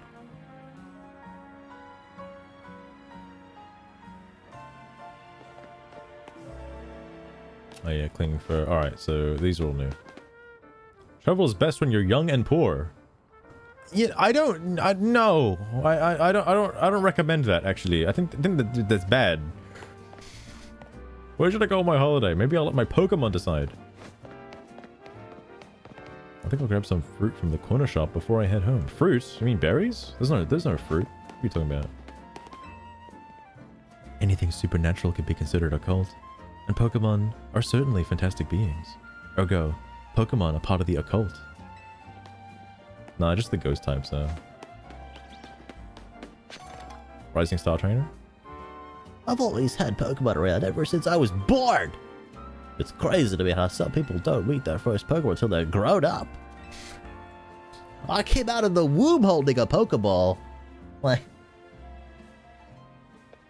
Oh yeah, clinging fur. Alright, so these are all new. Travel is best when you're young and poor. Yeah, I don't recommend that actually. I think that's bad. Where should I go on my holiday? Maybe I'll let my Pokemon decide. I think I'll grab some fruit from the corner shop before I head home. Fruit? You mean berries? There's no fruit. What are you talking about? Anything supernatural could be considered occult, and Pokemon are certainly fantastic beings. Ergo, Pokemon are part of the occult. Nah, just the ghost types though. Rising Star Trainer? I've always had Pokemon around ever since I was born. It's crazy to me how some people don't meet their first Pokemon until they're grown up. I came out of the womb holding a Pokeball. Like,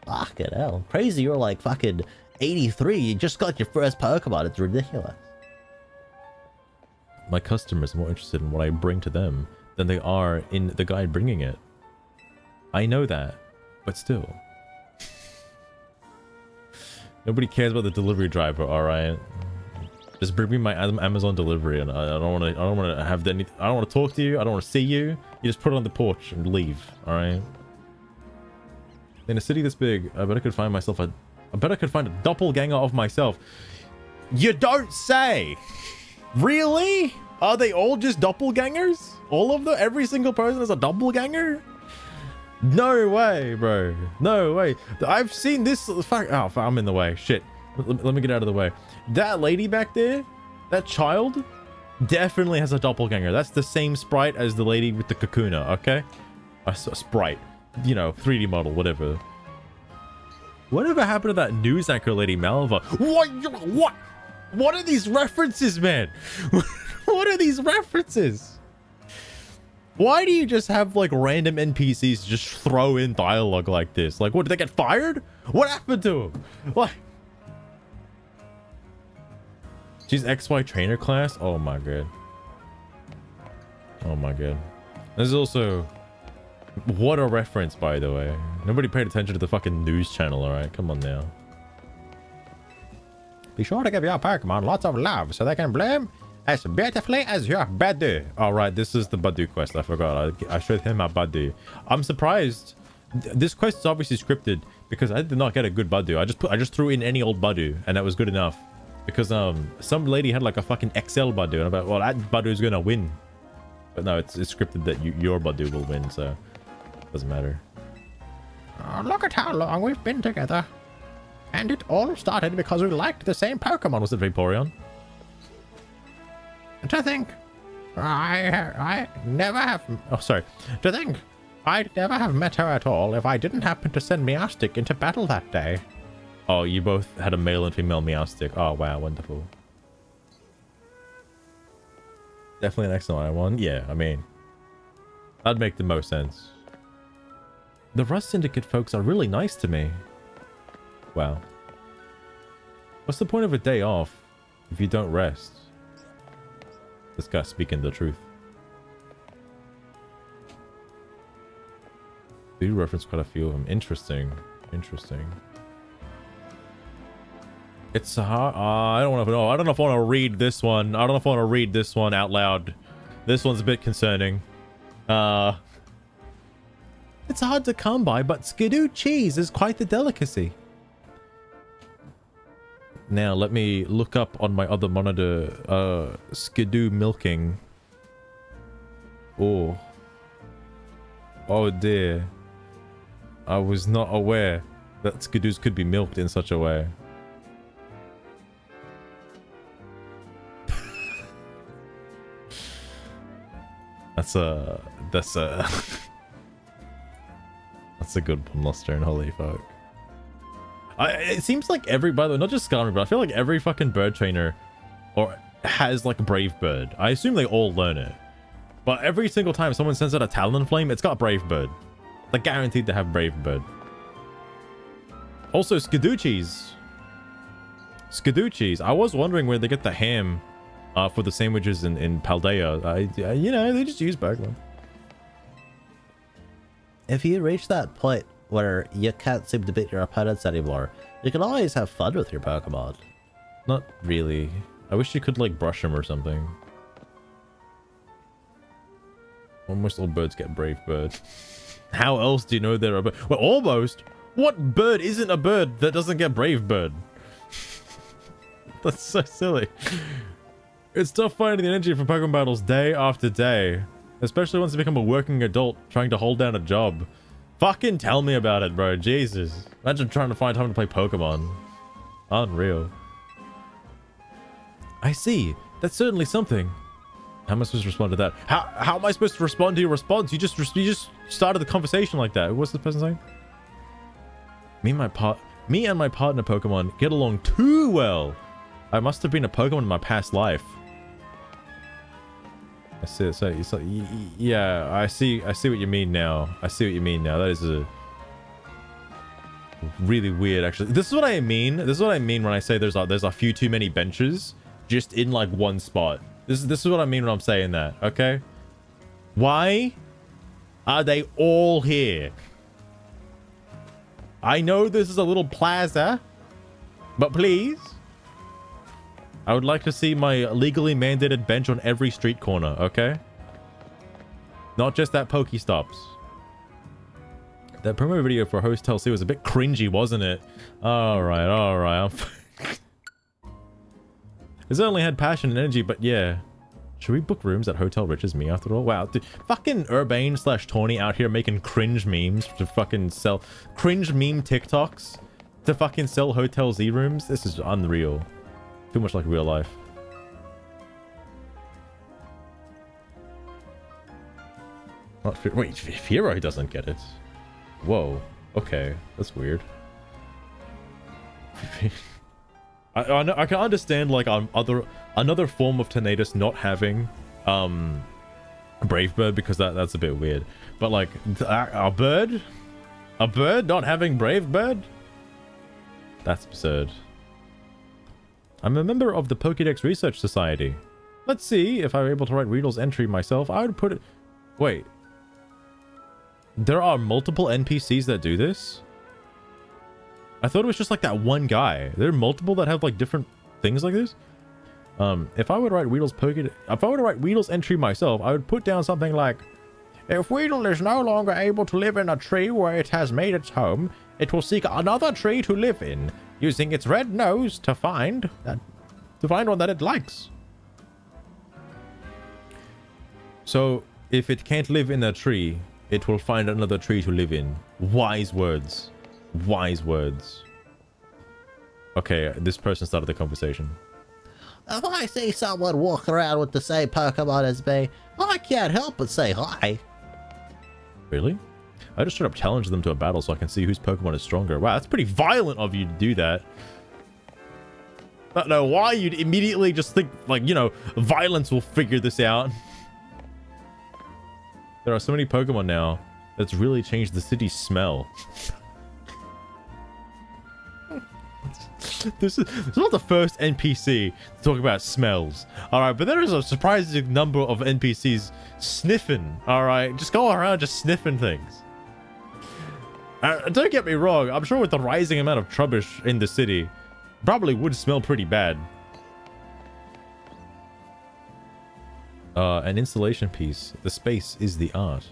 fucking hell. Crazy, you're like fucking 83. You just got your first Pokemon. It's ridiculous. My customers are more interested in what I bring to them than they are in the guy bringing it. I know that, but still. Nobody cares about the delivery driver, alright? Just bring me my Amazon delivery, and I don't want to have any. I don't want to talk to you. I don't want to see you. You just put it on the porch and leave, alright? In a city this big, I bet I could find a doppelganger of myself. You don't say! Really? Are they all just doppelgangers? All of them? Every single person is a doppelganger? No way, bro. No way. I've seen this. Fuck. Oh, I'm in the way. Shit. Let me get out of the way. That lady back there, that child, definitely has a doppelganger. That's the same sprite as the lady with the Kakuna, okay? A sprite. You know, 3D model, whatever. Whatever happened to that news anchor lady, Malva? What? What are these references, man? What are these references? Why do you just have like random NPCs just throw in dialogue like this? Like, what, did they get fired? What happened to them? What? She's XY trainer class? Oh my god. Oh my god. There's also... What a reference, by the way. Nobody paid attention to the fucking news channel, alright? Come on now. Be sure to give your Pokemon lots of love so they can bloom as beautifully as your Badu. Alright, this is the Badu quest. I forgot. I showed him my Badu. I'm surprised. This quest is obviously scripted because I did not get a good Badu. I just threw in any old Badu and that was good enough. Because some lady had like a fucking XL Badu and I'm like, well, that Badu is gonna win. But no, it's scripted that your Badu will win, so it doesn't matter. Oh, look at how long we've been together. And it all started because we liked the same Pokemon. Was it Vaporeon? To think I never have... Oh, sorry. To think I'd never have met her at all if I didn't happen to send Meowstic into battle that day. Oh, you both had a male and female Meowstic. Oh, wow. Wonderful. Definitely an excellent one. Yeah, I mean... That'd make the most sense. The Rust Syndicate folks are really nice to me. Wow. What's the point of a day off if you don't rest? This guy's speaking the truth. They do reference quite a few of them. Interesting. Interesting. It's hard. I don't want to know. I don't know if I want to read this one. I don't know if I want to read this one out loud. This one's a bit concerning. It's hard to come by, but Skidoo cheese is quite the delicacy. Now, let me look up on my other monitor, Skidoo milking. Oh. Oh dear. I was not aware that Skidoos could be milked in such a way. That's a that's a good one, Luster and holy fuck. It seems like by the way, not just Skarmory, but I feel like every fucking bird trainer has like Brave Bird. I assume they all learn it. But every single time someone sends out a Talonflame, it's got Brave Bird. They're guaranteed to have Brave Bird. Also, Skidoo cheese. Skidoo cheese. I was wondering where they get the ham for the sandwiches in Paldea. You know, they just use Pokemon. If you reach that point where you can't seem to beat your opponents anymore, you can always have fun with your Pokemon. Not really. I wish you could like brush them or something. Almost all birds get Brave Bird. How else do you know they're a bird? Well, almost. What bird isn't a bird that doesn't get Brave Bird? That's so silly. It's tough finding the energy for Pokemon battles day after day. Especially once you become a working adult trying to hold down a job. Fucking tell me about it, bro. Jesus. Imagine trying to find time to play Pokemon. Unreal. I see. That's certainly something. How am I supposed to respond to that? How am I supposed to respond to your response? You just started the conversation like that. What's the person saying? Me and my partner Pokemon get along too well. I must have been a Pokemon in my past life. I see. So yeah, I see what you mean now. I see what you mean now. That is a really weird, actually. This is what I mean. This is what I mean when I say there's a few too many benches just in like one spot. This is what I mean when I'm saying that, okay? Why are they all here? I know this is a little plaza, but please. I would like to see my legally mandated bench on every street corner, okay? Not just at Pokestops. That promo video for Hostel C was a bit cringy, wasn't it? Alright. This only had passion and energy, but yeah. Should we book rooms at Hotel Riches Me after all? Wow, dude, fucking Urbane/Tawny out here making cringe memes to fucking sell... Cringe meme TikToks to fucking sell Hotel Z rooms? This is unreal. Too much like real life. Wait, Firo doesn't get it. Whoa. Okay, that's weird. I can understand like another form of Tornadus not having Brave Bird because that's a bit weird. But like a bird not having Brave Bird? That's absurd. I'm a member of the Pokédex Research Society. Let's see if I were able to write Weedle's entry myself. I would put it... Wait. There are multiple NPCs that do this? I thought it was just like that one guy. There are multiple that have like different things like this? If I were to write Weedle's entry myself, I would put down something like, if Weedle is no longer able to live in a tree where it has made its home, it will seek another tree to live in, using its red nose to find one that it likes. So, if it can't live in a tree, it will find another tree to live in. Wise words. Wise words. Okay, this person started the conversation. If I see someone walk around with the same Pokemon as me, I can't help but say hi. Really? I just straight up challenge them to a battle so I can see whose Pokemon is stronger. Wow, that's pretty violent of you to do that. I don't know why you'd immediately just think, like, you know, violence will figure this out. There are so many Pokemon now that's really changed the city's smell. This is not the first NPC to talk about smells. Alright, but there is a surprising number of NPCs sniffing. Alright, just go around just sniffing things. Don't get me wrong, I'm sure with the rising amount of Trubbish in the city, Probably would smell pretty bad. An installation piece. The space is the art.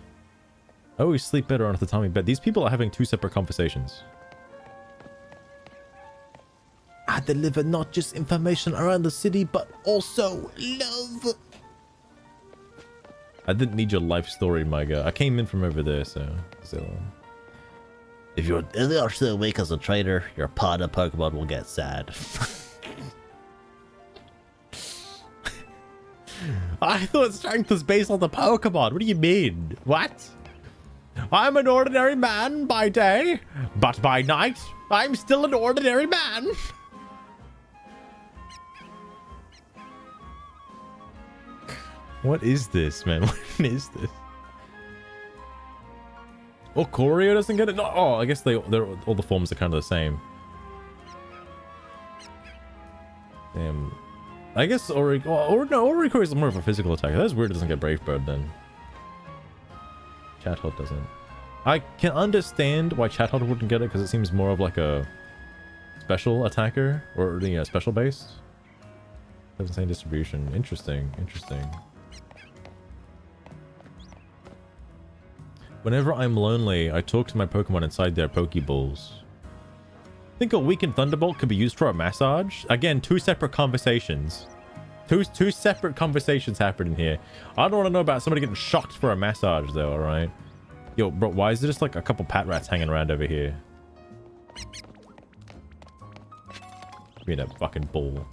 I always sleep better on a tatami bed. These people are having two separate conversations. I deliver not just information around the city, but also love. I didn't need your life story, my guy. I came in from over there, so... If you're so weak as a trainer, your pod of Pokemon will get sad. I thought strength was based on the Pokemon. What do you mean? What? I'm an ordinary man by day, but by night, I'm still an ordinary man. What is this, man? What is this? Oh, Corio doesn't get it? No, oh, I guess they're all the forms are kind of the same. Damn. I guess Oricorio is more of a physical attacker. That's weird it doesn't get Brave Bird then. Chatot doesn't. I can understand why Chatot wouldn't get it because it seems more of like a special attacker or special based. Doesn't say distribution. Interesting. Interesting. Whenever I'm lonely, I talk to my Pokemon inside their Pokeballs. Think a weakened Thunderbolt could be used for a massage? Again, two separate conversations. Two separate conversations happening here. I don't want to know about somebody getting shocked for a massage, though, alright? Yo, bro, why is there just like a couple pat rats hanging around over here? Give me that fucking ball.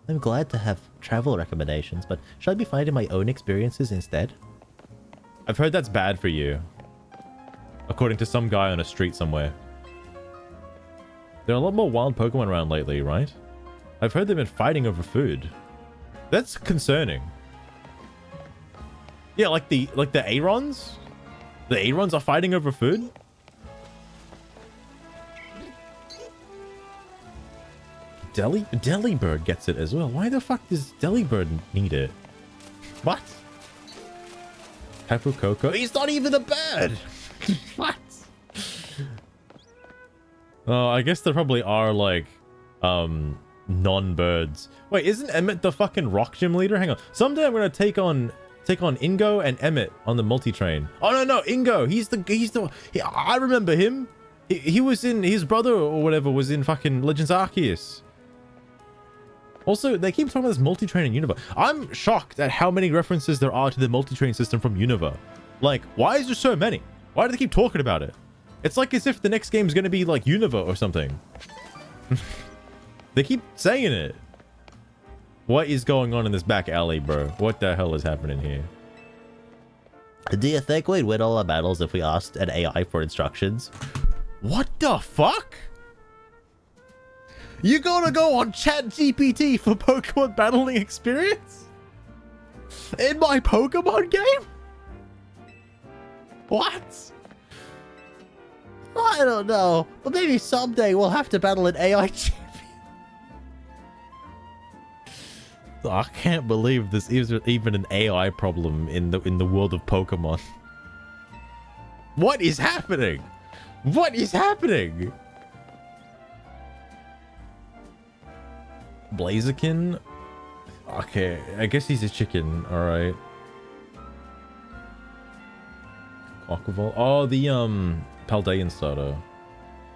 I'm glad to have travel recommendations, but should I be finding my own experiences instead? I've heard that's bad for you. According to some guy on a street somewhere. There are a lot more wild Pokemon around lately, right? I've heard they've been fighting over food. That's concerning. Yeah, like the Arons? The Arons are fighting over food? Delibird gets it as well. Why the fuck does Delibird need it? What? Tapu Koko? He's not even a bird! What? Oh, I guess there probably are like non-birds. Wait, isn't Emmett the fucking rock gym leader? Hang on. Someday I'm gonna take on Ingo and Emmett on the multi-train. Oh no, Ingo! I remember him. He was in, his brother or whatever was in fucking Legends Arceus. Also, they keep talking about this multi-train in Unova. I'm shocked at how many references there are to the multi-train system from Unova. Like, why is there so many? Why do they keep talking about it? It's like as if the next game is going to be like Unova or something. They keep saying it. What is going on in this back alley, bro? What the hell is happening here? Do you think we'd win all our battles if we asked an AI for instructions? What the fuck? You gonna go on ChatGPT for Pokemon battling experience? In my Pokemon game? What? I don't know, but maybe someday we'll have to battle an AI champion. I can't believe this is even an AI problem in the world of Pokemon. What is happening? What is happening? Blaziken? Okay, I guess he's a chicken, alright. Aquavol. Oh, the Paldean starter.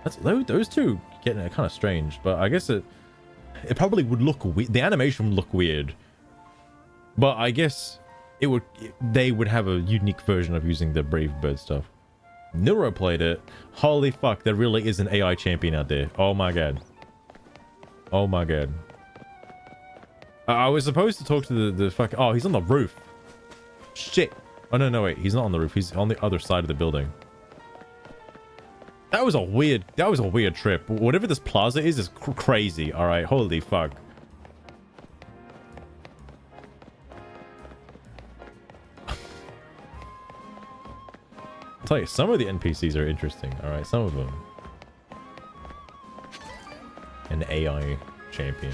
That's those two getting kind of strange, but I guess it probably would look weird. The animation would look weird, but I guess they would have a unique version of using the Brave Bird stuff. Neuro played it. Holy fuck, there really is an AI champion out there. Oh my god. Oh my god. I was supposed to talk to the fuck. Oh, he's on the roof. Shit. Oh no, wait. He's not on the roof. He's on the other side of the building. That was a weird trip. Whatever this plaza is crazy. All right. Holy fuck. I'll tell you, some of the NPCs are interesting. All right. Some of them. An AI champion.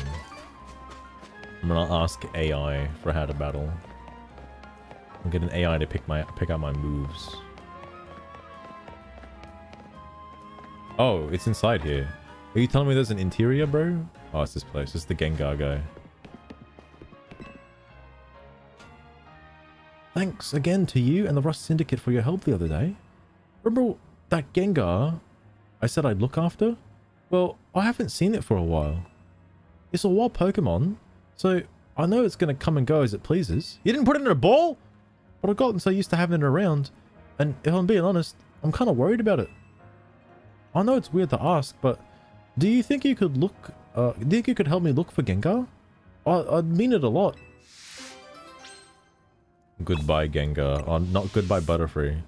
I'm gonna ask AI for how to battle. I'll get an AI to pick out my moves. Oh, it's inside here. Are you telling me there's an interior, bro? Oh, it's this place. It's the Gengar guy. Thanks again to you and the Rust Syndicate for your help the other day. Remember that Gengar I said I'd look after? Well, I haven't seen it for a while. It's a wild Pokemon, so I know it's going to come and go as it pleases. You didn't put it in a ball? But I've gotten so used to having it around, and if I'm being honest, I'm kind of worried about it. I know it's weird to ask, but do you think you could look, do you think you could help me look for Gengar? I'd mean it a lot. Goodbye, Gengar. Oh, not goodbye, Butterfree.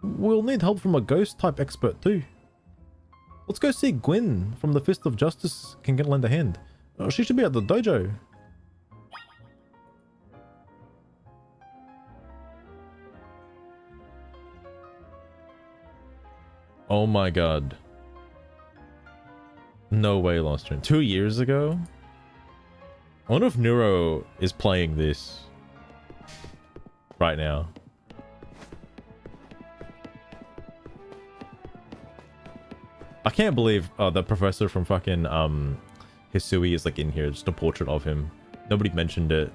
We'll need help from a ghost-type expert, too. Let's go see Gwyn from the Fist of Justice can lend a hand. She should be at the dojo. Oh my god. No way, Lost Train. 2 years ago? I wonder if Neuro is playing this right now. I can't believe the professor from fucking Hisui is like in here. Just a portrait of him. Nobody mentioned it.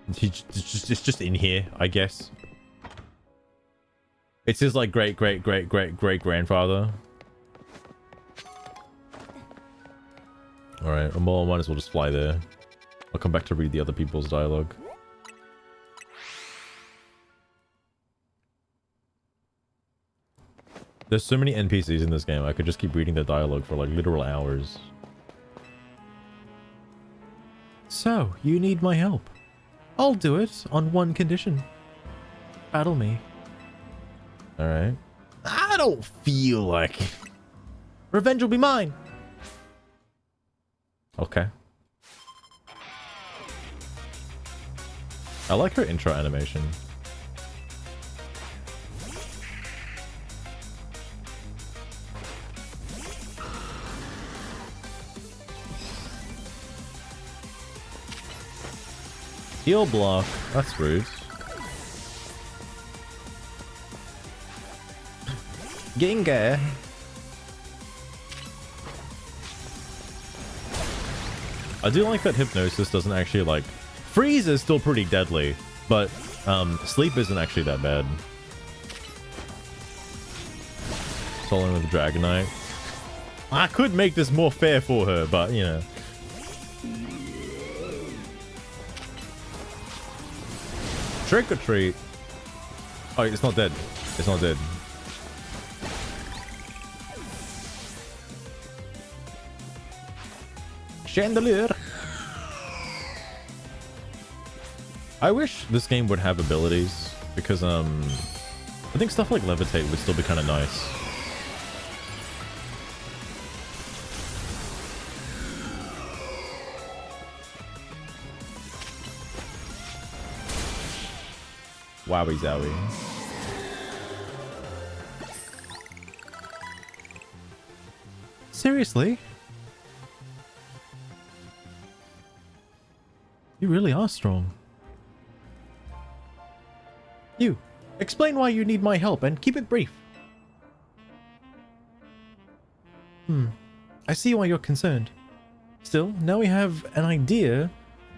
It's just in here, I guess. It's his like great grandfather. Alright, well, I might as well just fly there. I'll come back to read the other people's dialogue. There's so many NPCs in this game, I could just keep reading their dialogue for like literal hours. So, you need my help. I'll do it on one condition. Battle me. Alright. I don't feel like it. Revenge will be mine. Okay. I like her intro animation. Heal block. That's rude. Gengar. I do like that Hypnosis doesn't actually like... Freeze is still pretty deadly, but Sleep isn't actually that bad. Soloing with Dragonite. I could make this more fair for her, but you know. Trick or treat. Oh, it's not dead. It's not dead. Chandelier. I wish this game would have abilities because I think stuff like levitate would still be kind of nice. Wowie zowie. Seriously? You really are strong. You, explain why you need my help and keep it brief. I see why you're concerned. Still, now we have an idea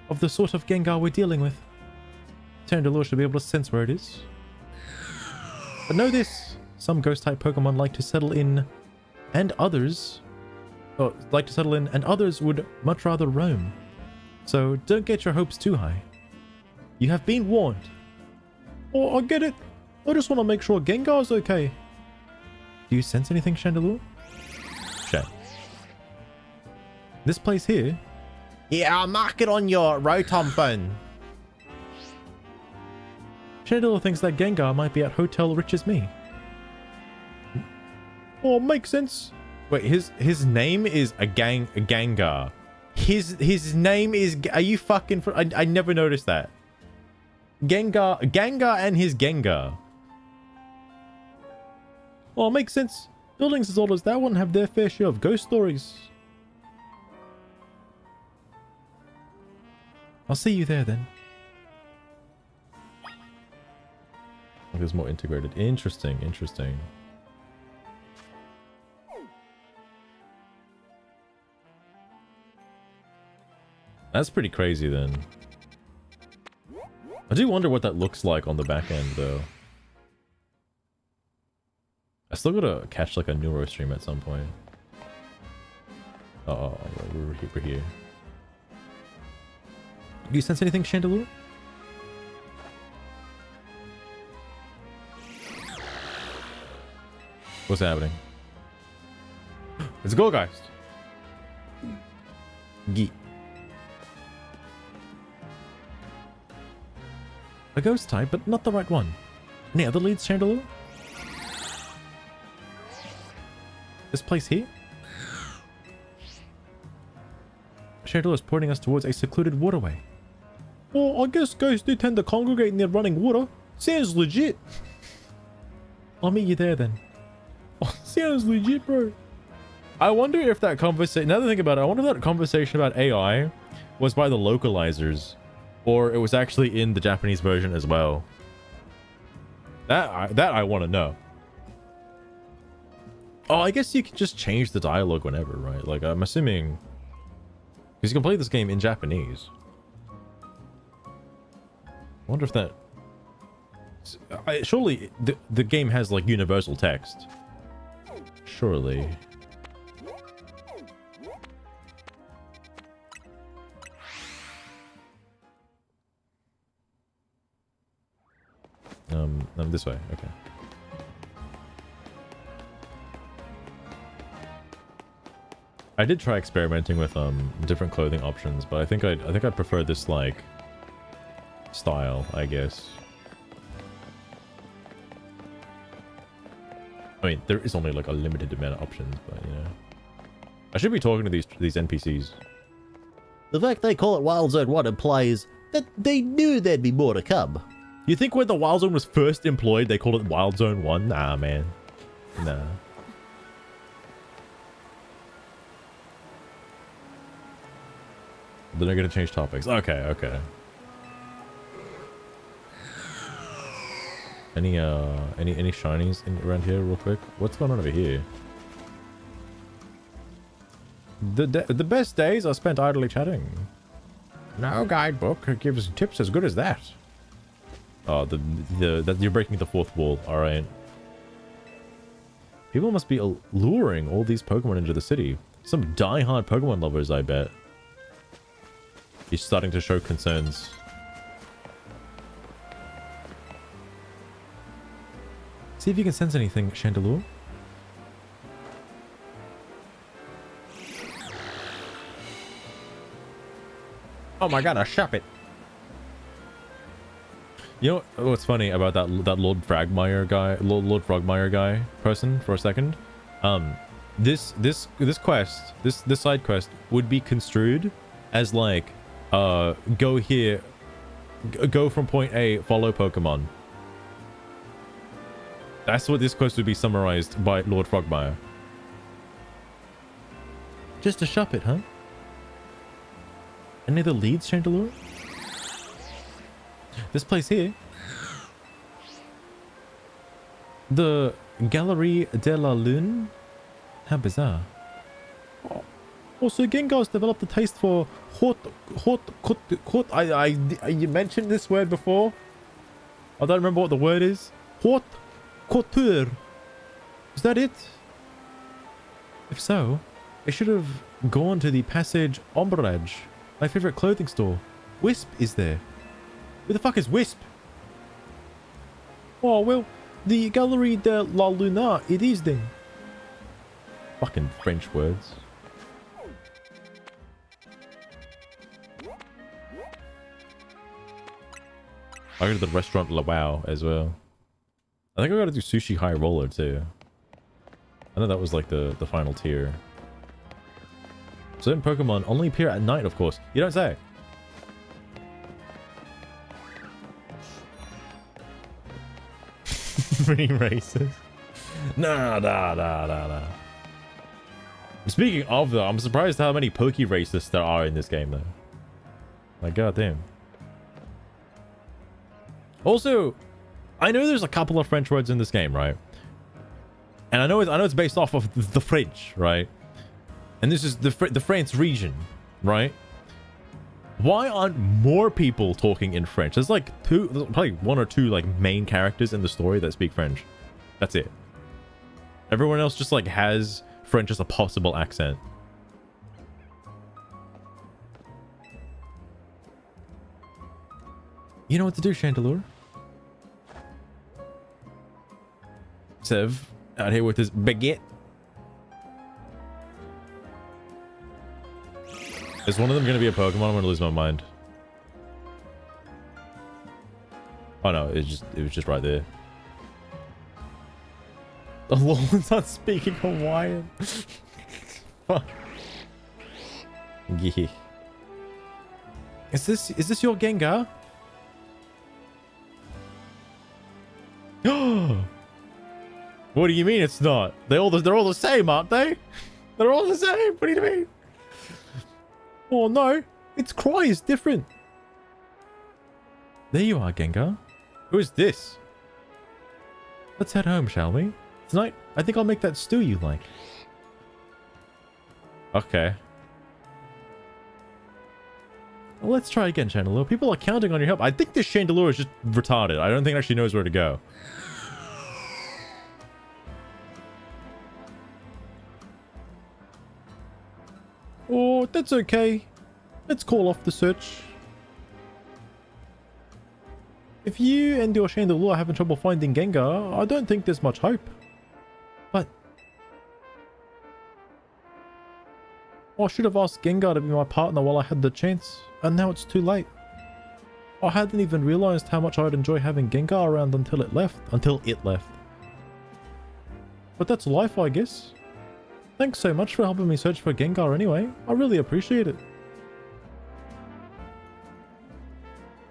of the sort of Gengar we're dealing with. Tyranitar should be able to sense where it is. But know this, some ghost-type Pokemon like to settle in, and others would much rather roam. So don't get your hopes too high. You have been warned. Oh, I get it. I just want to make sure Gengar's okay. Do you sense anything, Chandelure? Chat. This place here? Yeah, I'll mark it on your Rotom phone. Chandelure thinks that Gengar might be at Hotel Rich as Me. Oh, makes sense. Wait, his name is a Gengar. His name is... Are you fucking... I never noticed that. Gengar and his Gengar. Oh, makes sense. Buildings as old as that one have their fair share of ghost stories. I'll see you there then. There's more integrated. Interesting. That's pretty crazy then. I do wonder what that looks like on the back end though. I still gotta catch like a neuro stream at some point. Oh, we're here. Do you sense anything, Chandelure? What's happening? It's a Goldgeist. Geet. A ghost type, but not the right one. Any other leads, Chandelure? This place here? Chandelure is pointing us towards a secluded waterway. Oh, I guess ghosts do tend to congregate near running water. Sounds legit. I'll meet you there then. Oh, sounds legit, bro. I wonder if that conversation... Now that I think about it, I wonder if that conversation about AI was by the localizers. Or it was actually in the Japanese version as well. That I want to know. Oh, I guess you can just change the dialogue whenever, right? Like, I'm assuming... Because you can play this game in Japanese. I wonder if that... surely the game has, like, universal text. Surely. This way. Okay. I did try experimenting with different clothing options, but I think I'd prefer this like style, I guess. I mean, there is only like a limited amount of options, but you know. I should be talking to these NPCs. The fact they call it Wild Zone 1 implies that they knew there'd be more to come. You think when the Wild Zone was first employed, they called it Wild Zone 1? Nah, man. Nah. Then they're gonna change topics. Okay, okay. Any shinies around here real quick? What's going on over here? The best days are spent idly chatting. No guidebook gives tips as good as that. Oh, that you're breaking the fourth wall. All right. People must be luring all these Pokemon into the city. Some die-hard Pokemon lovers, I bet. He's starting to show concerns. See if you can sense anything, Chandelure. Oh my god, I shop it. You know what's funny about that Lord Frogmire guy person for a second? This side quest would be construed as like go here, go from point A, follow Pokemon. That's what this quest would be summarized by Lord Frogmire. Just to shop it, huh? Any other leads, Chandelure? This place here. The Galerie de la Lune? How bizarre. Also, Gengar's developed a taste for you mentioned this word before. I don't remember what the word is. Haute couture. Is that it? If so, it should have gone to the Passage Ombrage, my favorite clothing store. Wisp is there. Who the fuck is Wisp? Oh, well, the Galerie de la Luna, it is then. Fucking French words. I go to the restaurant La Wow as well. I think I gotta do Sushi High Roller too. I know that was like the final tier. Certain Pokemon only appear at night, of course. You don't say. Being racist. Nah. Speaking of though, I'm surprised how many Poke racists there are in this game though. Like goddamn. Also, I know there's a couple of French words in this game, right? And I know it's based off of the French, right? And this is the France region, right? Why aren't more people talking in French? There's like probably one or two like main characters in the story that speak French. That's it. Everyone else just like has French as a possible accent. You know what to do, Chandelure. Sev out here with his baguette. Is one of them going to be a Pokemon? I'm going to lose my mind. Oh no, it was just right there. The Lord's not speaking Hawaiian. Fuck. Yeah. Is this your Gengar? What do you mean it's not? They're all the same, aren't they? They're all the same. What do you mean? Oh no, its cry is different. There you are, Gengar. Who is this? Let's head home, shall we? Tonight, I think I'll make that stew you like. Okay. Well, let's try again, Chandelure. People are counting on your help. I think this Chandelure is just retarded. I don't think it actually knows where to go. Oh, that's okay. Let's call off the search. If you and your Chandelure are having trouble finding Gengar, I don't think there's much hope. But I should have asked Gengar to be my partner while I had the chance, and now it's too late. I hadn't even realized how much I'd enjoy having Gengar around until it left. But that's life, I guess. Thanks so much for helping me search for Gengar anyway. I really appreciate it.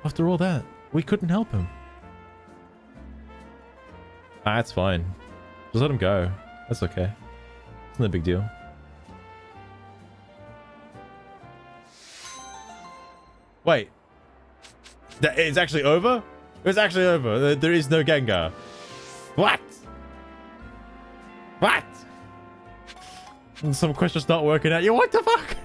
After all that, we couldn't help him. Ah, that's fine. Just let him go. That's okay. It's no big deal. Wait. It's actually over? It's actually over. There is no Gengar. What? What? Some question's not working out. What the fuck?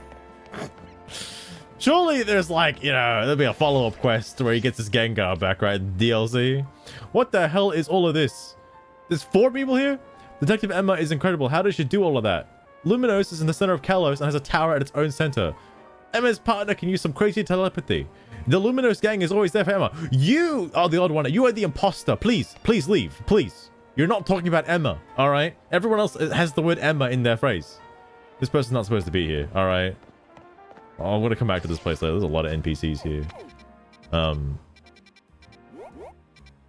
Surely there's like, you know, there'll be a follow-up quest where he gets his Gengar back, right? DLC. What the hell is all of this? There's 4 people here? Detective Emma is incredible. How does she do all of that? Luminos is in the center of Kalos and has a tower at its own center. Emma's partner can use some crazy telepathy. The Luminos gang is always there for Emma. You are the odd one. You are the imposter. Please, please leave. Please. You're not talking about Emma, all right? Everyone else has the word Emma in their phrase. This person's not supposed to be here, all right? Oh, I'm going to come back to this place later. There's a lot of NPCs here.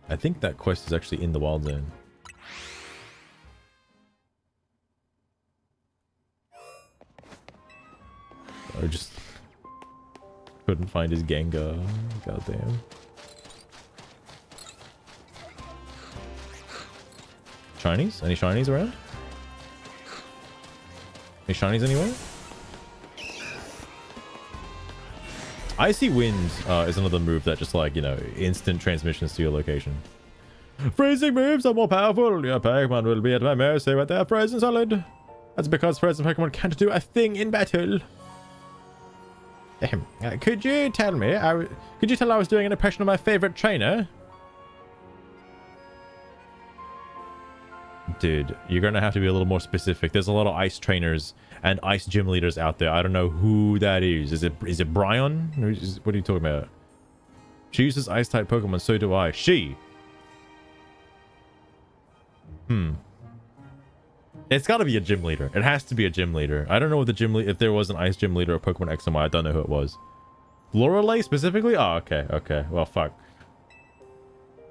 I think that quest is actually in the wild zone. I just couldn't find his Gengar. Goddamn. Shinies? Any shinies around? Any shinies anywhere? Icy Wind is another move that just like, you know, instant transmissions to your location. Freezing moves are more powerful. Your Pokemon will be at my mercy when they are frozen solid. That's because frozen Pokemon can't do a thing in battle. Could you tell me? Could you tell I was doing an impression of my favorite trainer? Dude, you're gonna have to be a little more specific. There's a lot of ice trainers and ice gym leaders out there. I don't know who that is. Is it Brian? What are you talking about? She uses ice type Pokemon, so do I. She. It's got to be a gym leader. It has to be a gym leader. I don't know what the gym if there was an ice gym leader or Pokemon X and Y. I don't know who it was. Lorelei specifically? Oh, okay, okay. Well, fuck.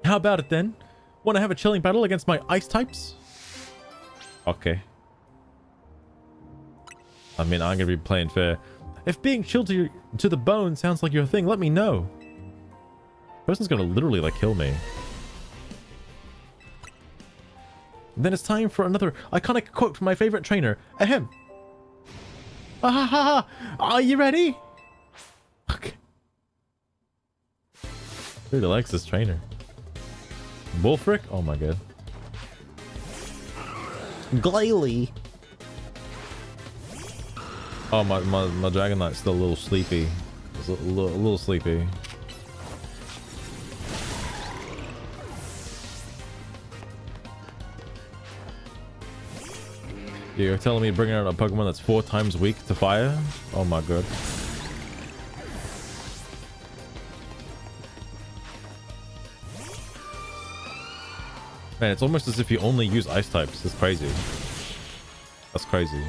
How about it then? Want to have a chilling battle against my ice types? Okay. I mean, I'm gonna be playing fair. If being chilled to the bone sounds like your thing, let me know. Person's gonna literally like kill me. Then it's time for another iconic quote from my favorite trainer. Ahem. Ah ha ha ha. Are you ready? Okay. Really likes this trainer. Wolfric? Oh my god. Glalie. Oh, my Dragonite's still a little sleepy. was a little sleepy. You're telling me bringing out a Pokemon that's 4 times weak to fire? Oh my god. Man, it's almost as if you only use ice types. That's crazy. That's crazy.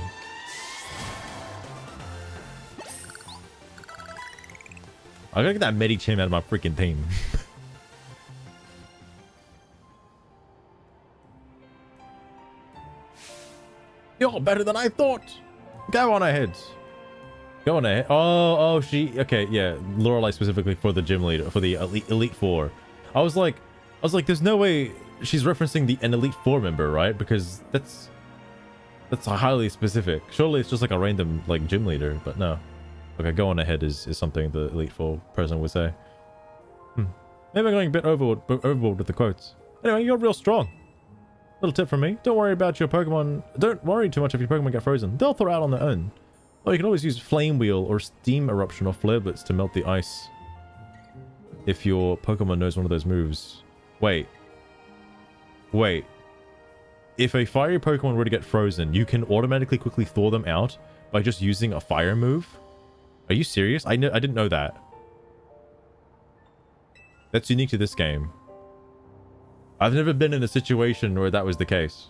I gotta get that Medicham out of my freaking team. You're better than I thought. Go on ahead. Go on ahead. Oh, she. Okay, yeah. Lorelei specifically for the gym leader, for the Elite Four. I was like, there's no way she's referencing an Elite Four member, right? Because that's highly specific. Surely it's just like a random like gym leader, but no. Okay, go on ahead is something the Elite Four person would say. Maybe I'm going a bit overboard with the quotes. Anyway, you're real strong. Little tip from me: don't worry about your Pokemon. Don't worry too much if your Pokemon get frozen. They'll thaw out on their own. Or you can always use Flame Wheel or Steam Eruption or Flare Blitz to melt the ice. If your Pokemon knows one of those moves. Wait. If a fiery Pokemon were to get frozen, you can automatically quickly thaw them out by just using a fire move? Are you serious? I didn't know that. That's unique to this game. I've never been in a situation where that was the case.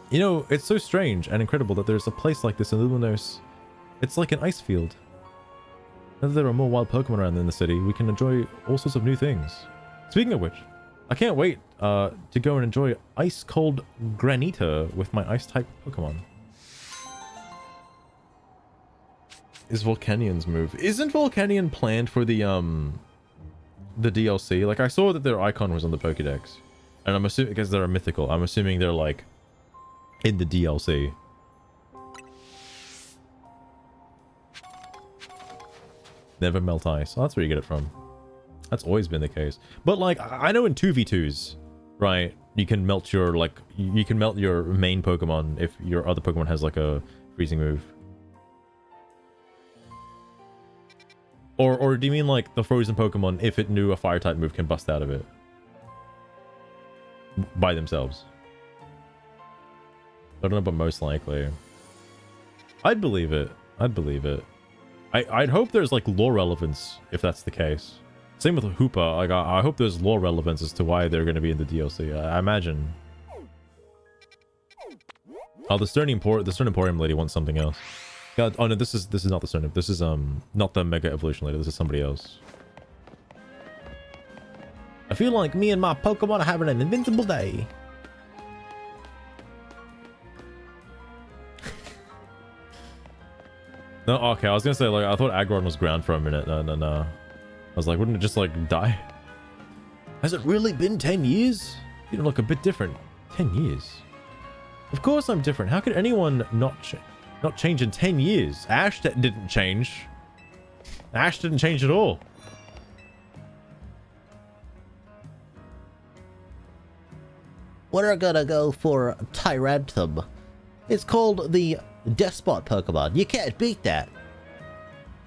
You know, it's so strange and incredible that there's a place like this in Luminos. It's like an ice field. Now that there are more wild Pokemon around in the city, we can enjoy all sorts of new things. Speaking of which, I can't wait to go and enjoy Ice Cold Granita with my Ice-type Pokemon. Is Volcanian's move? Isn't Volcanion planned for the DLC? Like, I saw that their icon was on the Pokédex. And I'm assuming, because they're a mythical, I'm assuming they're, like, in the DLC. Never melt ice. Oh, that's where you get it from. That's always been the case. But, like, I know in 2v2s, right, you can melt your, like, you can melt your main Pokemon if your other Pokemon has, like, a freezing move. Or do you mean, like, the frozen Pokemon, if it knew a fire-type move, can bust out of it? By themselves. I don't know, but most likely. I'd believe it. I'd believe it. I'd hope there's, like, lore relevance, if that's the case. Same with Hoopa. Like, I hope there's lore relevance as to why they're going to be in the DLC. I imagine. Oh, the Stern Emporium lady wants something else. God, oh no, this is not the Stern. This is not the Mega Evolution lady. This is somebody else. I feel like me and my Pokemon are having an invincible day. No, okay, I was gonna say, like, I thought Aggron was ground for a minute. No. I was like, wouldn't it just, like, die? Has it really been 10 years? You look a bit different. 10 years? Of course I'm different. How could anyone not change in 10 years? Ash didn't change. Ash didn't change at all. We're gonna go for Tyrantum. It's called the Despot Pokemon. You can't beat that.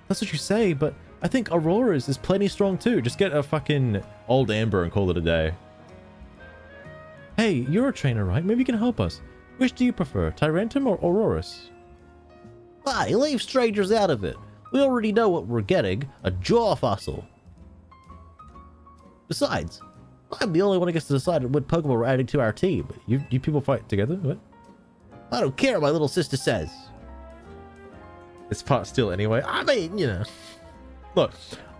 That's what you say, but I think Aurora's is plenty strong too. Just get a fucking old Amber and call it a day. Hey, you're a trainer, right? Maybe you can help us. Which do you prefer, Tyrantum or Aurorus? Why, leave strangers out of it. We already know what we're getting, a jaw fossil. Besides, I'm the only one who gets to decide what Pokemon we're adding to our team. You people fight together? What? I don't care what my little sister says. It's part steel anyway. I mean, you know. Look,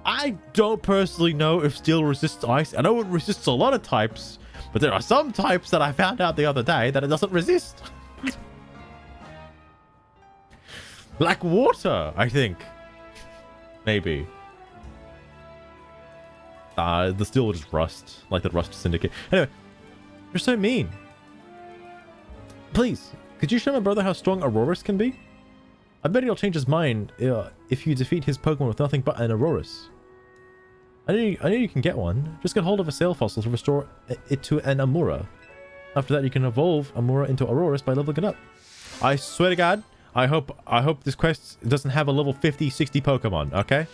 I don't personally know if steel resists ice. I know it resists a lot of types, but there are some types that I found out the other day that it doesn't resist. Like water, I think. Maybe. The steel will just rust, like the Rust Syndicate. Anyway, you're so mean. Please, could you show my brother how strong Aurorus can be? I bet he'll change his mind if you defeat his Pokemon with nothing but an Aurorus. I know you can get one. Just get hold of a Sail Fossil to restore it to an Amura. After that, you can evolve Amura into Aurorus by leveling it up. I swear to God, I hope this quest doesn't have a level 50, 60 Pokemon, okay?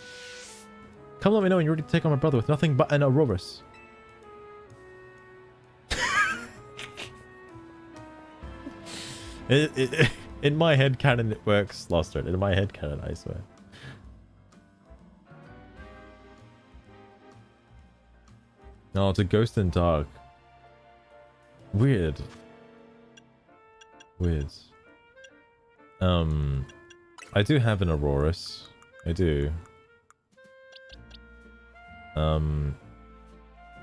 Come let me know when you're ready to take on my brother with nothing but an Aurorus. In my head canon it works, Lost Red. In my head canon, I swear. No, it's a Ghost in Dark. Weird. Weird. I do have an Aurorus. I do.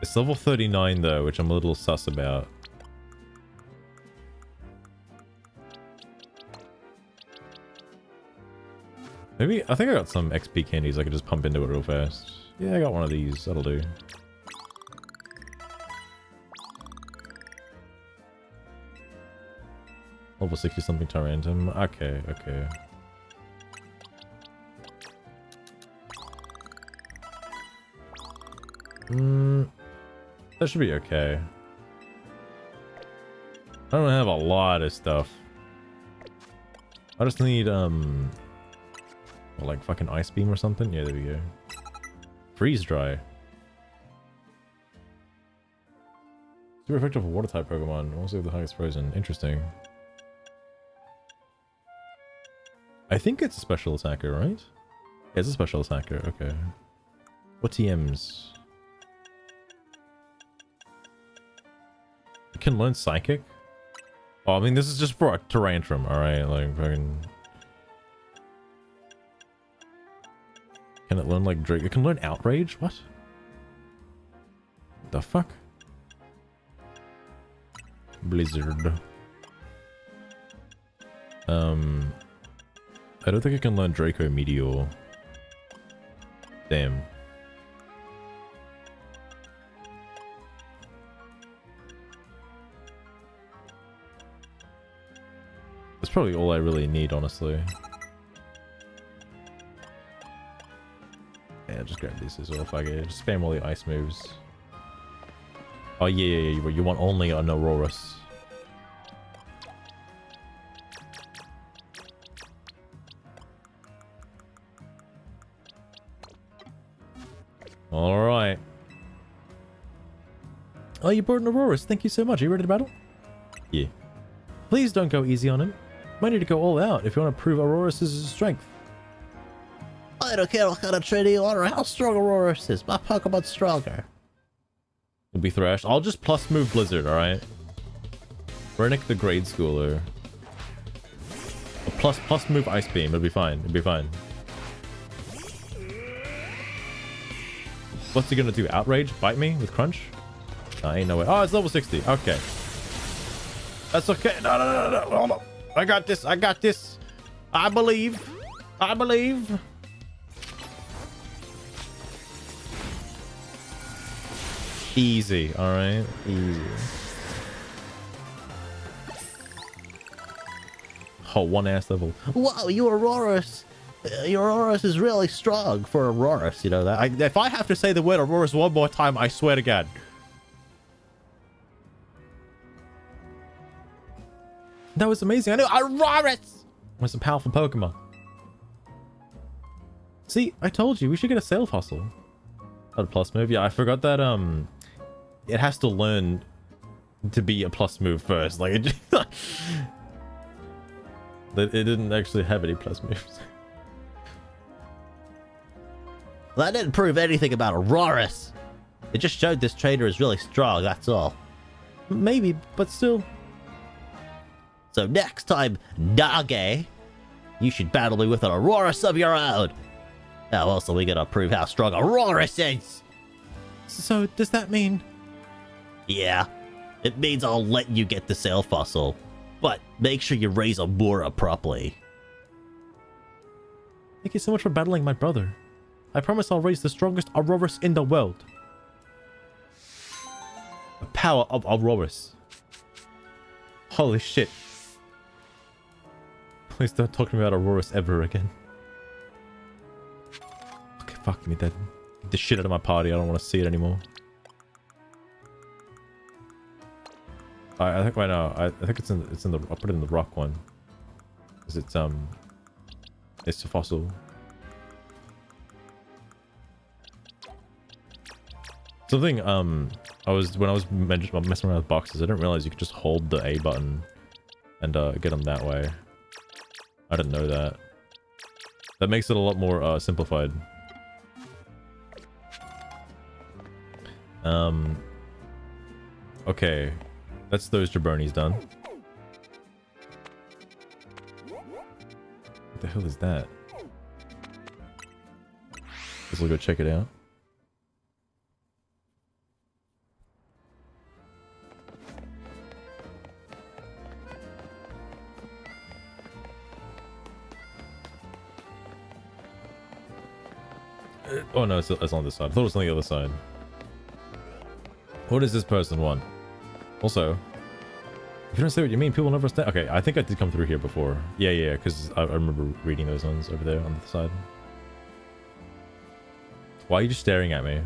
It's level 39 though, which I'm a little sus about. Maybe, I think I got some XP candies I could just pump into it real fast. Yeah, I got one of these. That'll do. Level 60 something Tyrantum. Okay, okay. That should be okay. I don't have a lot of stuff. I just need, like fucking Ice Beam or something? Yeah, there we go. Freeze Dry. Super effective for water type Pokemon. Also the highest frozen. Interesting. I think it's a special attacker, right? Yeah, it's a special attacker. Okay. What TMs? It can learn Psychic? Oh, I mean, this is just for a Tyrantrum, alright? Like, fucking... Can it learn, like, Drake? It can learn Outrage? What? The fuck? Blizzard. I don't think I can learn Draco Meteor. Damn. That's probably all I really need, honestly. Yeah, just grab this as well, fuck it. Just spam all the ice moves. Oh yeah, you want only an Aurorus. Alright. Oh, you brought an Aurorus. Thank you so much. Are you ready to battle? Yeah. Please don't go easy on him. Might need to go all out if you want to prove Aurorus' strength. I don't care what kind of training you want or how strong Aurorus is. My Pokemon's stronger. It'll be thrashed. I'll just plus move Blizzard, alright? Rennick the grade schooler. Plus move Ice Beam. It'll be fine. It'll be fine. What's he gonna do? Outrage? Bite me with Crunch? Ain't no way. Oh, it's level 60. Okay. That's okay. No. Hold on. I got this. I got this. I believe. I believe. Easy. All right. Easy. Oh, one ass level. Wow, you Aurorus. Your Aurorus is really strong for Aurorus, you know that? If I have to say the word Aurorus one more time, I swear to God. That was amazing. I know Aurorus was a powerful Pokemon. See, I told you we should get a Sail Fossil. A plus move. Yeah, I forgot that it has to learn to be a plus move first. Like it, it didn't actually have any plus moves. That didn't prove anything about Aurorus. It just showed this trainer is really strong, that's all. Maybe, but still. So next time, Nage, you should battle me with an Aurorus of your own. Now also we gotta prove how strong Aurorus is. So does that mean? Yeah, it means I'll let you get the Sail Fossil. But make sure you raise Amura properly. Thank you so much for battling my brother. I promise I'll raise the strongest Aurorus in the world. The power of Aurorus. Holy shit. Please don't talk to me about Aurorus ever again. Okay, fuck me then. Get the shit out of my party. I don't want to see it anymore. I think right now. I think it's in the. I'll put it in the rock one. because it's a fossil. Something when I was messing around with boxes, I didn't realize you could just hold the A button and get them that way. I didn't know that. That makes it a lot more simplified. Okay, that's those jabronis done. What the hell is that? Let's go check it out. Oh no, it's on this side. I thought it was on the other side. What does this person want? Also, if you don't say what you mean, people never understand. Okay, I think I did come through here before. Yeah, because I remember reading those ones over there on the side. Why are you just staring at me?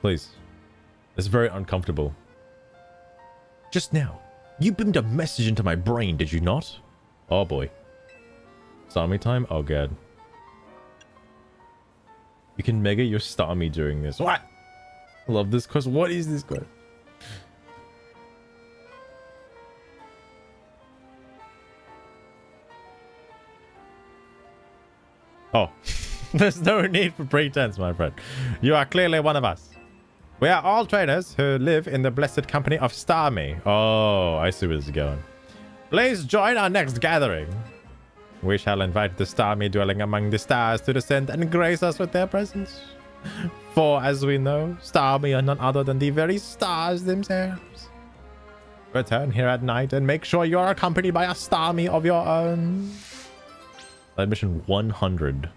Please. It's very uncomfortable. Just now, you beamed a message into my brain, did you not? Oh boy. Starmie time? Oh god. You can mega your Starmie during this. What? I love this quest. What is this quest? Oh. There's no need for pretense, my friend. You are clearly one of us. We are all trainers who live in the blessed company of Starmie. Oh, I see where this is going. Please join our next gathering. We shall invite the Starmie dwelling among the stars to descend and grace us with their presence. For, as we know, Starmie are none other than the very stars themselves. Return here at night and make sure you are accompanied by a Starmie of your own. Mission 100.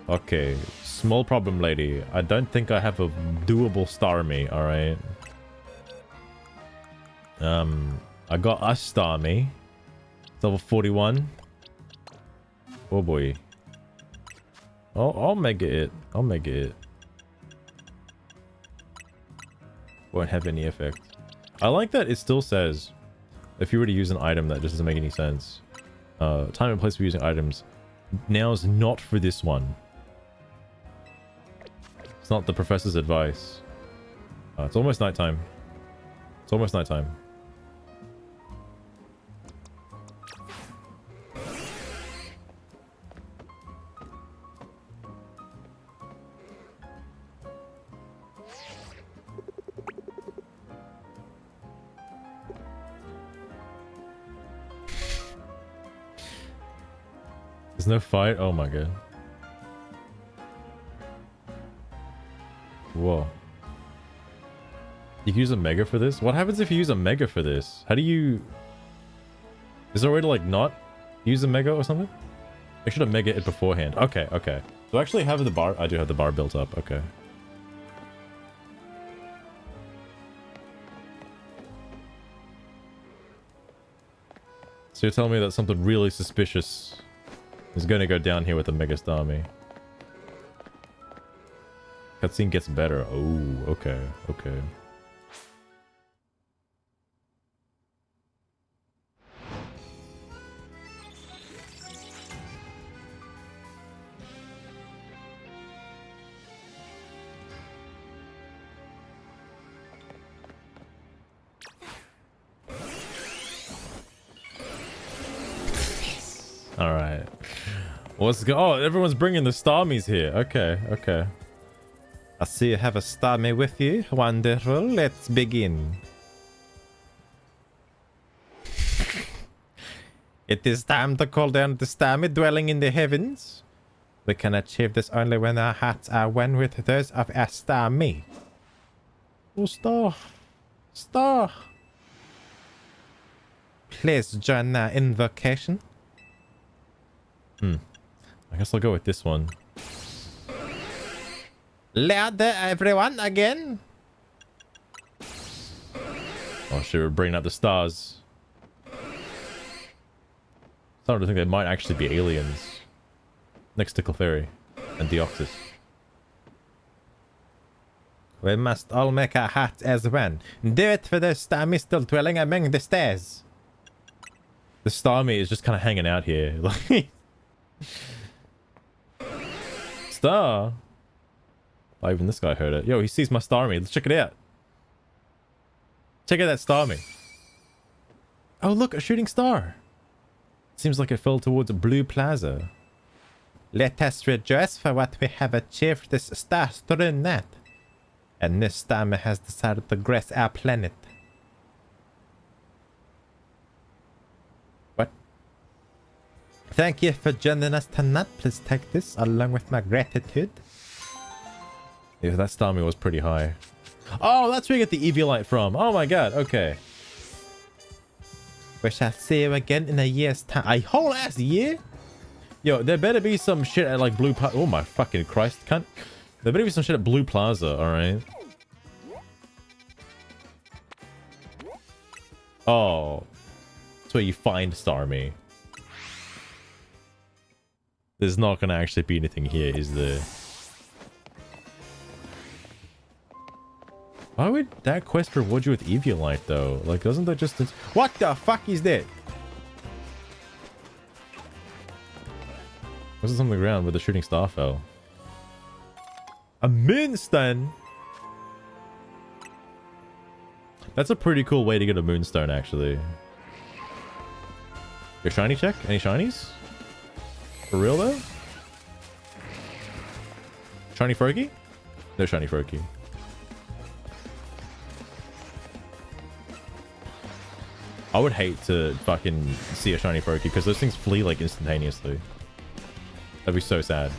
Okay, small problem, lady. I don't think I have a doable Starmie, alright? I got a Starmie. It's level 41. Oh boy. Oh, I'll mega it. I'll mega it. Won't have any effect. I like that it still says if you were to use an item that just doesn't make any sense. Time and place for using items. Now is not for this one. It's not the professor's advice. It's almost nighttime. It's almost nighttime. There's no fight? Oh my god. Whoa. You can use a mega for this? What happens if you use a mega for this? How do you... Is there a way to like not use a mega or something? I should have mega it beforehand. Okay, okay. Do I actually have the bar? I do have the bar built up. Okay. So you're telling me that something really suspicious is going to go down here with the Mega Starmie. Cutscene gets better. Oh, okay, okay. All right. Let's go. Oh, everyone's bringing the Starmies here. Okay, okay. I see you have a Starmie with you. Wonderful. Let's begin. It is time to call down the Starmie dwelling in the heavens. We can achieve this only when our hearts are one with those of our Starmie. Oh, Star. Star. Please join our invocation. I guess I'll go with this one. Louder, everyone, again. Oh shit, we're bringing up the stars. Starting to think they might actually be aliens. Next to Clefairy and Deoxys. We must all make our hearts as one. Do it for the Starmie still dwelling among the stars. The Starmie is just kind of hanging out here. Like, Star. Oh, even this guy heard it. Yo, he sees my Starmie. Let's check it out. Check out that Starmie. Oh, look, a shooting star. Seems like it fell towards a blue plaza. Let us rejoice for what we have achieved this star-strewn night. And this Starmie has decided to grace our planet. What? Thank you for joining us tonight. Please take this along with my gratitude. Yeah, that Starmie was pretty high. Oh, that's where you get the Eviolite from. Oh my god, okay. We shall see you again in a year's time. A whole ass year? Yo, there better be some shit at like Blue Plaza. Oh my fucking Christ, cunt. There better be some shit at Blue Plaza, alright? Oh. That's where you find Starmie. There's not gonna actually be anything here, is there? Why would that quest reward you with Eviolite, though? Like, doesn't that just... What the fuck is that? What's this on the ground where the shooting star fell? A moonstone? That's a pretty cool way to get a moonstone, actually. Your shiny check? Any shinies? For real, though? Shiny Froakie? No shiny Froakie. I would hate to fucking see a shiny Froakie because those things flee like instantaneously. That'd be so sad.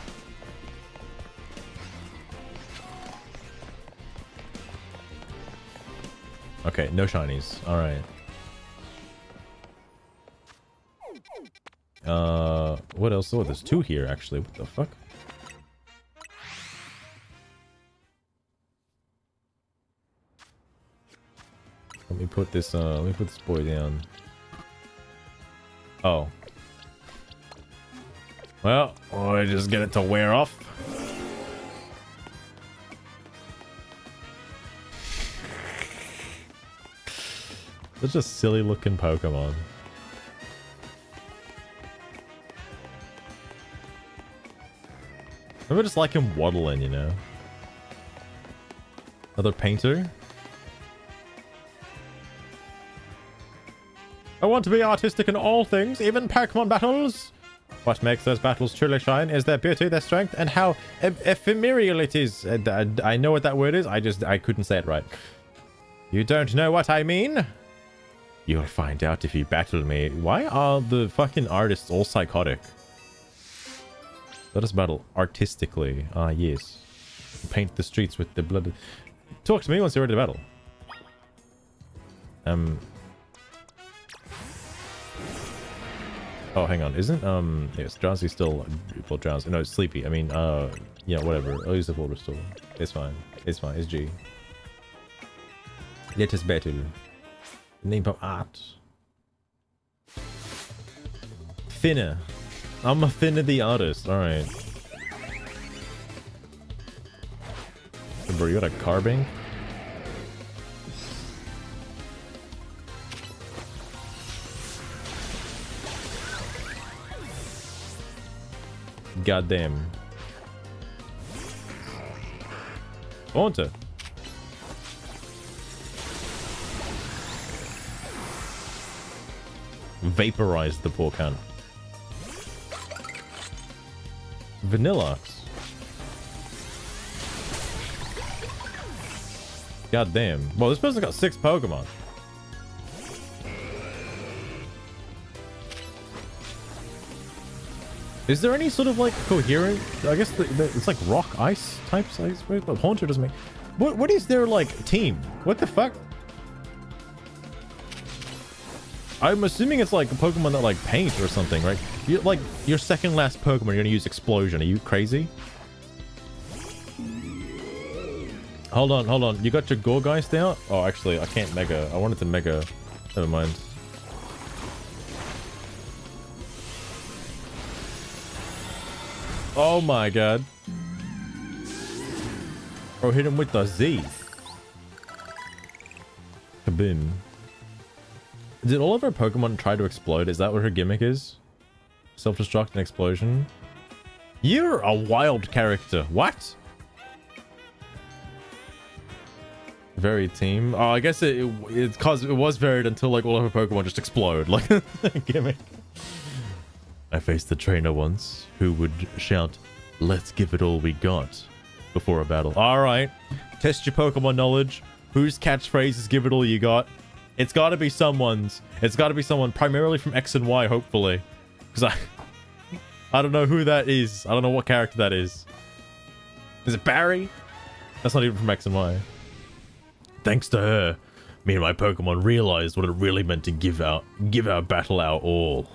Okay, no shinies. Alright. What else? Oh, there's two here actually. What the fuck? Let me put this boy down. Oh. Well, I just get it to wear off. Such a silly looking Pokemon. I just like him waddling, you know. Another painter. I want to be artistic in all things, even Pokemon battles. What makes those battles truly shine is their beauty, their strength, and how ephemeral it is. I know what that word is, I couldn't say it right. You don't know what I mean? You'll find out if you battle me. Why are the fucking artists all psychotic? Let us battle artistically. Ah, yes. Paint the streets with the blood. Talk to me once you're ready to battle. Oh, hang on. Isn't, yes, Drowsy still, well, Drowsy, no, Sleepy. I mean, yeah, whatever. I'll use the full restore. It's fine. It's fine. It's G. Let us battle. Name of art. Finna. I'm a Finna the artist. Alright. Bro, you got a carbing? Goddamn. Haunter. Vaporized the poor cunt. Vanillox. God damn. Well, this person got 6 Pokemon. Is there any sort of like coherent? I guess it's like rock ice types. I suppose, but Haunter doesn't make. What is their like team? What the fuck? I'm assuming it's like a Pokemon that like paint or something, right? You like your second last Pokemon, you're gonna use Explosion. Are you crazy? Hold on. You got your Gourgeist out? Oh, actually, I can't Mega. I wanted to Mega. Never mind. Oh my god. Bro, hit him with the Z. Kaboom. Did all of her Pokemon try to explode? Is that what her gimmick is? Self-destruct and explosion? You're a wild character. What? Varied team. Oh, I guess it's cause it was varied until like all of her Pokemon just explode. Like gimmick. I faced the trainer once who would shout, "Let's give it all we got," before a battle. Alright. Test your Pokemon knowledge. Whose catchphrase is "give it all you got"? It's gotta be someone's. It's gotta be someone primarily from X and Y, hopefully. Because I don't know who that is. I don't know what character that is. Is it Barry? That's not even from X and Y. Thanks to her, me and my Pokemon realized what it really meant to give our battle our all.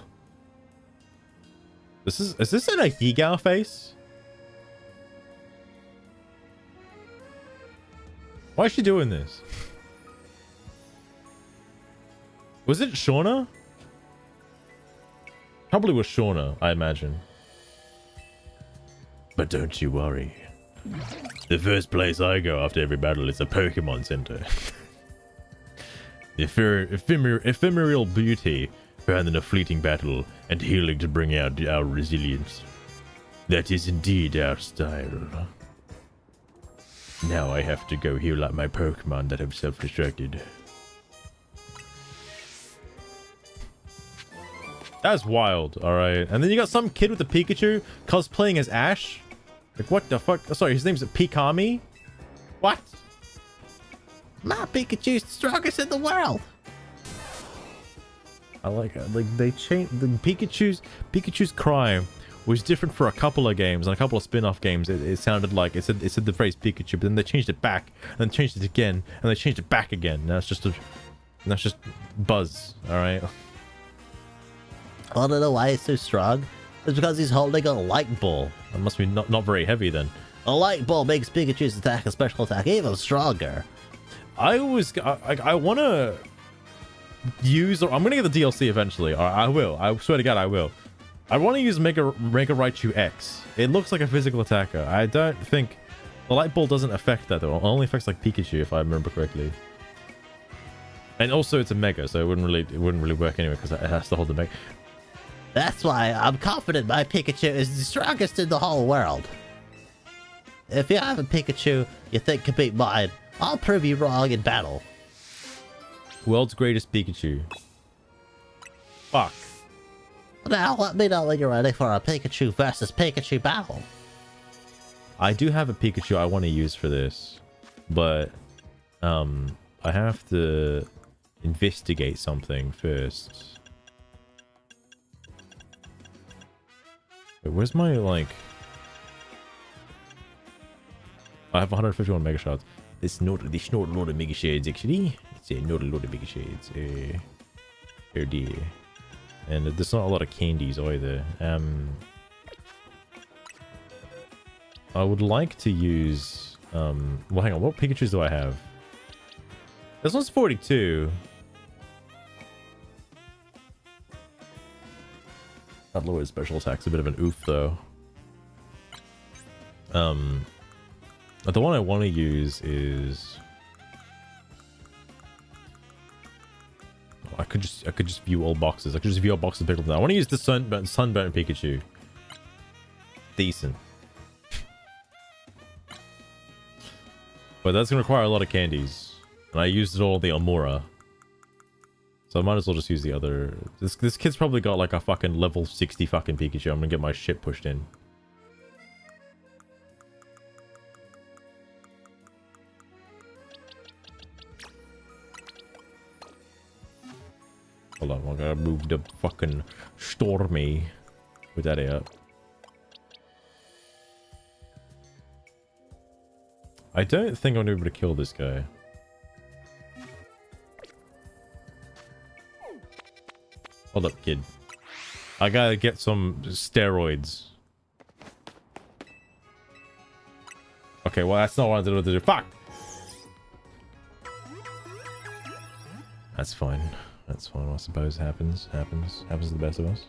Is this in a Higao face? Why is she doing this? Was it Shauna? Probably was Shauna, I imagine. But don't you worry. The first place I go after every battle is a Pokemon Center. The ephemeral beauty found in a fleeting battle and healing to bring out our resilience. That is indeed our style. Now I have to go heal up my Pokemon that have self-destructed. That's wild, alright. And then you got some kid with a Pikachu cosplaying as Ash. Like, what the fuck? Oh, sorry, his name's Pikami? What? My Pikachu's the strongest in the world. I like it. Like, they changed the Pikachu's cry was different for a couple of games and a couple of spin-off games. It sounded like it said the phrase Pikachu, but then they changed it back and then changed it again and they changed it back again. Now it's just Buzz, alright? I don't know why he's so strong. It's because he's holding a light ball. That must be not very heavy then. A light ball makes Pikachu's attack and special attack even stronger. I want to use, or I'm going to get the DLC eventually. Or I will. I swear to God, I will. I want to use Mega Raichu X. It looks like a physical attacker. I don't think the light ball doesn't affect that though. It only affects like Pikachu if I remember correctly. And also it's a Mega, so it wouldn't really work anyway because it has to hold the Mega. That's why I'm confident my Pikachu is the strongest in the whole world. If you have a Pikachu you think can beat mine, I'll prove you wrong in battle. World's greatest Pikachu. Fuck. Now let me know when you're ready for a Pikachu versus Pikachu battle. I do have a Pikachu I want to use for this, but I have to investigate something first. Wait, where's my, like... I have 151 Mega Shots. It's not a lot of Mega Shades, actually. It's not a lot of Mega Shades. Oh dear. And there's not a lot of candies either. I would like to use... well, hang on. What Pikachus do I have? This one's 42. That lowers special attack's a bit of an oof, though. The one I want to use is... I could just view all boxes. I could just view all boxes picked up now. I want to use the sunburnt Pikachu. Decent. But that's gonna require a lot of candies. And I used it all on the Amura. So I might as well just use the other. This kid's probably got like a fucking level 60 fucking Pikachu. I'm gonna get my shit pushed in. Hold on, I gotta move the fucking Stormy with that out. I don't think I'm gonna be able to kill this guy. Hold up, kid. I gotta get some steroids. Okay, well that's not what I wanted to do. Fuck! That's fine. That's fine, I suppose. Happens to the best of us.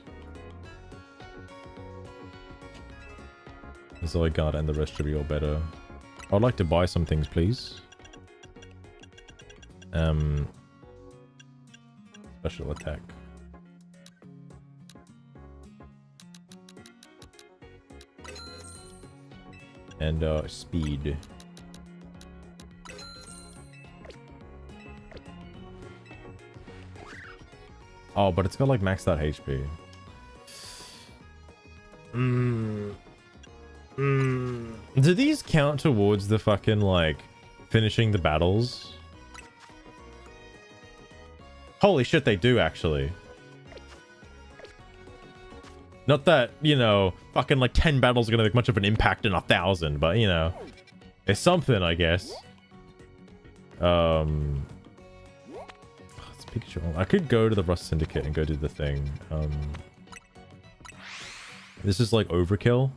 That's all I got, and the rest should be all better. I'd like to buy some things, please. Special attack. And speed. Oh, but it's got like maxed out HP. Do these count towards the fucking like finishing the battles? Holy shit, they do actually. Not that, you know, fucking like 10 battles are gonna make much of an impact in 1,000, but you know, it's something, I guess. It's Pikachu. I could go to the Rust Syndicate and go do the thing. This is like overkill.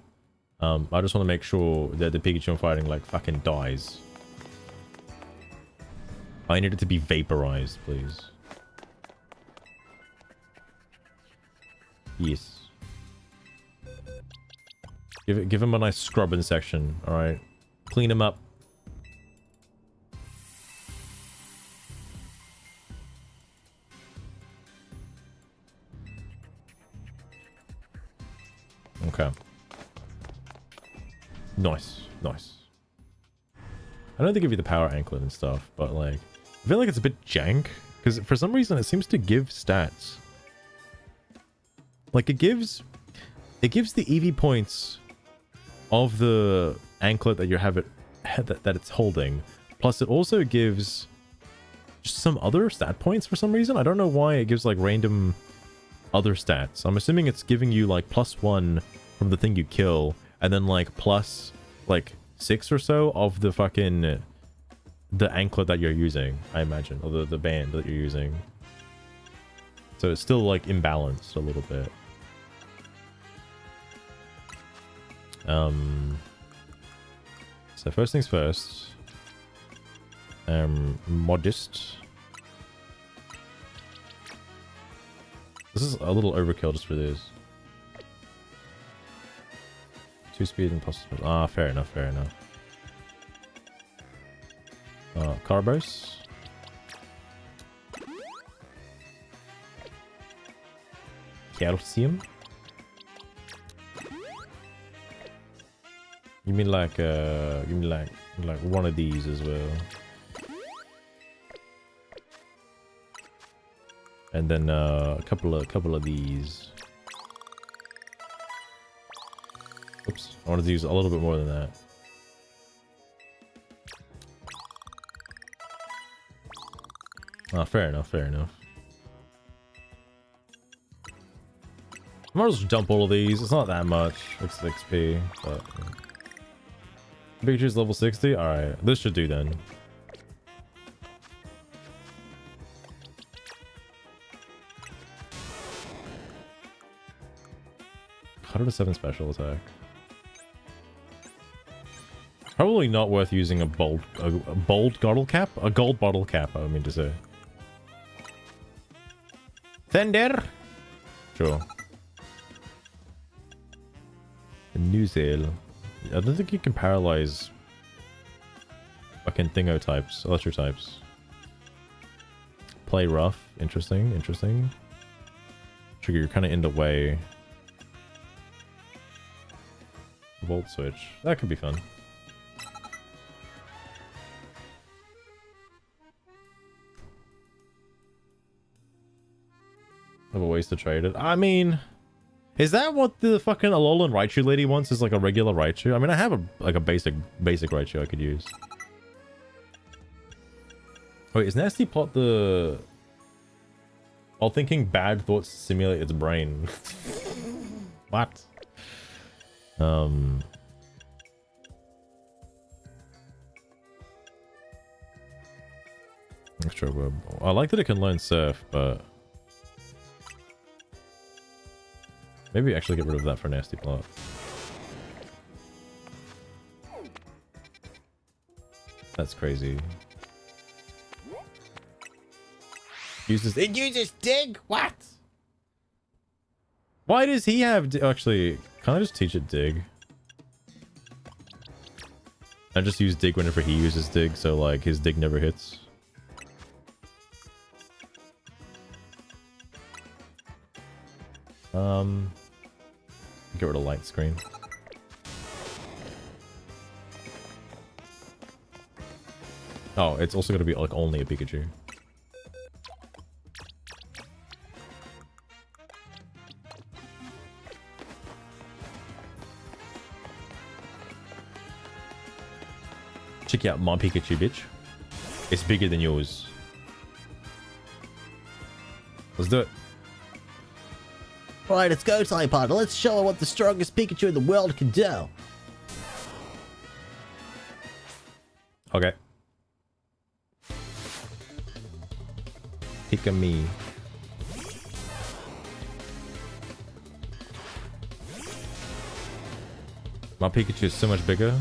I just want to make sure that the Pikachu I'm fighting like fucking dies. I need it to be vaporized, please. Yes. Give him a nice scrubbing section, alright? Clean him up. Okay. Nice. Nice. I know they give you the power anklet and stuff, but like, I feel like it's a bit jank, because for some reason it seems to give stats. Like it gives the EV points of the anklet that you have it that it's holding, plus it also gives just some other stat points for some reason. I don't know why it gives like random other stats. I'm assuming it's giving you like +1 from the thing you kill, and then like plus like 6 or so of the fucking the anklet that you're using, I imagine, or the band that you're using. So it's still like imbalanced a little bit. So first things first, modest. This is a little overkill just for this. 2 speed and plus special. Ah, fair enough, fair enough. Carbos. Calcium. You mean like one of these as well. And then a couple of these. Oops, I wanted to use a little bit more than that. Ah, fair enough, fair enough. I might as well dump all of these. It's not that much. It's XP, but Pikachu's level 60. All right, this should do then. 107 special attack. Probably not worth using a bold bottle cap? A gold bottle cap, I mean to say. Thunder! Sure. New sale. I don't think you can paralyze fucking thingo types, electro types. Play rough. Interesting, interesting. Trigger, you're kind of in the way. Volt switch. That could be fun. Have a ways to trade it. I mean, is that what the fucking Alolan Raichu lady wants? Is like a regular Raichu? I mean, I have a basic Raichu I could use. Wait, is Nasty Plot the... While thinking bad thoughts simulate its brain. What? Extra web. I like that it can learn Surf, but maybe actually get rid of that for Nasty Plot. That's crazy. It uses Dig? What? Why does he have... Actually, can I just teach it Dig? I just use Dig whenever he uses Dig, so like his Dig never hits. Get rid of light screen. Oh, it's also gonna be like only a Pikachu. Check out my Pikachu, bitch. It's bigger than yours. Let's do it. Alright, it's go time, partner. Let's show her what the strongest Pikachu in the world can do. Okay. Pick a me. My Pikachu is so much bigger.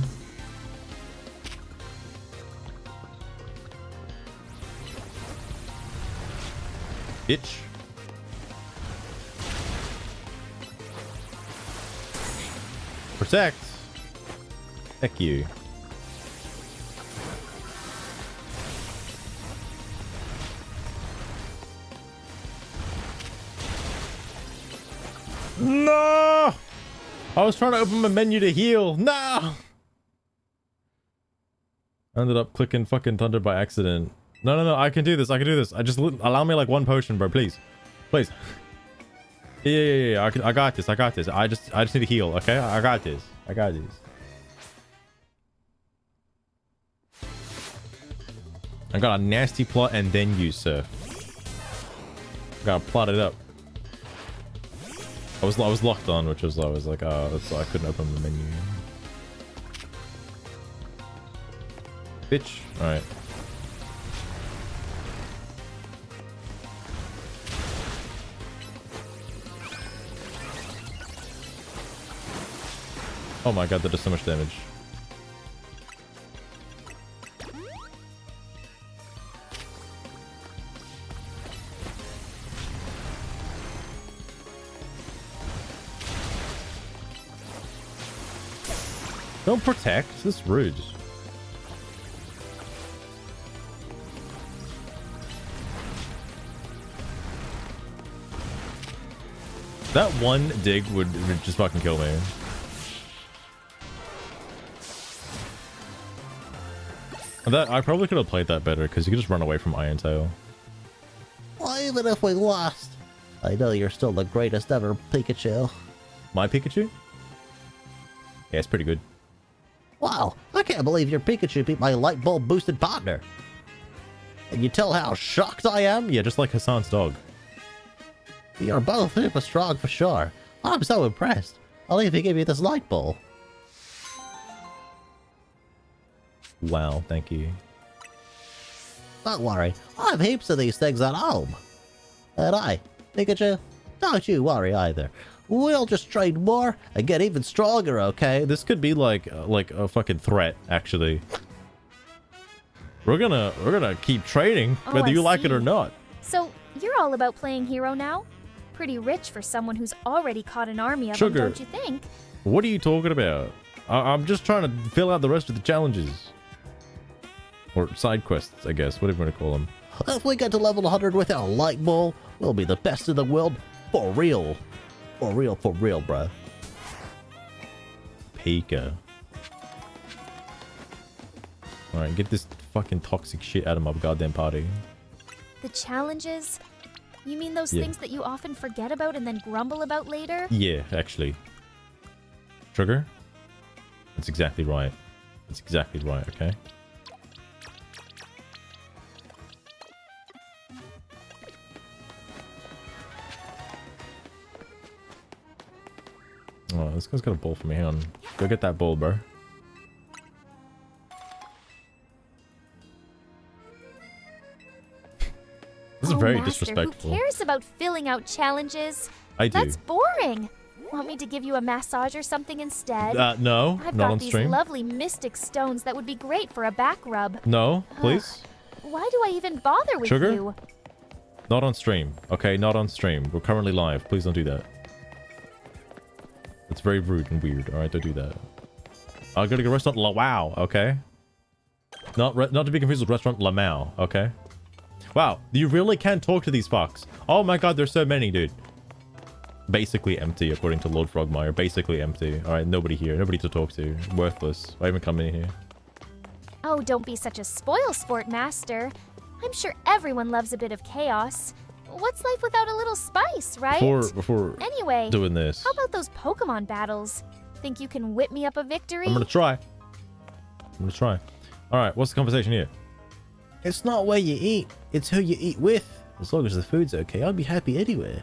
Bitch. Protect. Heck you. No! I was trying to open my menu to heal. No! I ended up clicking fucking thunder by accident. No, I can do this. I can do this. Allow me like one potion, bro. Please. Please. Yeah. I got this. I just need to heal, okay? I got this. I got a nasty plot and then you, sir. Gotta plot it up. I was locked on, which was I was like, oh, that's why I couldn't open the menu. Bitch. Alright. Oh my god, that does so much damage. Don't protect. This is rude. That one dig would just fucking kill me. That I probably could have played that better because you could just run away from Iron Tail. Well, even if we lost, I know you're still the greatest ever Pikachu. My Pikachu? Yeah, it's pretty good. Wow, I can't believe your Pikachu beat my light bulb boosted partner. And you tell how shocked I am? Yeah, just like Hassan's dog. You're both super strong for sure. I'm so impressed. I'll even give you this light bulb. Wow, thank you. Don't worry, I have heaps of these things at home. And Pikachu, don't you worry either. We'll just train more and get even stronger, okay? This could be like a fucking threat, actually. We're gonna keep training, whether you like it or not. So, you're all about playing hero now? Pretty rich for someone who's already caught an army of them, Sugar. don't you think? What are you talking about? I'm just trying to fill out the rest of the challenges. Or side quests, I guess, whatever you want to call them. If we get to level 100 with our light ball, we'll be the best in the world for real. For real, bro. Pika. Alright, get this fucking toxic shit out of my goddamn party. The challenges? You mean those Yeah. things that you often forget about and then grumble about later? Yeah, actually. Sugar? That's exactly right. That's exactly right, okay? Oh, this guy's got a ball for me. Hang on. Go get that ball, bro. This is very Master, disrespectful. Who cares about filling out challenges? I do. That's boring. Want me to give you a massage or something instead? No, I've not got on these stream. lovely mystic stones that would be great for a back rub. No, please. Why do I even bother with Sugar? you? Not on stream. Okay, not on stream. We're currently live. Please don't do that. It's very rude and weird. All right, don't do that. I gotta go restaurant La Wow. Okay. Not to be confused with restaurant La Mao. Okay. Wow, you really can talk to these fucks. Oh my god, there's so many, dude. Basically empty, according to Lord Frogmire. Basically empty. All right, nobody here. Nobody to talk to. Worthless. Why even come in here? Oh, don't be such a spoil sport, Master. I'm sure everyone loves a bit of chaos. What's life without a little spice, right? Before Anyway, doing this, how about those Pokemon battles? Think you can whip me up a victory? I'm gonna try. All right, what's the conversation here? It's not where you eat, it's who you eat with. As long as the food's okay, I'd be happy anywhere.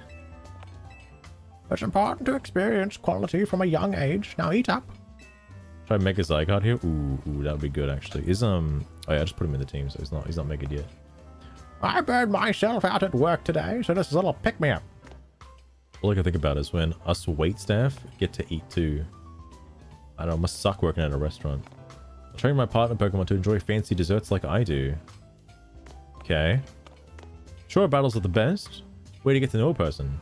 It's important to experience quality from a young age. Now eat up. Try Mega Zygarde here. Ooh, that would be good actually. Is oh yeah, I just put him in the team, so he's not Mega yet. I burned myself out at work today, so this is a little pick-me-up. All I can think about is when us waitstaff get to eat too. I don't know, must suck working at a restaurant. I'll train my partner Pokemon to enjoy fancy desserts like I do. Okay. Sure, battles are the best. Way to get to know a person.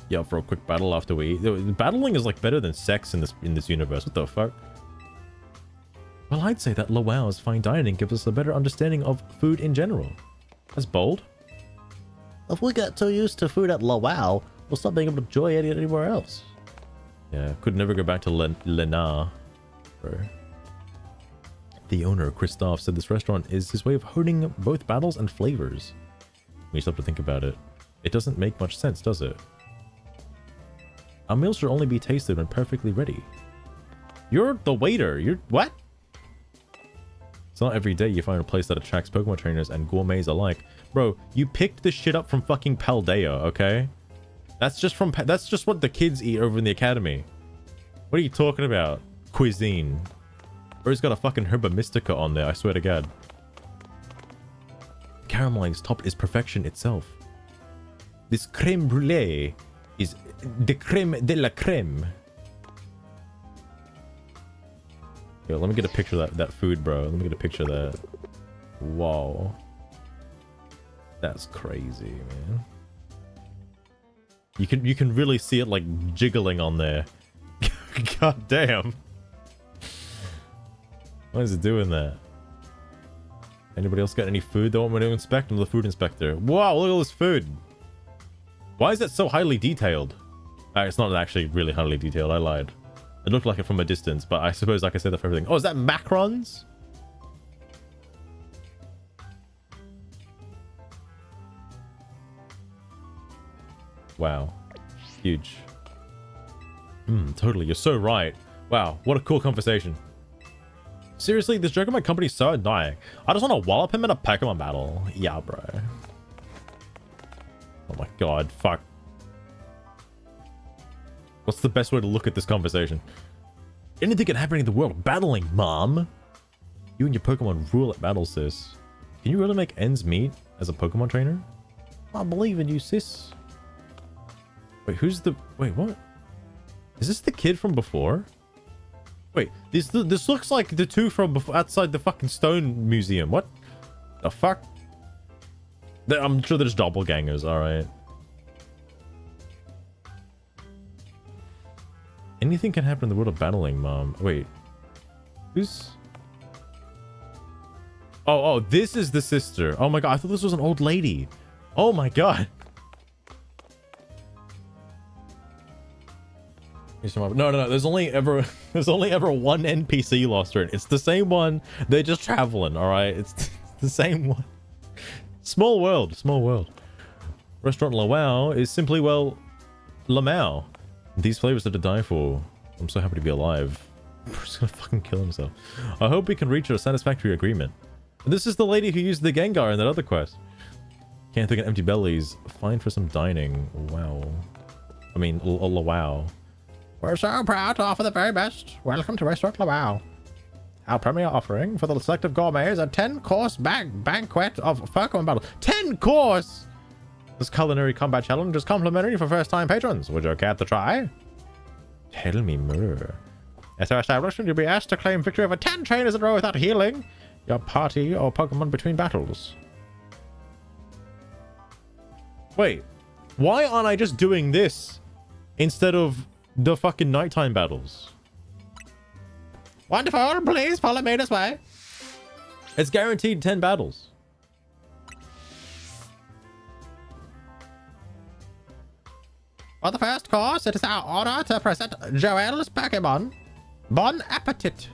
Yeah, for a quick battle after we eat. Battling is like better than sex in this universe. What the fuck? Well, I'd say that Lowow's fine dining gives us a better understanding of food in general. That's bold. If we get too used to food at Lowell, we'll stop being able to enjoy it anywhere else. Yeah, could never go back to Lena. The owner, Christoph, said this restaurant is his way of honing both battles and flavors. When you stop to think about it, it doesn't make much sense, does it? Our meals should only be tasted when perfectly ready. You're the waiter. You're what? It's not every day you find a place that attracts Pokemon trainers and gourmets alike. Bro, you picked this shit up from fucking Paldea, okay? That's just what the kids eat over in the academy. What are you talking about? Cuisine. Bro's got a fucking Herba Mystica on there, I swear to God. Caramelized top is perfection itself. This creme brulee is the creme de la creme. Yo, let me get a picture of that food, bro. Let me get a picture of that. Whoa. That's crazy, man. You can really see it like jiggling on there. God damn. Why is it doing that? Anybody else got any food they want me to inspect? I'm the food inspector. Wow, look at all this food. Why is that so highly detailed? It's not actually really highly detailed. I lied. It looked like it from a distance, but I suppose I can say that for everything. Oh, is that macrons? Wow. Huge. Totally. You're so right. Wow. What a cool conversation. Seriously, this joke of my company is so annoying. I just want to wallop him in a Pokemon battle. Yeah, bro. Oh my god. Fuck. What's the best way to look at this conversation? Anything can happen in the world. Battling, mom. You and your Pokemon rule at battle, sis. Can you really make ends meet as a Pokemon trainer? I believe in you, sis. Wait, who's the... Wait, what? Is this the kid from before? Wait, this looks like the two from before, outside the fucking stone museum. What the fuck? I'm sure there's doppelgangers, alright. Anything can happen in the world of battling, mom. Wait. Who's... Oh, this is the sister. Oh my god, I thought this was an old lady. Oh my god. No. There's only ever one NPC lost her. It's the same one. They're just traveling, alright? It's the same one. Small world. Restaurant Lawao is simply, well, Lamau. These flavors are to die for. I'm so happy to be alive. He's gonna fucking kill himself. I hope we can reach a satisfactory agreement. This is the lady who used the Gengar in that other quest. Can't think of empty bellies. Fine for some dining. Wow. I mean, wow. We're so proud to offer the very best. Welcome to Restaurant Lawao. Our premier offering for the selective gourmets is a 10-course banquet of Pokemon battle. 10 course! This culinary combat challenge is complimentary for first-time patrons. Would you care to try? Tell me more. At our establishment, you'll be asked to claim victory over 10 trainers in a row without healing your party or Pokemon between battles. Wait, why aren't I just doing this instead of the fucking nighttime battles? Wonderful, please follow me this way. It's guaranteed 10 battles. For the first course, it is our honor to present Joel's Pokemon. Bon appetit.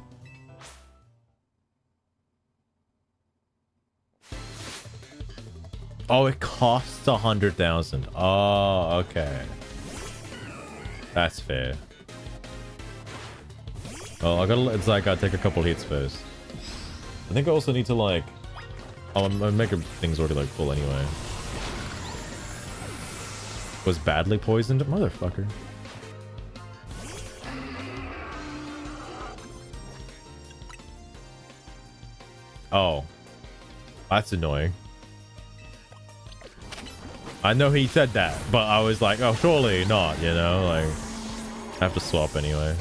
Oh, it costs 100,000. Oh, okay. That's fair. Well, I gotta let Zygarde take a couple hits first. I think I also need to like... Oh, my Mega thing's already like full anyway. Was badly poisoned? Motherfucker. Oh. That's annoying. I know he said that, but I was like, oh, surely not, you know? Like, I have to swap anyway.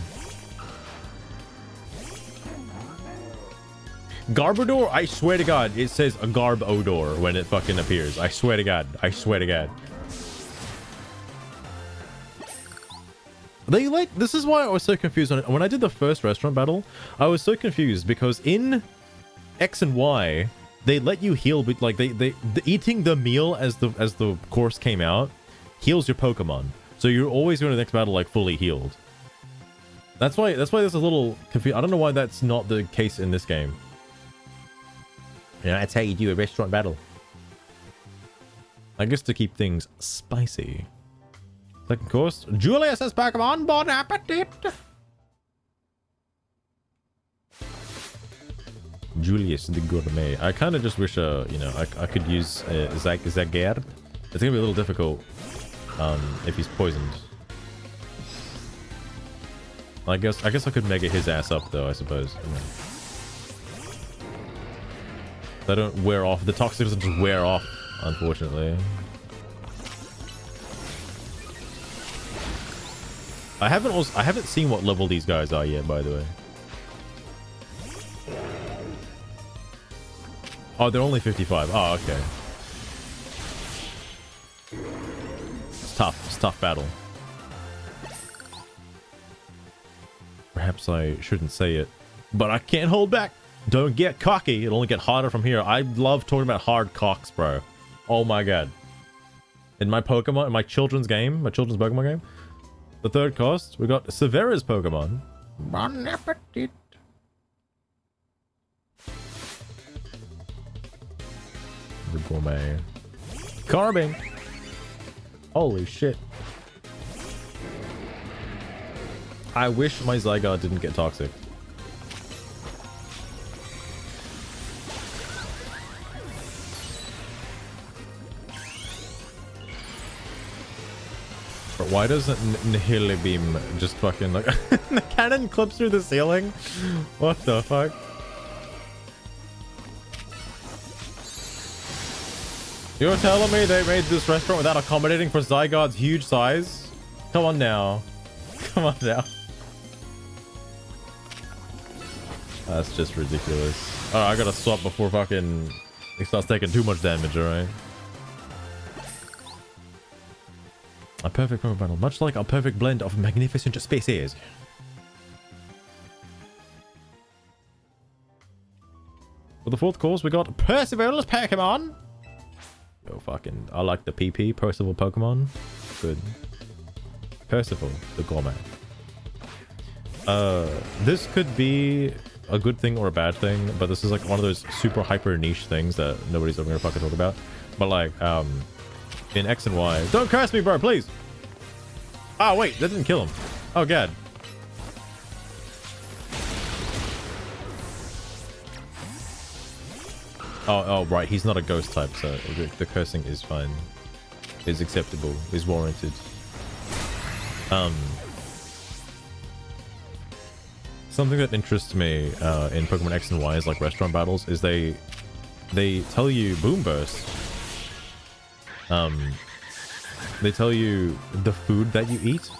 Garbodor? I swear to God, it says a Garbodor when it fucking appears. I swear to God. I swear to God. They like, this is why I was so confused on it. When I did the first restaurant battle, I was so confused because in X and Y, they let you heal, but like eating the meal as the course came out heals your Pokemon. So you're always going to the next battle like fully healed. That's why there's a little confused. I don't know why that's not the case in this game. You know, that's how you do a restaurant battle. I guess to keep things spicy. Second course, Julius's Pokemon, bon appetit. Julius the Gourmet. I kind of just wish, you know, I could use Zygarde. It's gonna be a little difficult, if he's poisoned. I guess I could mega his ass up though. I suppose. They don't wear off. The toxic doesn't just wear off, unfortunately. I haven't seen what level these guys are yet, by the way. Oh, they're only 55. Oh, okay. It's tough. It's a tough battle. Perhaps I shouldn't say it, but I can't hold back. Don't get cocky. It'll only get harder from here. I love talking about hard cocks, bro. Oh my god. In my Pokemon, in my children's game, my children's Pokemon game, the third cost, we got Severa's Pokemon. Bon appetit. The Gourmet. Carbing. Holy shit. I wish my Zygarde didn't get toxic. But why doesn't Nihil Beam just fucking like... the cannon clips through the ceiling? What the fuck? You're telling me they made this restaurant without accommodating for Zygarde's huge size? Come on now. Come on now. That's just ridiculous. Alright, I gotta swap before fucking he starts taking too much damage, alright? A perfect Pokemon battle, much like a perfect blend of magnificent species. For the fourth course, we got Percival's Pokemon. Yo, fucking, I like the PP, Percival Pokemon. Good. Percival, the Gourmet. This could be a good thing or a bad thing, but this is like one of those super hyper niche things that nobody's ever gonna fucking talk about. But like, in X and Y, don't curse me, bro, please. Oh wait, that didn't kill him. Oh god. Oh right, he's not a ghost type, so the cursing is fine. Is acceptable, is warranted. Something that interests me in Pokemon X and Y is like restaurant battles is they tell you boom burst. They tell you the food that you eat,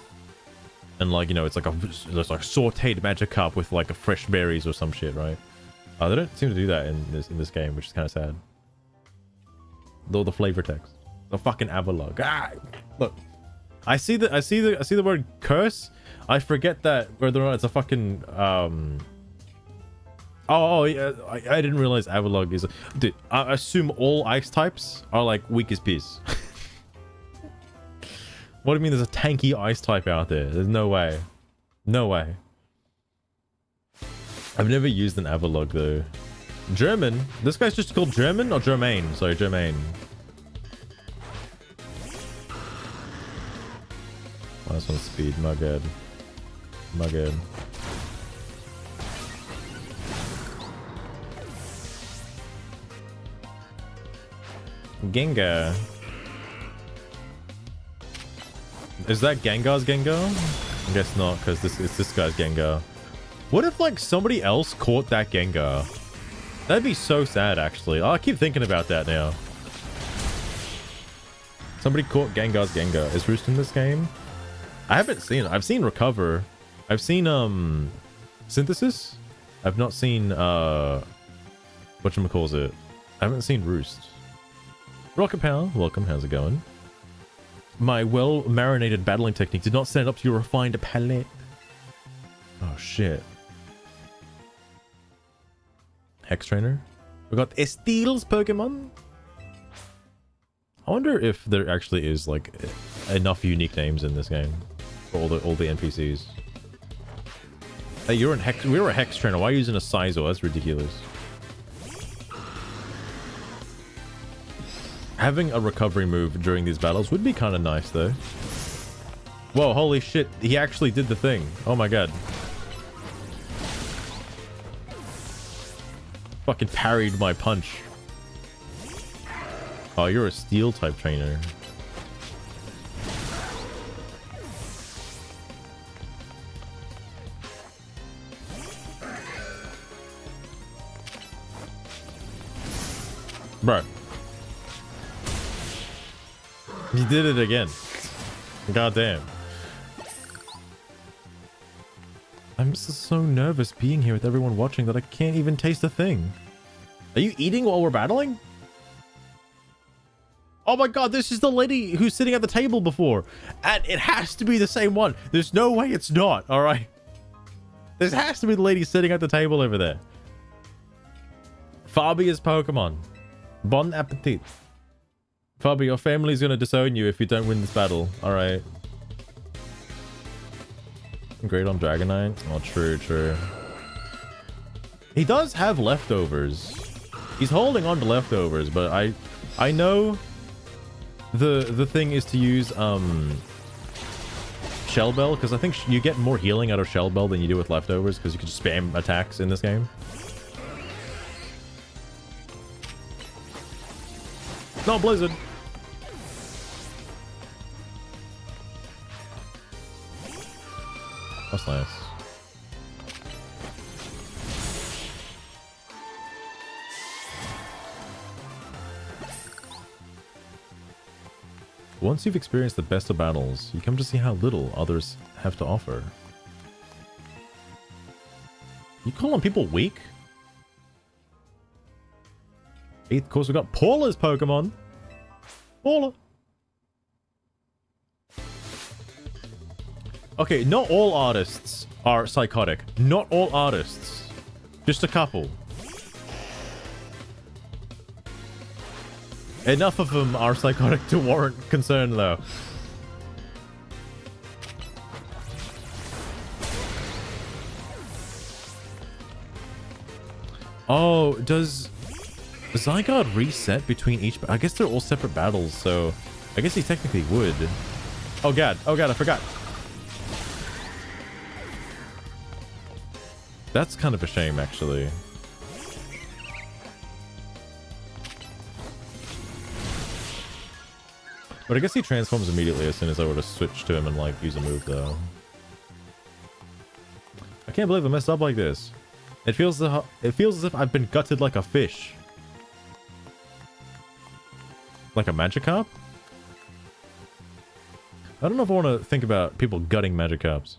and like, you know, it's like there's like sauteed Magikarp with like a fresh berries or some shit, right? They don't seem to do that in this game, which is kind of sad. Though the flavor text, the fucking Dialog. Ah, look, I see the word curse. I forget that whether or not it's a fucking Oh yeah, I didn't realize Dialog is dude. I assume all ice types are like weak as piss. What do you mean there's a tanky ice type out there? There's no way. No way. I've never used an Avalog though. German? This guy's just called German or Germain? Sorry, Germain. Last one speed, my god. My god. Gengar. Is that Gengar's Gengar? I guess not, because it's this guy's Gengar. What if like somebody else caught that Gengar? That'd be so sad, actually. Oh, I keep thinking about that now. Somebody caught Gengar's Gengar. Is Roost in this game? I haven't seen it. I've seen Recover. I've seen Synthesis. I've not seen whatchamacallit. I haven't seen Roost. Rocket Power, welcome. How's it going? My well-marinated battling technique did not stand up to your refined palate. Oh shit. Hex Trainer. We got Esteel's Pokemon. I wonder if there actually is like enough unique names in this game for all the NPCs. Hey, you're a Hex Trainer. Why are you using a Sizor? That's ridiculous. Having a recovery move during these battles would be kind of nice though. Whoa, holy shit. He actually did the thing. Oh my god. Fucking parried my punch. Oh, you're a steel type trainer. Bro. He did it again. God damn. I'm just so nervous being here with everyone watching that I can't even taste a thing. Are you eating while we're battling? Oh my god, this is the lady who's sitting at the table before. And it has to be the same one. There's no way it's not, alright? This has to be the lady sitting at the table over there. Fabia's Pokemon. Bon appetit. Fabi, your family's gonna disown you if you don't win this battle. Alright. Great on Dragonite. Oh, true, true. He does have leftovers. He's holding on to leftovers, but I know the thing is to use Shell Bell, because I think you get more healing out of Shell Bell than you do with leftovers, because you can just spam attacks in this game. No, Blizzard. That's nice. Once you've experienced the best of battles, you come to see how little others have to offer. You calling people weak? 8th course, we got Paula's Pokemon. Paula. Okay, not all artists are psychotic. Not all artists. Just a couple. Enough of them are psychotic to warrant concern, though. Oh, does Zygarde reset between each? I guess they're all separate battles, so I guess he technically would. Oh god, I forgot. That's kind of a shame, actually. But I guess he transforms immediately as soon as I were to switch to him and like use a move, though. I can't believe I messed up like this. It feels as if I've been gutted like a fish. Like a Magikarp? I don't know if I want to think about people gutting Magikarps.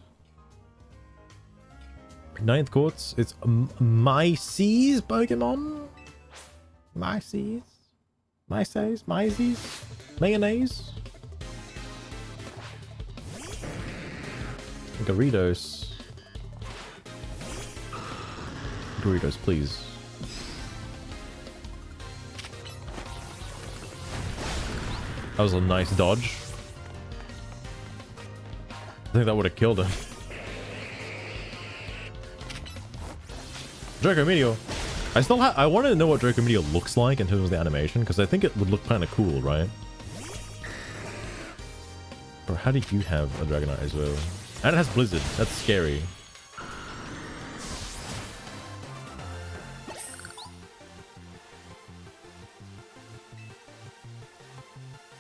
9th Courts, it's Myces Pokemon? Myces? Mayonnaise? Doritos. Doritos, please. That was a nice dodge. think that would have killed him. Draco Meteor. I wanted to know what Draco Meteor looks like in terms of the animation, because I think it would look kind of cool, right? Or how do you have a Dragonite as well? And it has Blizzard. That's scary.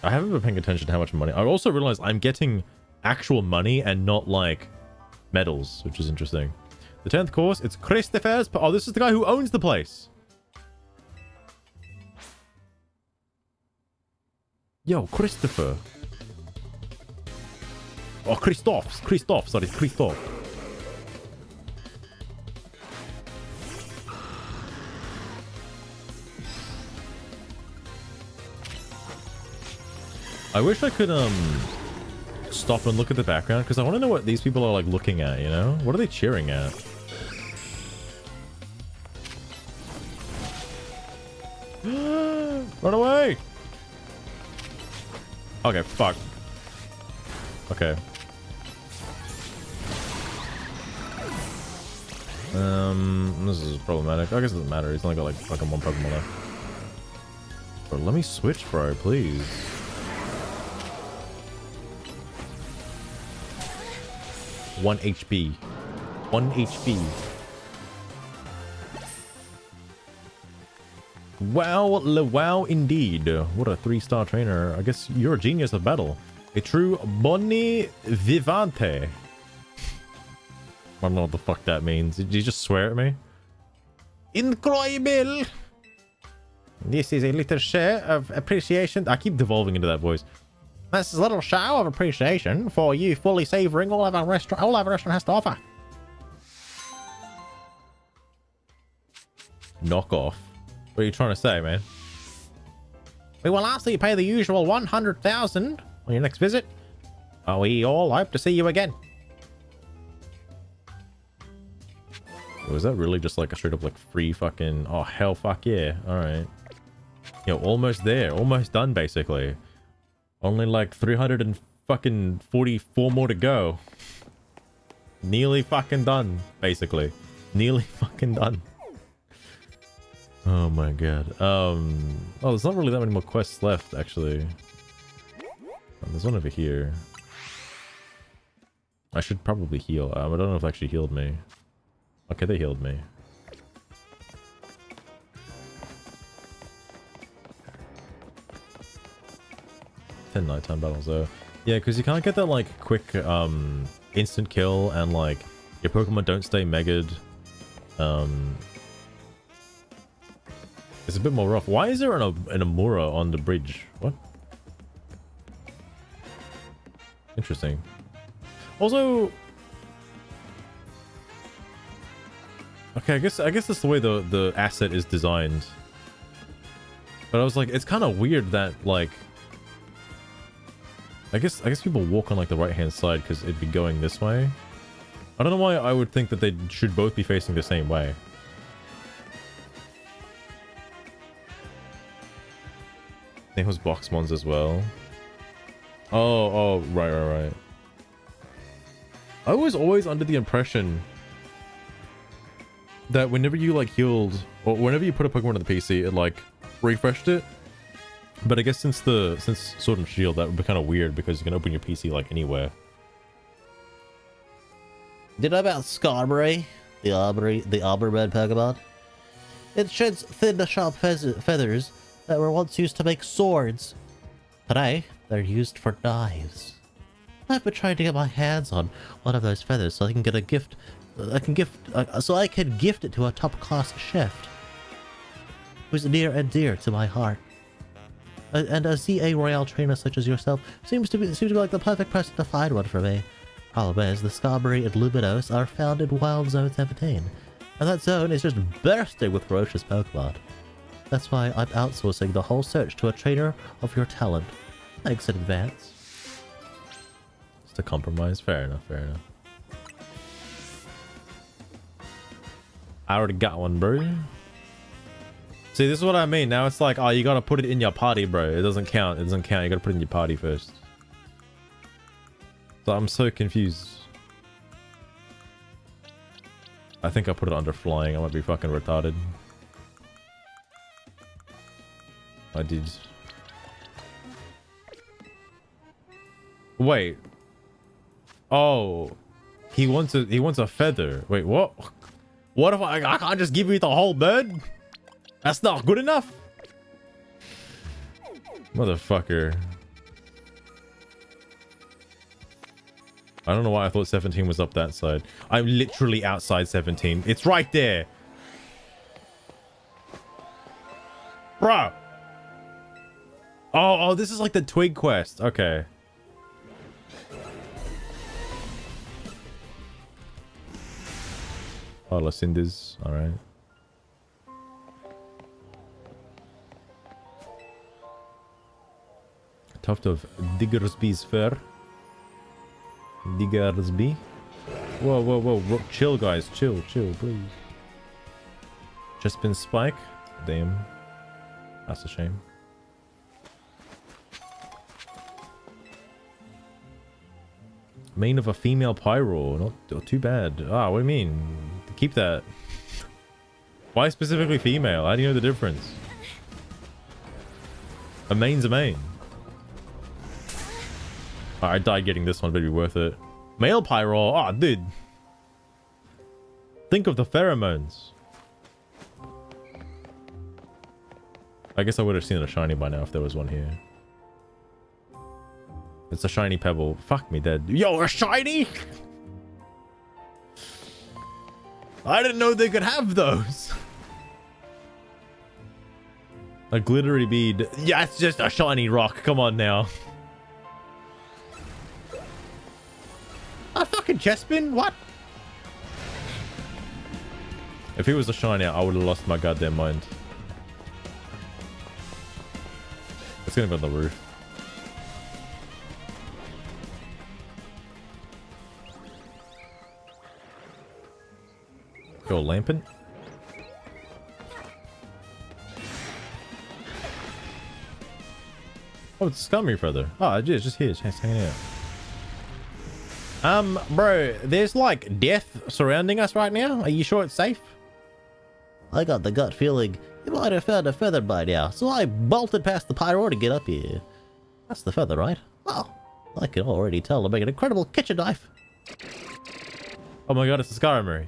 I haven't been paying attention to how much money. I also realized I'm getting actual money and not like medals, which is interesting. The 10th course, it's Christopher's. Oh, this is the guy who owns the place. Yo, Christopher. Oh, Christoph. Sorry, Christoph. I wish I could stop and look at the background, because I want to know what these people are like looking at, you know? What are they cheering at? Run away! Okay, fuck. Okay. This is problematic. I guess it doesn't matter. He's only got like fucking one Pokemon left. Bro, let me switch, bro, please. One HP. 1 HP. Wow, indeed. What a 3-star trainer. I guess you're a genius of battle. A true boni vivante. I don't know what the fuck that means. Did you just swear at me? Incredible. This is a little show of appreciation. I keep devolving into that voice. This is a little show of appreciation for you fully savoring all our restaurant has to offer. Knock off. What are you trying to say, man? We will ask that you pay the usual 100,000 on your next visit. We all hope to see you again. Was that really just like a straight up like free fucking... Oh, hell fuck yeah. Alright. Yo, almost there. Almost done, basically. Only like 344 more to go. Nearly fucking done, basically. Nearly fucking done. Oh my god. Oh, there's not really that many more quests left, actually. There's one over here. I should probably heal. I don't know if it actually healed me. Okay, they healed me. 10 nighttime battles though. Yeah, because you can't get that like quick instant kill, and like your Pokemon don't stay mega'd. It's a bit more rough. Why is there an Amura on the bridge? What? Interesting. Also, okay, I guess that's the way the asset is designed. But I was like, it's kind of weird that like, I guess people walk on like the right hand side because it'd be going this way. I don't know why I would think that they should both be facing the same way. There was Boxmons as well. Oh, right. I was always under the impression that whenever you like healed, or whenever you put a Pokemon on the PC, it like refreshed it. But I guess since Sword and Shield, that would be kind of weird because you can open your PC like anywhere. Did you know about Skarmory, the Arbor-bred Pokemon? It sheds thin, sharp feathers that were once used to make swords. Today, they're used for knives. I've been trying to get my hands on one of those feathers so I can get a gift. So I can gift it to a top-class chef who's near and dear to my heart. And a Z-A Royale trainer such as yourself seems to be like the perfect person to find one for me. Problem is, the Skarmory and Luminos are found in Wild Zone 17, and that zone is just bursting with ferocious Pokemon. That's why I'm outsourcing the whole search to a trainer of your talent. Thanks in advance. Just a compromise. Fair enough. I already got one, bro. See, this is what I mean. Now it's like, oh, you gotta put it in your party, bro. It doesn't count. You gotta put it in your party first. So I'm so confused. I think I put it under flying. I might be fucking retarded. I did. Wait. Oh. He wants a feather. Wait, what? What if I can't just give you the whole bird? That's not good enough. Motherfucker. I don't know why I thought 17 was up that side. I'm literally outside 17. It's right there. Bro. Oh, this is like the twig quest. Okay. Oh, La Cinders. All right. Tuft of Diggersby's fur. Diggersby. Whoa, whoa, whoa. Chill, guys. Chill, please. Just been spike. Damn. That's a shame. Mane of a female pyro. Not too bad. Ah, what do you mean? Keep that. Why specifically female? How do you know the difference? A mane's a mane. I died getting this one, but it'd be worth it. Male pyro. Oh, dude. Think of the pheromones. I guess I would have seen a shiny by now if there was one here. It's a shiny pebble. Fuck me dead. Yo, a shiny? I didn't know they could have those. A glittery bead. Yeah, it's just a shiny rock. Come on now. A fucking chestpin? What? If it was a shiny, I would have lost my goddamn mind. It's gonna be on the roof. Go lampin. Oh, it's a scummy feather. Oh, it's just here. It's hanging out. Bro, there's like death surrounding us right now. Are you sure it's safe? I got the gut feeling you might have found a feather by now, so I bolted past the pyro to get up here. That's the feather, right? Well, I can already tell to make an incredible kitchen knife. Oh my god, it's a Skarmory.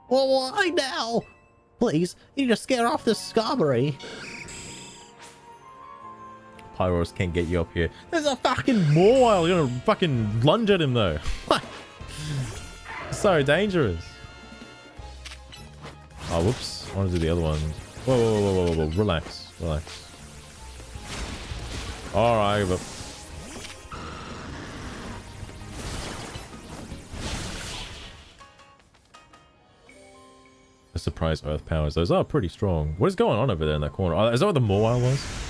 Well, why now? Please, you need to scare off this Skarmory. Pyros can't get you up here. There's a fucking Mawile. You're gonna fucking lunge at him though. What? So dangerous. Oh, whoops. I want to do the other one. Whoa, whoa, whoa, whoa, whoa. Relax. Relax. Alright, but... A surprise earth powers. Those are pretty strong. What is going on over there in that corner? Oh, is that what the Mawile was?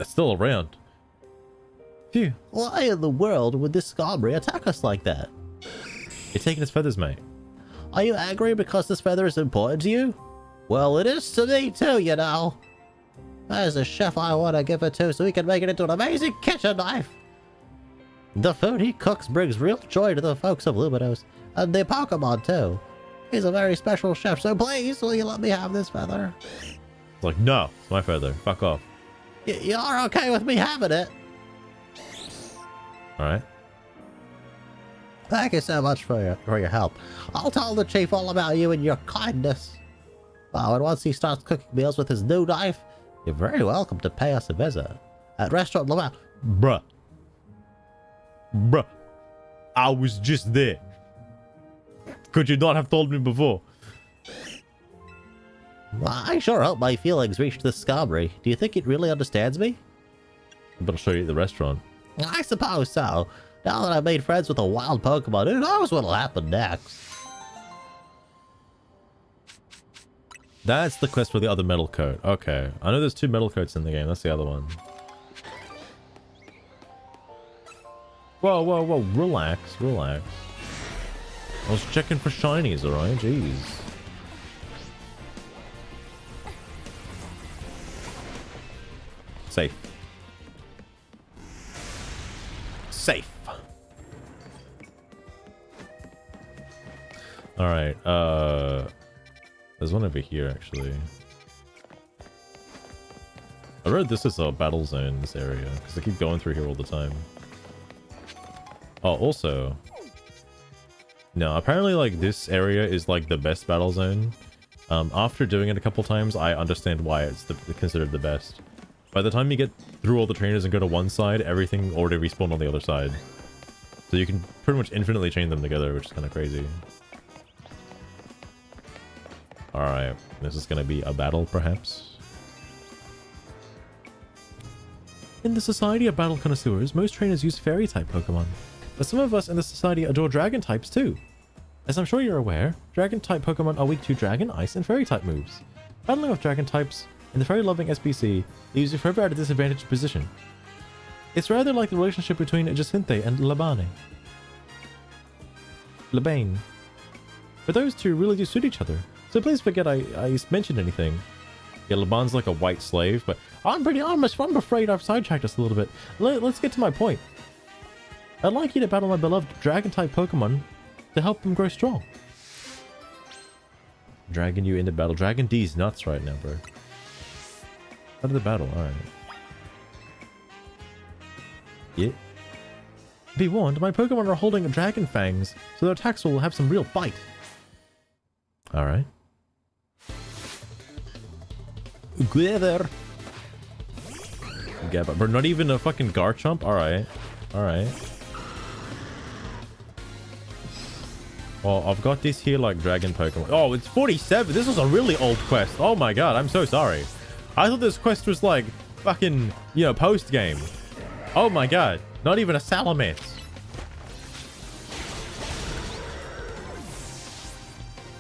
It's still around. Phew. Why in the world would this Skarmory attack us like that? You're taking his feathers, mate. Are you angry because this feather is important to you? Well, it is to me too, you know. As a chef, I want to give it to so he can make it into an amazing kitchen knife. The food he cooks brings real joy to the folks of Luminos, and the Pokemon too. He's a very special chef, so please, will you let me have this feather? It's like, no, it's my feather. Fuck off. You're okay with me having it? Alright. Thank you so much for your help. I'll tell the chief all about you and your kindness. Oh, and once he starts cooking meals with his new knife, you're very welcome to pay us a visit. At Restaurant Lamau. Bruh. Bruh. I was just there. Could you not have told me before? I sure hope my feelings reached this Skarmory. Do you think it really understands me? I'm gonna show you the restaurant. I suppose so. Now that I've made friends with a wild Pokemon, who knows what'll happen next? That's the quest for the other metal coat. Okay. I know there's 2 metal coats in the game. That's the other one. Whoa, whoa, whoa. Relax, relax. I was checking for shinies, alright? Jeez. Safe. All right. There's one over here actually. I read this is a battle zone in this area because I keep going through here all the time. Oh, also, no, apparently like this area is like the best battle zone. After doing it a couple times, I understand why it's considered the best. By the time you get through all the trainers and go to one side, everything already respawned on the other side. So you can pretty much infinitely chain them together, which is kind of crazy. Alright, this is going to be a battle, perhaps. In the Society of Battle Connoisseurs, most trainers use Fairy-type Pokemon. But some of us in the Society adore Dragon types too. As I'm sure you're aware, Dragon-type Pokemon are weak to Dragon, Ice, and Fairy-type moves. Battling with Dragon types in the fairy-loving SBC leaves you forever at a disadvantaged position. It's rather like the relationship between Jacinthe and Labane. But those two really do suit each other, so please forget I mentioned anything. Yeah, Laban's like a white slave, but I'm afraid I've sidetracked us a little bit. Let's get to my point. I'd like you to battle my beloved Dragon-type Pokemon to help them grow strong. Dragging you into battle. Dragon D's nuts right now, bro. Out of the battle, alright. Yeah. Be warned, my Pokemon are holding Dragon Fangs, so their attacks will have some real bite. Alright. Together. Yeah, but we're not even a fucking Garchomp? Alright. Alright. Well, I've got this here like Dragon Pokemon. Oh, it's 47. This was a really old quest. Oh my god, I'm so sorry. I thought this quest was like fucking, you know, post-game. Oh my god. Not even a Salamence.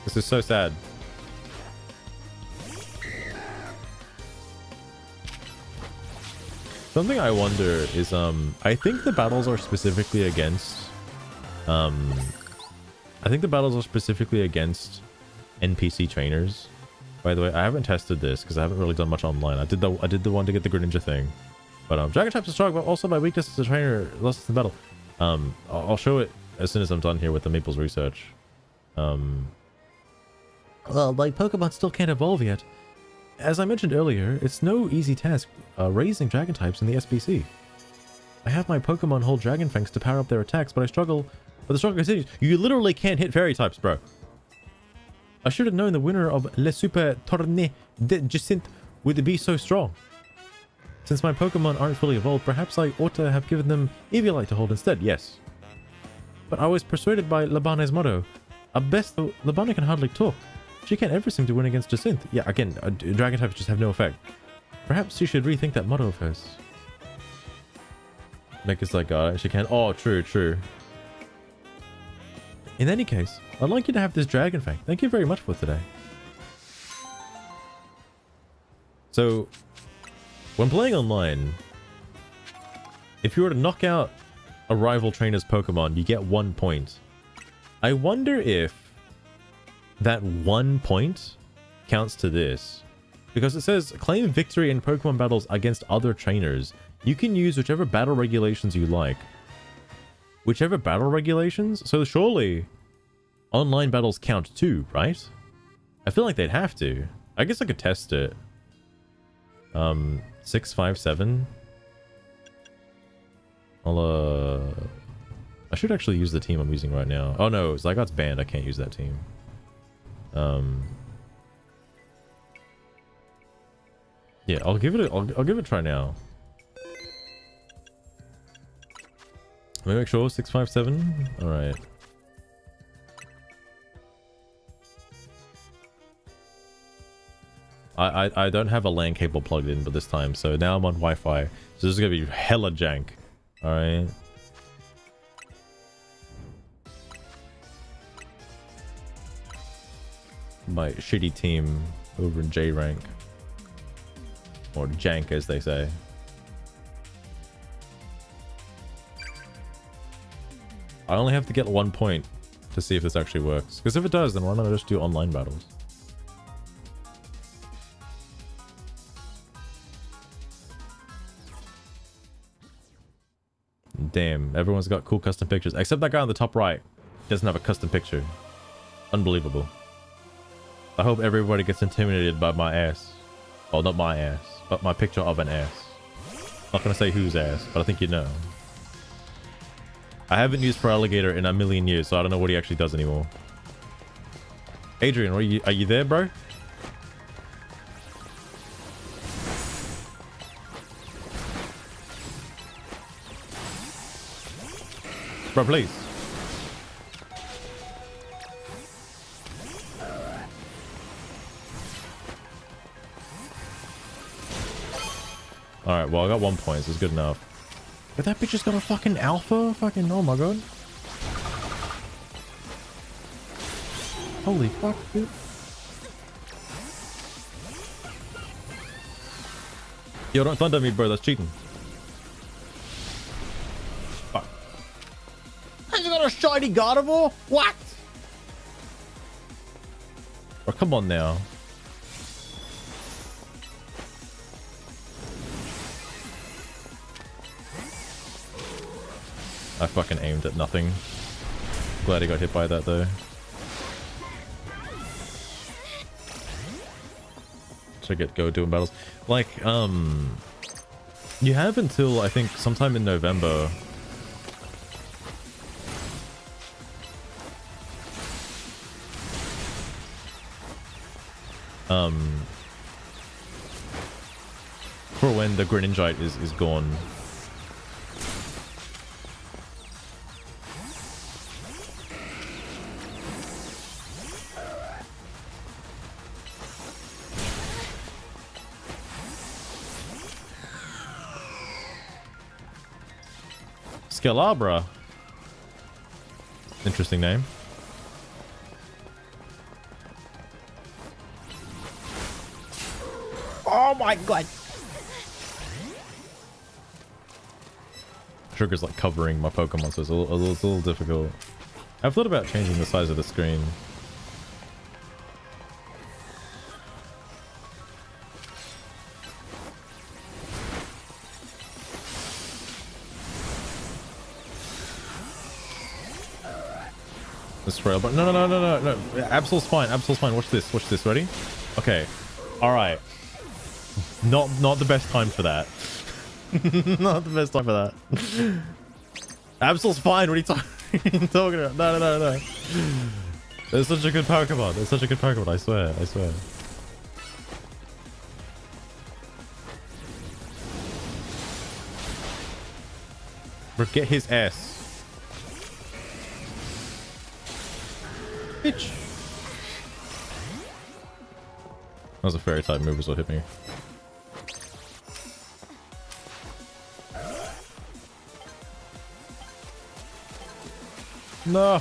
This is so sad. Something I wonder is, I think the battles are specifically against, NPC trainers. By the way, I haven't tested this because I haven't really done much online. I did the one to get the Greninja thing. But Dragon types are strong, but also my weakness as a trainer lost in battle. I'll show it as soon as I'm done here with the Maples research. Well, my Pokemon still can't evolve yet. As I mentioned earlier, it's no easy task raising Dragon types in the SBC. I have my Pokemon hold Dragon Fangs to power up their attacks, but the struggle continues. You literally can't hit Fairy types, bro. I should have known the winner of Le Super Tournée de Jacinthe would be so strong. Since my Pokemon aren't fully evolved, perhaps I ought to have given them Eviolite to hold instead, yes. But I was persuaded by Labane's motto. At best, though, Labane can hardly talk. She can't ever seem to win against Jacinthe. Yeah, again, Dragon types just have no effect. Perhaps she should rethink that motto of hers. Nick is like, she can't. Oh, true, true. In any case, I'd like you to have this Dragon Fang. Thank you very much for today. So, when playing online, if you were to knock out a rival trainer's Pokemon, you get 1 point. I wonder if that 1 point counts to this. Because it says, claim victory in Pokemon battles against other trainers. You can use whichever battle regulations you like. Whichever battle regulations? So surely online battles count too, right? I feel like they'd have to. I guess I could test it. 657. I should actually use the team I'm using right now. Oh no, Zygot's banned. I can't use that team. Yeah, I'll give it a try now. Let me make sure 657. All right. I don't have a LAN cable plugged in, but this time, so now I'm on Wi-Fi. So this is gonna be hella jank. All right. My shitty team over in J rank, or jank as they say. I only have to get 1 point to see if this actually works. Because if it does, then why not just do online battles? Damn, everyone's got cool custom pictures. Except that guy on the top right. Doesn't have a custom picture. Unbelievable. I hope everybody gets intimidated by my ass. Well, not my ass, but my picture of an ass. Not gonna say whose ass, but I think you know. I haven't used for alligator in a million years, so I don't know what he actually does anymore. Adrian, are you there, bro? Bro, please. Alright, well, I got 1 point, so it's good enough. But that bitch just got a fucking alpha? Fucking, oh my god. Holy fuck, dude. Yo, don't thunder me, bro. That's cheating. Fuck. I just got a shiny Gardevoir? What? Bro, come on now. I fucking aimed at nothing. Glad he got hit by that though. Should I get go doing battles? Like, you have until I think sometime in November. For when the Greninjite is gone. Scalabra. Interesting name. Oh my god. Trigger's like covering my Pokemon, so it's a little difficult. I've thought about changing the size of the screen. This trail, but no. Absol's fine. Absol's fine. Watch this. Watch this. Ready? Okay. All right. Not the best time for that. Not the best time for that. Absol's fine. What are you talking about? No. It's such a good Pokemon. It's such a good Pokemon. I swear. I swear. Bro, get his ass. Bitch. That was a fairy type move, is what hit me. No.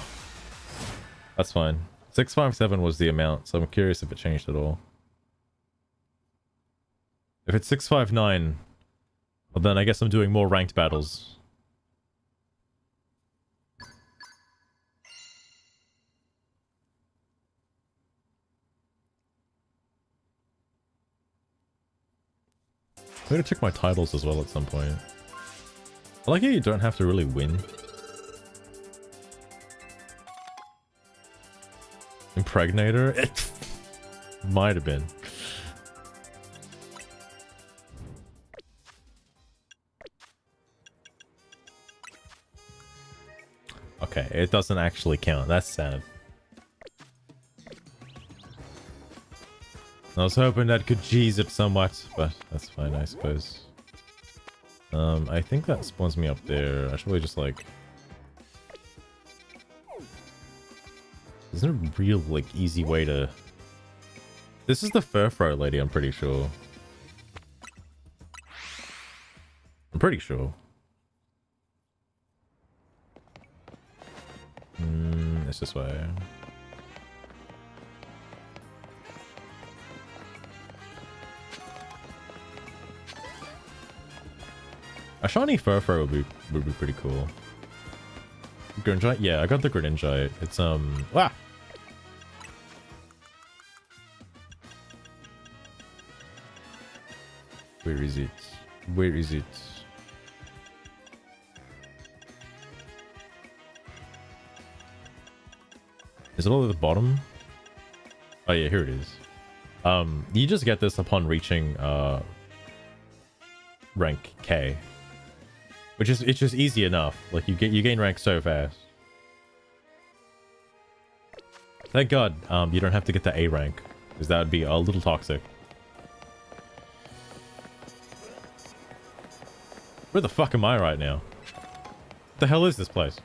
That's fine. 657 was the amount, so I'm curious if it changed at all. If it's 659, well then I guess I'm doing more ranked battles. I'm gonna check my titles as well at some point. I like how you don't have to really win. Impregnator? It might have been. Okay, it doesn't actually count. That's sad. I was hoping that could cheese it somewhat, but that's fine, I suppose. I think that spawns me up there. I should really just like... There's no real, like, easy way to... This is the Furfro lady, I'm pretty sure. I'm pretty sure. It's this way. A shiny Furfro would be pretty cool. Greninjite? Yeah, I got the Greninjite. It's ah! Where is it? Where is it? Is it all at the bottom? Oh yeah, here it is. You just get this upon reaching rank K, which is it's just easy enough. Like you gain rank so fast. Thank God you don't have to get to A rank, because that would be a little toxic. Where the fuck am I right now? What the hell is this place?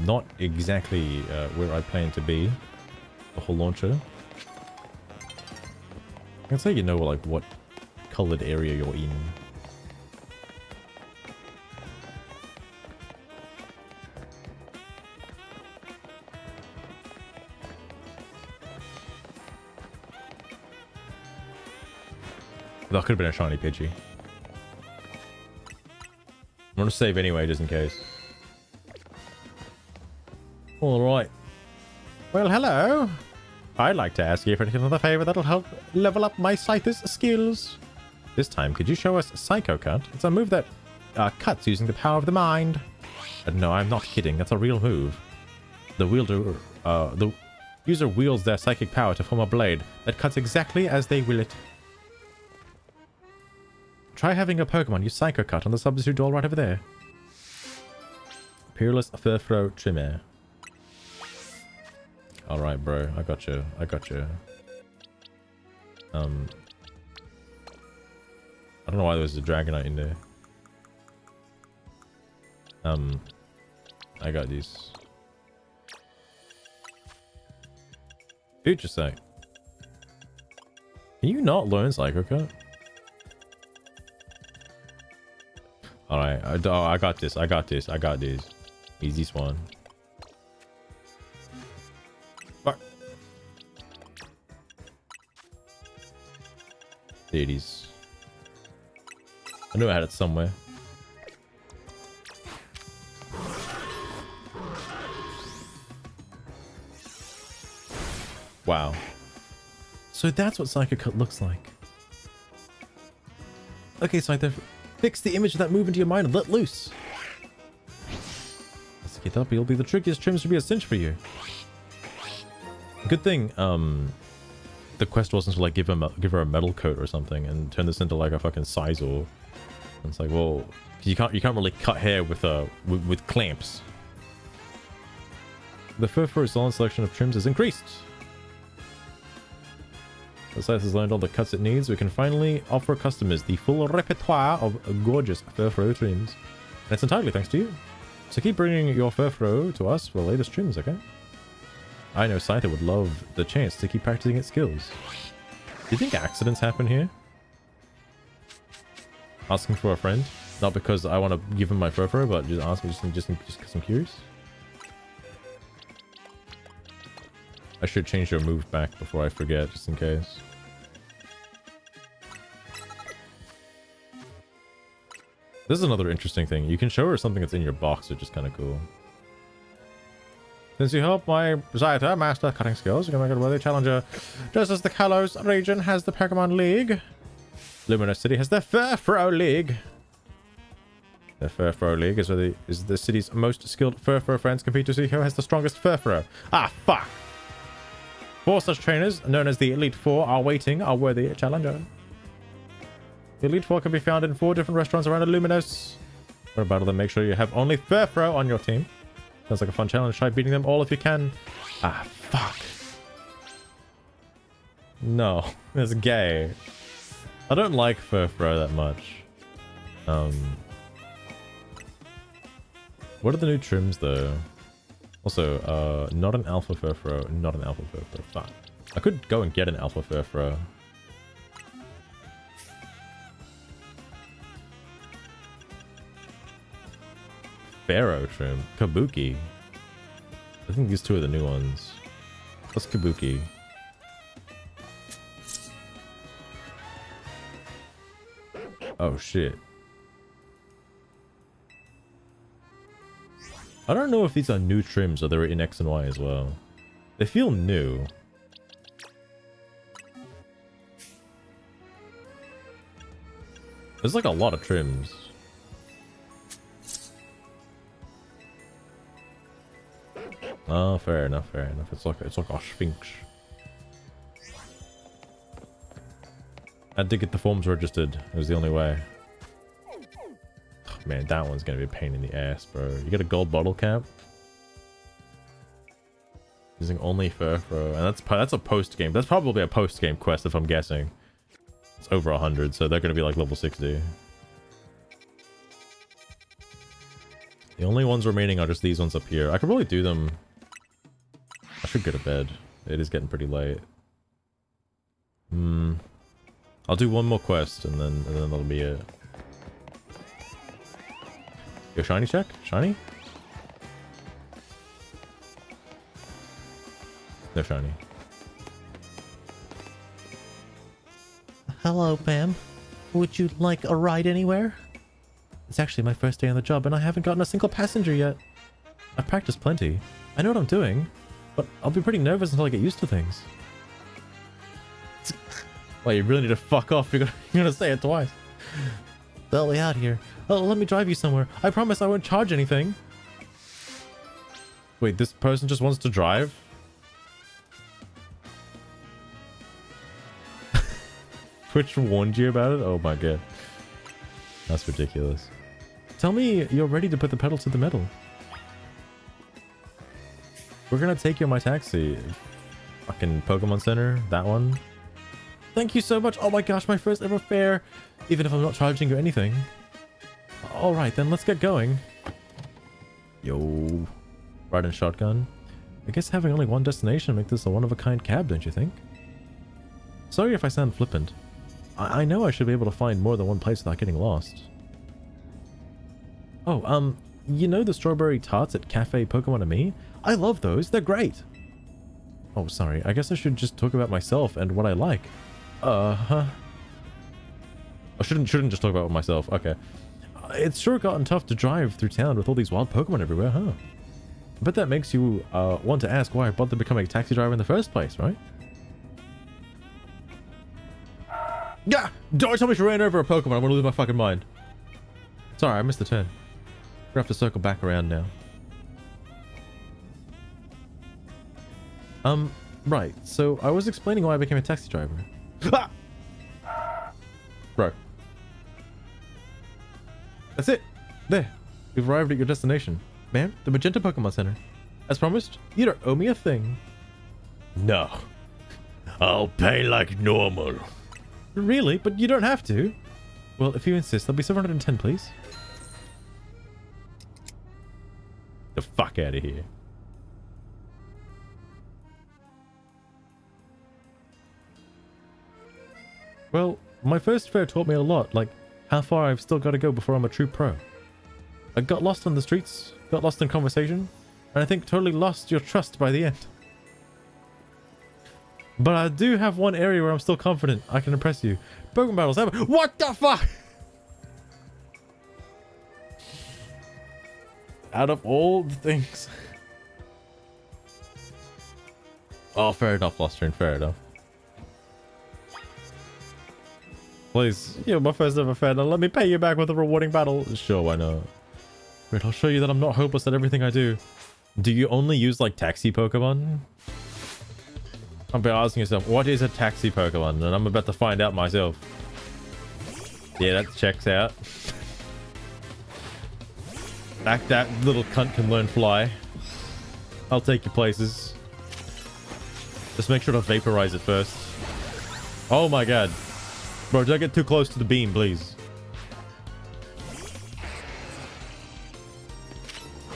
Not exactly where I plan to be. The whole launcher. I can say you know like what colored area you're in. That could have been a shiny Pidgey. I'm gonna save anyway, just in case. Alright. Well, hello. I'd like to ask you for another favor that'll help level up my Scyther's skills. This time, could you show us Psycho Cut? It's a move that cuts using the power of the mind. No, I'm not kidding. That's a real move. The user wields their psychic power to form a blade that cuts exactly as they will it. Try having a Pokemon use Psycho Cut on the substitute doll right over there. Peerless Furfro Trimmer. Alright, bro. I got you. I got you. I don't know why there was a Dragonite in there. I got these. Future Sight. Can you not learn Psycho Cut? Alright, I got this. I got this. I got this. Easy Swan. Fuck. There it is. I knew I had it somewhere. Wow. So that's what Psycho Cut looks like. Okay, so I fix the image of that move into your mind and let loose. Let's get up. It'll be the trickiest trims to be a cinch for you. Good thing, the quest wasn't to like give her a metal coat or something and turn this into like a fucking Sizor. And it's like, well, you can't really cut hair with clamps. The Furfro's solid selection of trims has increased. The site has learned all the cuts it needs. We can finally offer customers the full repertoire of gorgeous Furfro trims. And it's entirely thanks to you. So keep bringing your Furfro to us for the latest trims, okay? I know Scyther would love the chance to keep practicing its skills. Do you think accidents happen here? Asking for a friend? Not because I want to give him my Furfro, but just asking just because I'm curious. I should change your move back before I forget, just in case. This is another interesting thing. You can show her something that's in your box, which is kind of cool. Since you help my Scyther master cutting skills, you can make it a worthy challenger. Just as the Kalos region has the Pokemon League, Luminous City has the Furfro League. The Furfro League is the city's most skilled Furfro friends compete to see who has the strongest Furfro. Ah, fuck! 4 such trainers, known as the Elite Four, are waiting a worthy challenger. The Elite Four can be found in 4 different restaurants around Luminous. For a battle them, make sure you have only Furfro on your team. Sounds like a fun challenge. Try beating them all if you can. Ah, fuck. No, that's gay. I don't like Furfro that much. What are the new trims, though? Also, not an Alpha Furfro. Not an Alpha Furfro. Fuck. I could go and get an Alpha Furfro. Pharaoh trim. Kabuki. I think these 2 are the new ones. What's Kabuki? Oh, shit. I don't know if these are new trims or they're in X and Y as well. They feel new. There's like a lot of trims. Oh, fair enough, fair enough. It's like a sphinx. I did get the forms registered. It was the only way. Oh, man, that one's gonna be a pain in the ass, bro. You get a gold bottle cap. Using only fur, and that's a post game. That's probably a post game quest if I'm guessing. It's over 100, so they're gonna be like level 60. The only ones remaining are just these ones up here. I could probably do them. I should go to bed. It is getting pretty late. I'll do one more quest and then that'll be it. Yo, shiny check? Shiny? No shiny. Hello, ma'am. Would you like a ride anywhere? It's actually my first day on the job and I haven't gotten a single passenger yet. I've practiced plenty. I know what I'm doing, but I'll be pretty nervous until I get used to things. Well, you really need to fuck off. You're gonna say it twice. They'll be out here. Oh, let me drive you somewhere. I promise I won't charge anything. Wait, this person just wants to drive? Twitch warned you about it? Oh my god. That's ridiculous. Tell me you're ready to put the pedal to the metal. We're gonna take you in my taxi. Fucking Pokemon Center, that one. Thank you so much. Oh my gosh, my first ever fare. Even if I'm not charging you anything. Alright then, let's get going. Yo. Riding shotgun. I guess having only one destination makes this a one-of-a-kind cab, don't you think? Sorry if I sound flippant. I know I should be able to find more than one place without getting lost. Oh, you know the strawberry tarts at Cafe Pokemon and Me? I love those, they're great! Oh, sorry, I guess I should just talk about myself and what I like. I shouldn't just talk about myself, okay. It's sure gotten tough to drive through town with all these wild Pokemon everywhere, huh? I bet that makes you, want to ask why I bothered becoming a taxi driver in the first place, right? Yeah! Don't tell me she ran over a Pokemon, I'm gonna lose my fucking mind. Sorry, I missed the turn. We're gonna have to circle back around now. Right, so I was explaining why I became a taxi driver. Ah! Bro. That's it! There. We've arrived at your destination. Ma'am, the Magenta Pokemon Center. As promised, you don't owe me a thing. No. I'll pay like normal. Really? But you don't have to. Well, if you insist, that'll be 710, please. The fuck out of here. Well, my first fare taught me a lot, like how far I've still got to go before I'm a true pro. I got lost on the streets, got lost in conversation, and I think totally lost your trust by the end. But I do have one area where I'm still confident I can impress you. Pokemon battles ever. What the fuck? Out of all the things. Oh, fair enough, Lostrain, fair enough. Please, you're my first ever fan, and let me pay you back with a rewarding battle. Sure, why not? Wait, I'll show you that I'm not hopeless at everything I do. Do you only use, like, taxi Pokemon? I'll be asking yourself, what is a taxi Pokemon? And I'm about to find out myself. Yeah, that checks out. That little cunt can learn fly. I'll take you places. Just make sure to vaporize it first. Oh my god. Bro, don't get too close to the beam, please.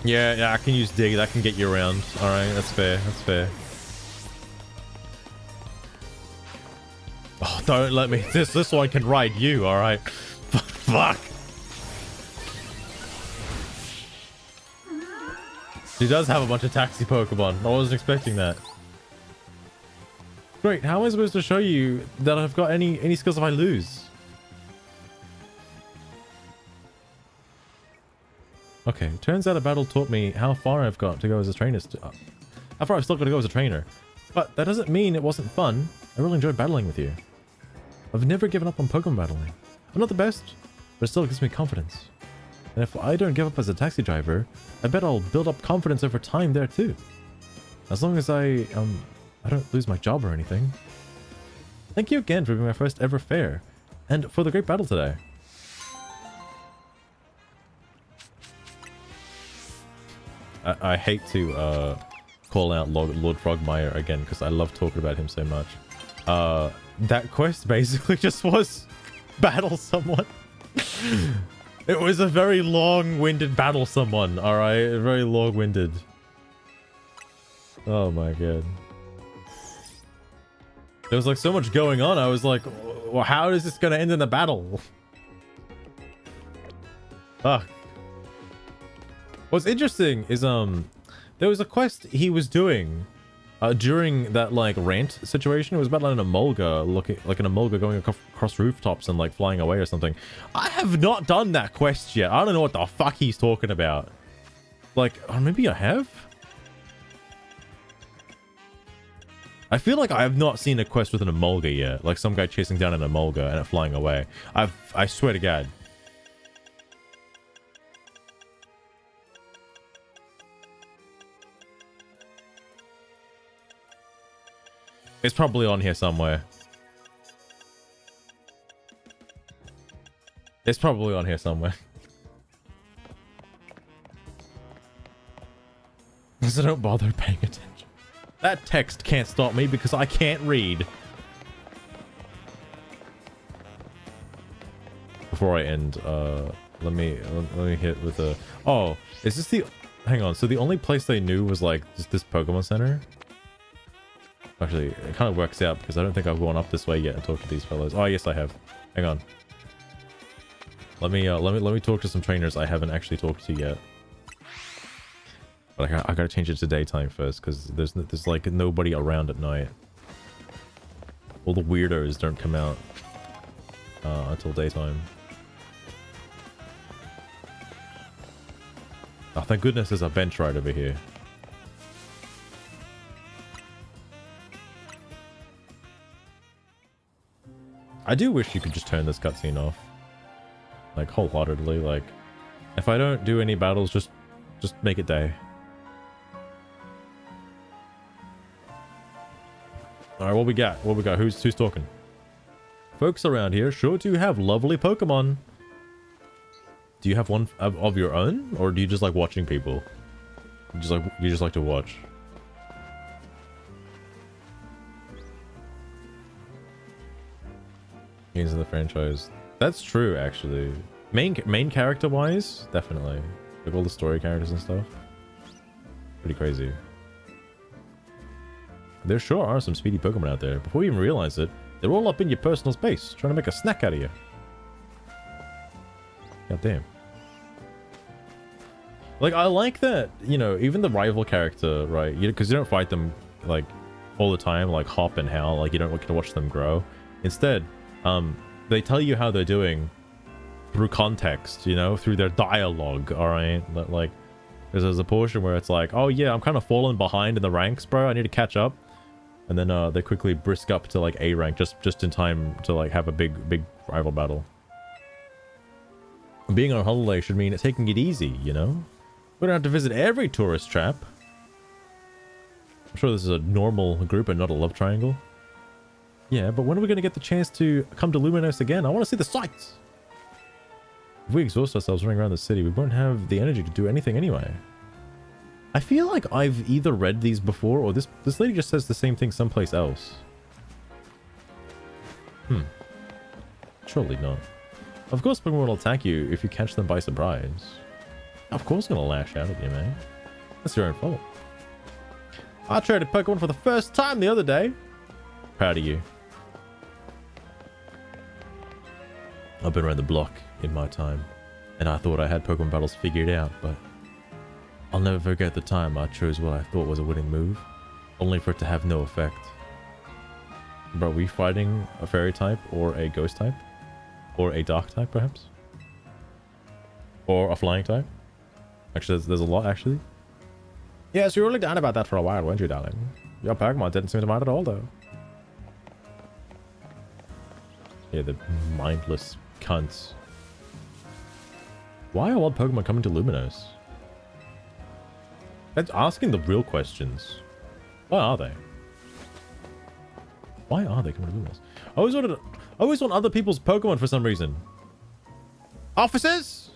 Yeah, I can use dig. That can get you around. Alright, that's fair. That's fair. Oh, don't let me. This one can ride you, alright? Fuck. She does have a bunch of taxi Pokemon. I wasn't expecting that. Great, how am I supposed to show you that I've got any skills if I lose? Okay, turns out a battle taught me how far I've got to go as a trainer. How far I've still got to go as a trainer. But that doesn't mean it wasn't fun. I really enjoyed battling with you. I've never given up on Pokemon battling. I'm not the best, but it still gives me confidence. And if I don't give up as a taxi driver, I bet I'll build up confidence over time there too. As long as I don't lose my job or anything. Thank you again for being my first ever fair. And for the great battle today. I hate to call out Lord Frogmire again because I love talking about him so much. That quest basically just was battle someone. It was a very long-winded battle someone, alright? Very long-winded. Oh my god. There was like so much going on, I was like, well, how is this gonna end in a battle? Fuck. What's interesting is, there was a quest he was doing during that like rant situation. It was about like an emulga going across rooftops and like flying away or something. I have not done that quest yet. I don't know what the fuck he's talking about. Like, or maybe I have. I feel like I have not seen a quest with an emulga yet. Like some guy chasing down an emulga and it flying away. I swear to God. It's probably on here somewhere. It's probably on here somewhere. So don't bother paying attention. That text can't stop me because I can't read. Before I end, let me hit with a... Oh, is this the... Hang on, so the only place they knew was like just this Pokemon Center? Actually, it kind of works out because I don't think I've gone up this way yet and talked to these fellows. Oh, yes, I have. Hang on. Let me talk to some trainers I haven't actually talked to yet. But I gotta change it to daytime first because there's like nobody around at night. All the weirdos don't come out until daytime. Oh, thank goodness there's a bench right over here. I do wish you could just turn this cutscene off. Like, wholeheartedly. Like, if I don't do any battles, just make it day. Alright, what we got? What we got? Who's talking? Folks around here sure do have lovely Pokemon. Do you have one of your own? Or do you just like watching people? You just like to watch? Games in the franchise. That's true, actually. Main character wise, definitely. Like all the story characters and stuff. Pretty crazy. There sure are some speedy Pokemon out there. Before you even realize it, they're all up in your personal space, trying to make a snack out of you. God damn. Like, I like that, you know, even the rival character, right? Because you don't fight them, like, all the time, like Hop and Hal. Like, you don't get to watch them grow. Instead, they tell you how they're doing through context, you know, through their dialogue, alright? Like, there's a portion where it's like, oh yeah, I'm kind of falling behind in the ranks, bro. I need to catch up. And then they quickly brisk up to like A rank just in time to like have a big rival battle. Being on holiday should mean taking it easy, you know? We don't have to visit every tourist trap. I'm sure this is a normal group and not a love triangle. Yeah, but when are we going to get the chance to come to Luminos again? I want to see the sights. If we exhaust ourselves running around the city, we won't have the energy to do anything anyway. I feel like I've either read these before or this lady just says the same thing someplace else. Surely not. Of course Pokemon will attack you if you catch them by surprise. Of course gonna lash out at you, man. That's your own fault. I traded Pokemon for the first time the other day. Proud of you. I've been around the block in my time, and I thought I had Pokemon battles figured out, but I'll never forget the time I chose what I thought was a winning move, only for it to have no effect. Bro, were you fighting a fairy type, or a ghost type? Or a dark type, perhaps? Or a flying type? Actually, there's a lot, actually. Yes, you were really down about that for a while, weren't you, darling? Your Pokemon didn't seem to mind at all, though. Yeah, the mindless cunts. Why are all Pokemon coming to Luminos? That's asking the real questions. Why are they? Why are they coming to Lumos? I always want other people's Pokemon for some reason. Officers?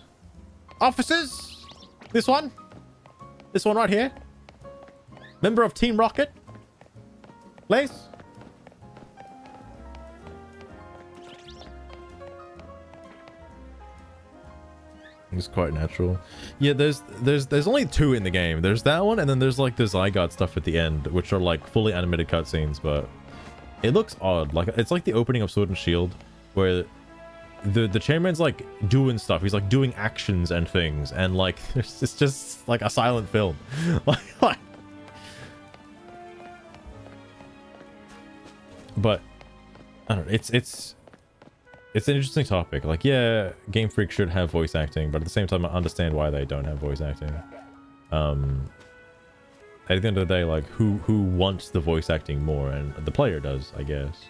Officers? This one? This one right here? Member of Team Rocket? Please? It's quite natural. Yeah, there's only 2 in the game. There's that one, and then there's like the Zygarde stuff at the end, which are like fully animated cutscenes, but it looks odd. Like it's like the opening of Sword and Shield, where the chairman's like doing stuff. He's like doing actions and things, and like it's just like a silent film. like, but I don't know. It's an interesting topic. Like, yeah, Game Freak should have voice acting, but at the same time, I understand why they don't have voice acting. At the end of the day, like, who wants the voice acting more? And the player does, I guess.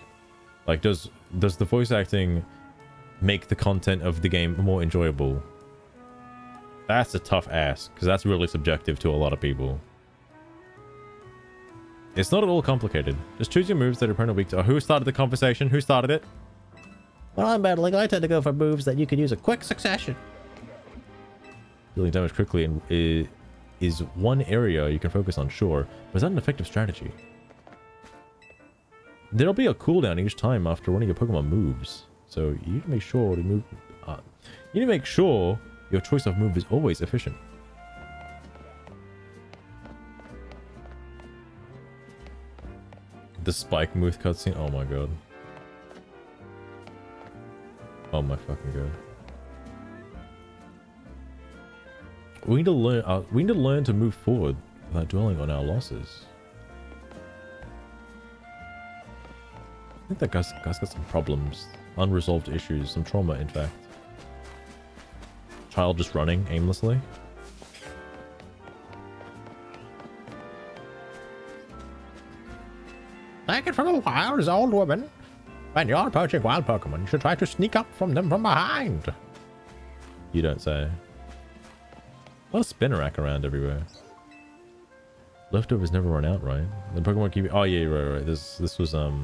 Like, does the voice acting make the content of the game more enjoyable? That's a tough ask, because that's really subjective to a lot of people. It's not at all complicated. Just choose your moves that are prone to weak to... Oh, who started the conversation? Who started it? When I'm battling, I tend to go for moves that you can use a quick succession. Dealing damage quickly is one area you can focus on, sure, but is that an effective strategy? There'll be a cooldown each time after one of your Pokemon moves, so you need to make sure to move. You need to make sure your choice of move is always efficient. The Spike move cutscene. Oh my god. Oh my fucking god. We need to learn. We need to learn to move forward without dwelling on our losses. I think that guy's got some problems, unresolved issues, some trauma, in fact. Child just running aimlessly. Take it from a wild old woman. When you're approaching wild Pokemon, you should try to sneak up from them from behind. You don't say. A lot of Spinnerack around everywhere. Leftovers never run out, right? The Pokemon keep... Oh yeah, right. This was another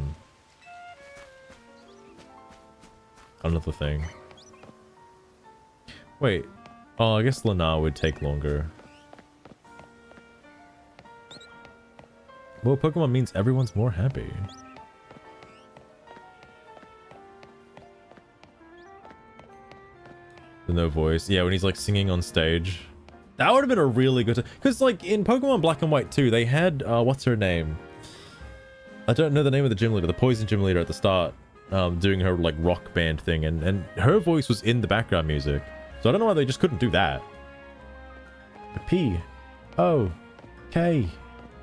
thing. Wait. Oh, I guess Lana would take longer. More Pokemon means everyone's more happy. The no voice. Yeah, when he's like singing on stage. That would have been a really good... Because like in Pokemon Black and White 2, they had... what's her name? I don't know the name of the gym leader. The poison gym leader at the start. Doing her like rock band thing. And her voice was in the background music. So I don't know why they just couldn't do that. P. O. K.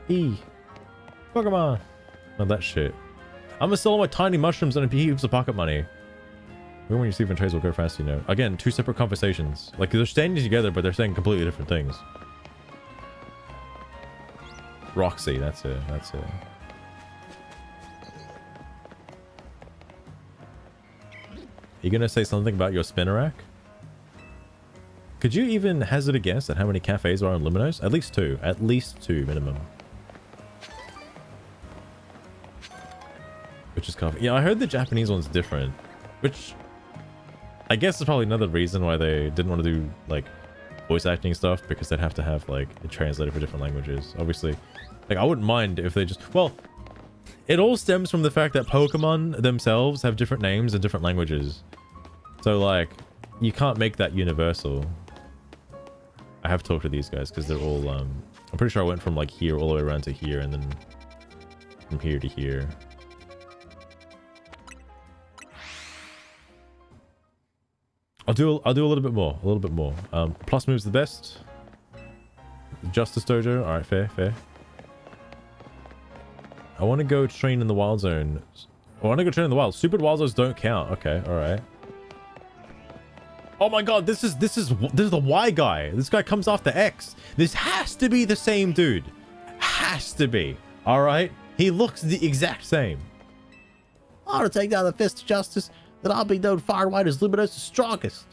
E. Pokemon. Oh, that shit. I'm gonna sell all my tiny mushrooms and heaps of pocket money. When you see if trades will go fast, you know. Again, 2 separate conversations. Like, they're standing together, but they're saying completely different things. Roxy, that's it. That's it. You gonna say something about your Spinnerack? Could you even hazard a guess at how many cafes are on Luminos? At least 2. At least 2 minimum. Which is coffee. Yeah, I heard the Japanese one's different. Which... I guess it's probably another reason why they didn't want to do, like, voice acting stuff, because they'd have to have, like, it translated for different languages. Obviously, like, I wouldn't mind if they just... Well, it all stems from the fact that Pokemon themselves have different names and different languages. So, like, you can't make that universal. I have talked to these guys, because they're all, I'm pretty sure I went from, like, here all the way around to here, and then from here to here. I'll do a little bit more. Plus moves the best. Justice Dojo. All right, fair. I want to go train in the wild zone. I want to go train in the wild. Stupid wild zones don't count. Okay, all right. Oh my god, this is the Y guy. This guy comes after X. This has to be the same dude. Has to be. All right. He looks the exact same. I want to take down the Fist of Justice. Then I'll be known far and wide as Luminos' strongest.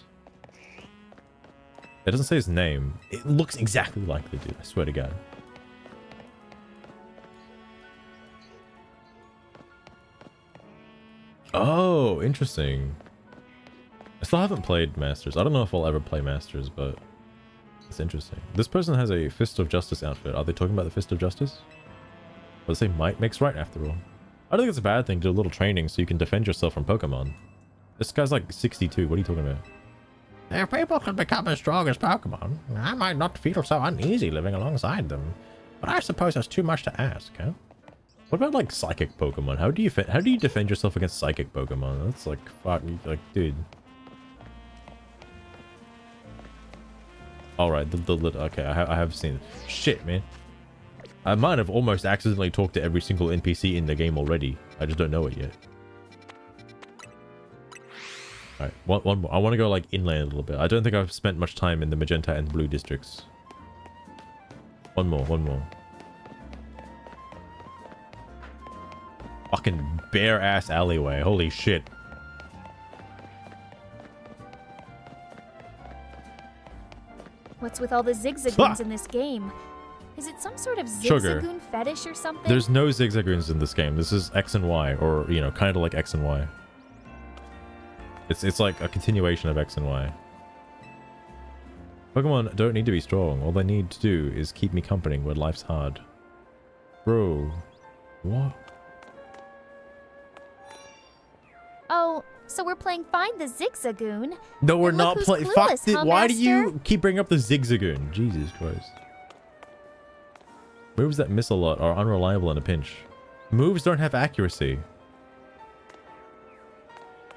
It doesn't say his name. It looks exactly like the dude, I swear to God. Oh, interesting. I still haven't played Masters. I don't know if I'll ever play Masters, but it's interesting. This person has a Fist of Justice outfit. Are they talking about the Fist of Justice? Well, they say might makes right after all. I don't think it's a bad thing to do a little training so you can defend yourself from Pokemon. This guy's like 62. What are you talking about? If people can become as strong as Pokemon, I might not feel so uneasy living alongside them. But I suppose that's too much to ask, huh? What about like psychic Pokemon? How do you defend yourself against psychic Pokemon? That's like fuck, like dude. All right, okay, I have seen it. Shit, man. I might have almost accidentally talked to every single NPC in the game already. I just don't know it yet. All right, one more. I want to go like inland a little bit. I don't think I've spent much time in the magenta and blue districts. One more. Fucking bare ass alleyway. Holy shit. What's with all the zigzagoons in this game? Is it some sort of Sugar. zigzagoon fetish or something? There's no zigzagoons in this game. This is X and Y, or you know, kind of like X and Y. It's like a continuation of X and Y. Pokemon don't need to be strong. All they need to do is keep me company when life's hard. Bro, what? Oh, so we're playing Find the Zigzagoon? No, we're And look not who's playing. clueless, Fuck it. huh, Why do Master? you keep bringing up the Zigzagoon? Jesus Christ. Moves that miss a lot are unreliable in a pinch. Moves don't have accuracy.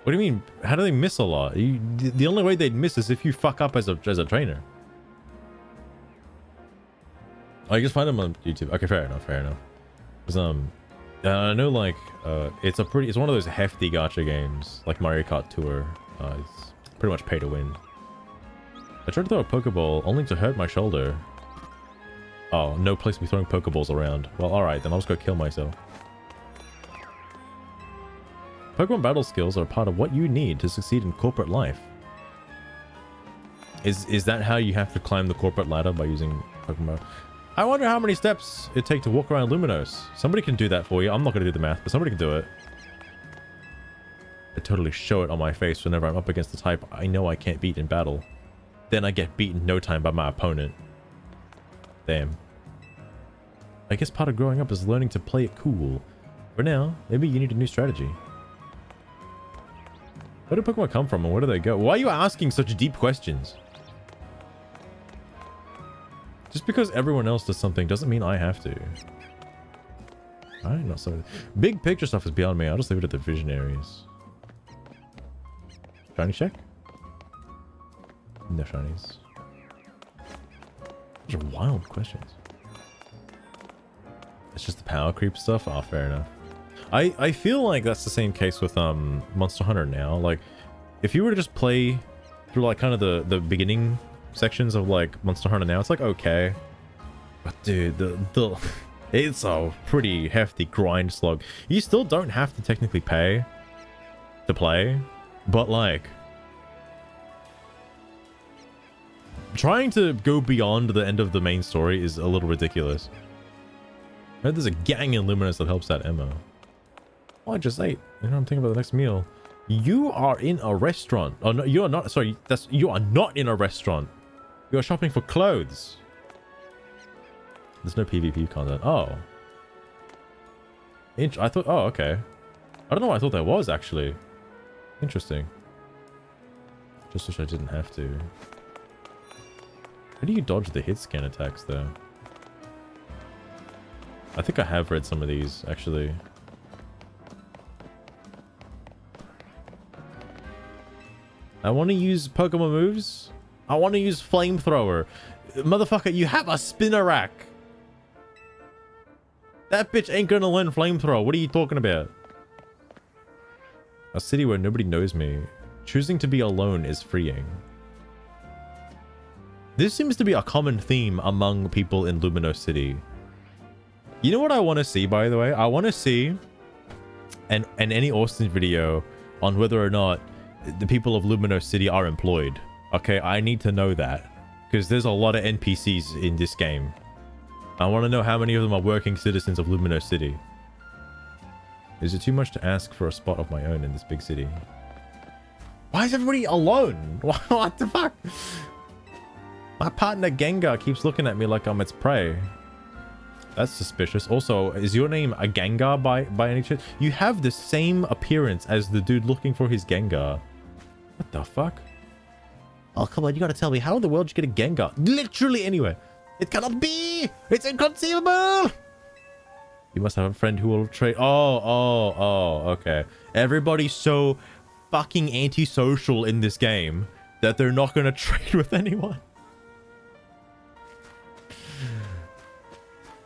What do you mean? How do they miss a lot? The only way they'd miss is if you fuck up as a trainer. Oh, you just find them on YouTube. Okay, fair enough. Because I know like it's one of those hefty gacha games like Mario Kart Tour. It's pretty much pay to win. I tried to throw a Pokeball only to hurt my shoulder. Oh, no place to be throwing Pokeballs around. Well, alright, then I'll just go kill myself. Pokemon battle skills are part of what you need to succeed in corporate life. Is that how you have to climb the corporate ladder, by using Pokemon? I wonder how many steps it take to walk around Luminos. Somebody can do that for you. I'm not going to do the math, but somebody can do it. I totally show it on my face whenever I'm up against the type I know I can't beat in battle. Then I get beaten no time by my opponent. Damn. I guess part of growing up is learning to play it cool. For now, maybe you need a new strategy. Where do Pokemon come from and where do they go? Why are you asking such deep questions? Just because everyone else does something doesn't mean I have to. Alright, not so... Big picture stuff is beyond me. I'll just leave it at the visionaries. Shiny check? No shinies. Those are wild questions. It's just the power creep stuff? Oh, fair enough. I feel like that's the same case with Monster Hunter now. Like, if you were to just play through like kind of the beginning sections of like Monster Hunter now, it's like okay. But dude, it's a pretty hefty grind slog. You still don't have to technically pay to play, but like trying to go beyond the end of the main story is a little ridiculous. I heard there's a gang in Luminous that helps out Emma. Oh, I just ate. You know, I'm thinking about the next meal. You are in a restaurant. Oh no, you are not. Sorry, you are not in a restaurant. You are shopping for clothes. There's no PvP content. Oh. I thought. Oh, okay. I don't know why I thought there was actually. Interesting. Just wish I didn't have to. How do you dodge the hit scan attacks though? I think I have read some of these actually. I want to use Pokemon moves. I want to use Flamethrower. Motherfucker, you have a Spinnerack. That bitch ain't gonna learn Flamethrower. What are you talking about? A city where nobody knows me. Choosing to be alone is freeing. This seems to be a common theme among people in Lumino City. You know what I want to see, by the way? I want to see an any Austin video on whether or not the people of Lumino City are employed. Okay, I need to know that. Because there's a lot of NPCs in this game. I want to know how many of them are working citizens of Lumino City. Is it too much to ask for a spot of my own in this big city? Why is everybody alone? What the fuck? My partner Gengar keeps looking at me like I'm its prey. That's suspicious. Also, is your name a Gengar by any chance? You have the same appearance as the dude looking for his Gengar. What the fuck? Oh, come on, you gotta tell me, how in the world did you get a Gengar? Literally anywhere. It cannot be! It's inconceivable! You must have a friend who will trade. Oh, okay. Everybody's so fucking antisocial in this game that they're not gonna trade with anyone.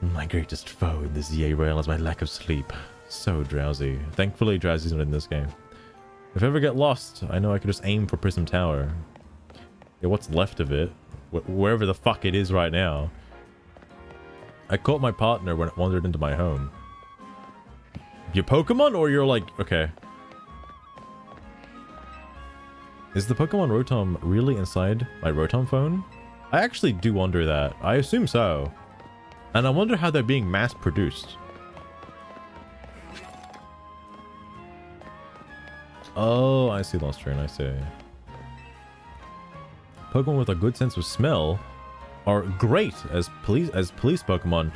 My greatest foe in this Z-A rail is my lack of sleep. So drowsy. Thankfully, drowsy's not in this game. If I ever get lost, I know I can just aim for Prism Tower. Yeah, what's left of it? Wherever the fuck it is right now. I caught my partner when it wandered into my home. Your Pokemon, or you're like... Okay. Is the Pokemon Rotom really inside my Rotom phone? I actually do wonder that. I assume so. And I wonder how they're being mass-produced. Oh, I see, Lost Train, I see. Pokemon with a good sense of smell are great as police Pokemon.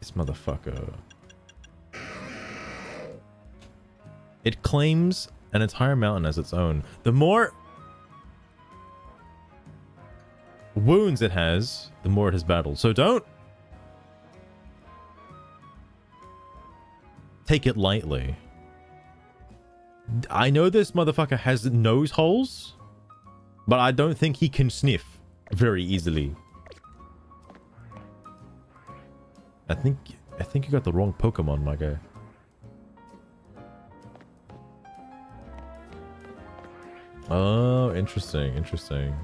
This motherfucker. It claims an entire mountain as its own. The more wounds it has, the more it has battled. So don't take it lightly. I know this motherfucker has nose holes, but I don't think he can sniff very easily. I think you got the wrong Pokemon, my guy. Oh, interesting, interesting.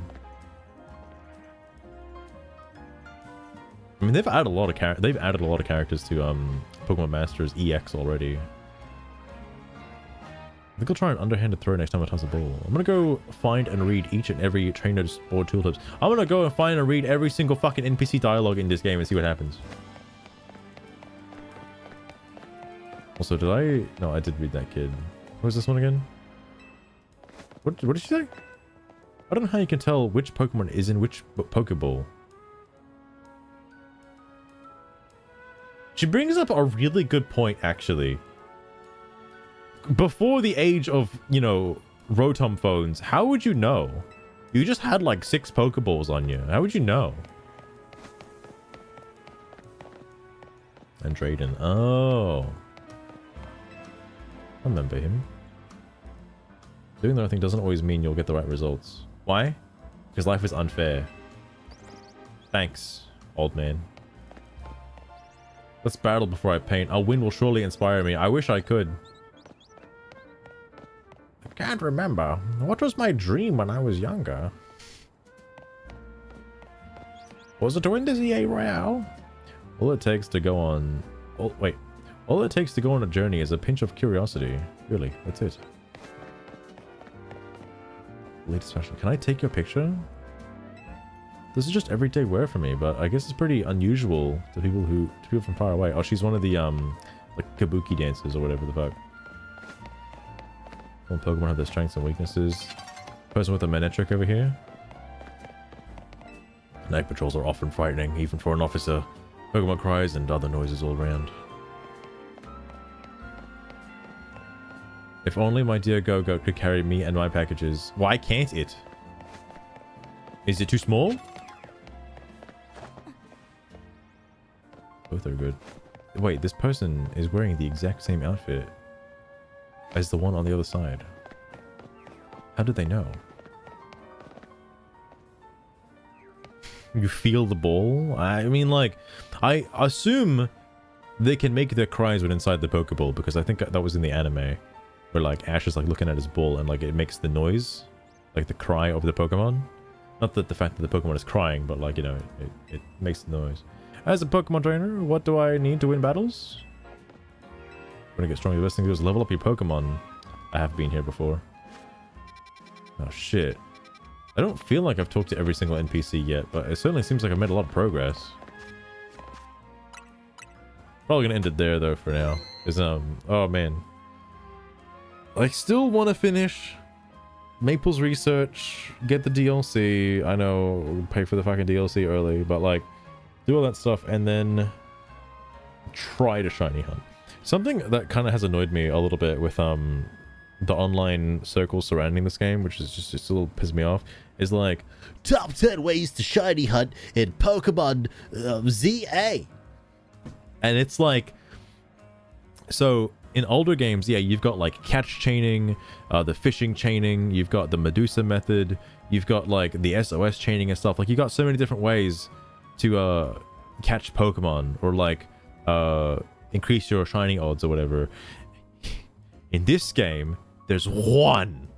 I mean, they've added a lot of characters to Pokemon Masters EX already. I think I'll try an underhanded throw next time I toss a ball. I'm gonna go find and read each and every trainer's board tooltips. I'm gonna go and find and read every single fucking NPC dialogue in this game and see what happens. Also, did I... No, I did read that kid. What was this one again? What did she say? I don't know how you can tell which Pokemon is in which Pokeball. She brings up a really good point, actually. Before the age of, you know, Rotom phones, how would you know? You just had like 6 Pokeballs on you. How would you know? And Drayden. Oh. I remember him. Doing the right thing doesn't always mean you'll get the right results. Why? Because life is unfair. Thanks, old man. Let's battle before I paint. A win will surely inspire me. I wish I could. I can't remember. What was my dream when I was younger? Was it to win the Z-A Royale? All it takes to go on... Oh, wait. All it takes to go on a journey is a pinch of curiosity. Really, that's it. Latest fashion. Can I take your picture? This is just everyday wear for me, but I guess it's pretty unusual to people from far away. Oh, she's one of the like kabuki dancers or whatever the fuck. All Pokemon have their strengths and weaknesses. Person with a Manectric over here. Night patrols are often frightening, even for an officer. Pokemon cries and other noises all around. If only my dear Go-Goat could carry me and my packages. Why can't it? Is it too small? Both are good. Wait, this person is wearing the exact same outfit as the one on the other side. How did they know? You feel the ball? I mean, like, I assume they can make their cries when inside the Pokeball, because I think that was in the anime. Where, like, Ash is, like, looking at his ball and, like, it makes the noise. Like, the cry of the Pokemon. Not that the fact that the Pokemon is crying, but, like, you know, it makes the noise. As a Pokemon trainer, what do I need to win battles? When I get stronger, the best thing to do is level up your Pokemon. I have been here before. Oh, shit. I don't feel like I've talked to every single NPC yet, but it certainly seems like I've made a lot of progress. Probably gonna end it there though for now. Cause oh man, I still want to finish Maple's research, get the DLC. I know, pay for the fucking DLC early, but like, do all that stuff and then try to shiny hunt. Something that kind of has annoyed me a little bit with the online circles surrounding this game, which is just a little piss me off, is like Top 10 ways to shiny hunt in Pokemon ZA. and it's like, so in older games, yeah, you've got like catch chaining, the fishing chaining, you've got the Medusa method, you've got like the SOS chaining and stuff. Like you got so many different ways to catch Pokemon or like increase your shiny odds or whatever. In this game, there's one.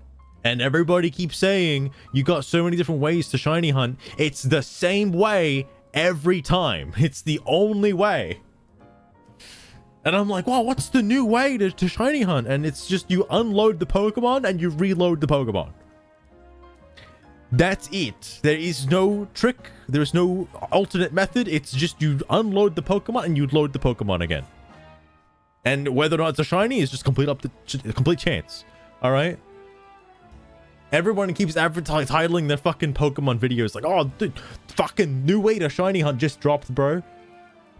And everybody keeps saying you got so many different ways to shiny hunt. It's the same way every time. It's the only way. And I'm like, wow, what's the new way to shiny hunt? And it's just you unload the Pokemon and you reload the Pokemon. That's it. There is no trick. There's no alternate method. It's just you unload the Pokemon and you load the Pokemon again. And whether or not it's a shiny is just complete chance. All right. Everyone keeps titling their fucking Pokemon videos like, oh, dude, fucking new way to shiny hunt just dropped, bro.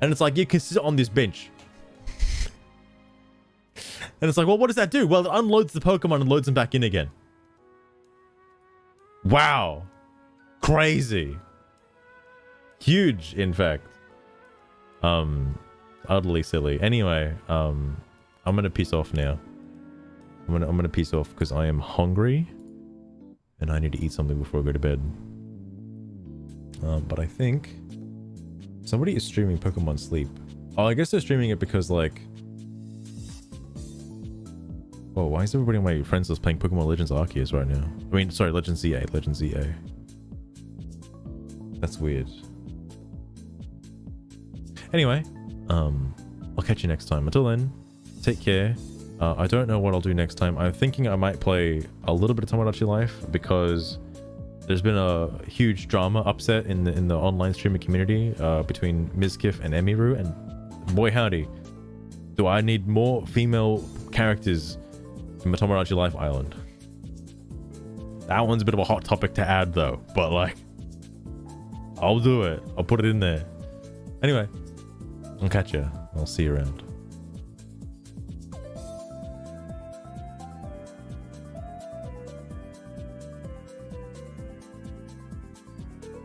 And it's like, you can sit on this bench. And it's like, well, what does that do? Well, it unloads the Pokemon and loads them back in again. Wow. Crazy. Huge, in fact. Utterly silly. Anyway, I'm gonna peace off now. I'm gonna peace off because I am hungry. And I need to eat something before I go to bed. But I think somebody is streaming Pokemon Sleep. Oh, I guess they're streaming it because like... Oh, why is everybody on my friends list playing Pokemon Legends Arceus right now? I mean, sorry, Legends Z-A. Legends Z-A. That's weird. Anyway, I'll catch you next time. Until then, take care. I don't know what I'll do next time. I'm thinking I might play a little bit of Tomodachi Life because there's been a huge drama upset in the online streaming community between Mizkif and Emiru, and boy howdy, do I need more female characters in Tomodachi Life Island. That one's a bit of a hot topic to add though, but like, I'll do it. I'll put it in there. Anyway, I'll catch you. I'll see you around.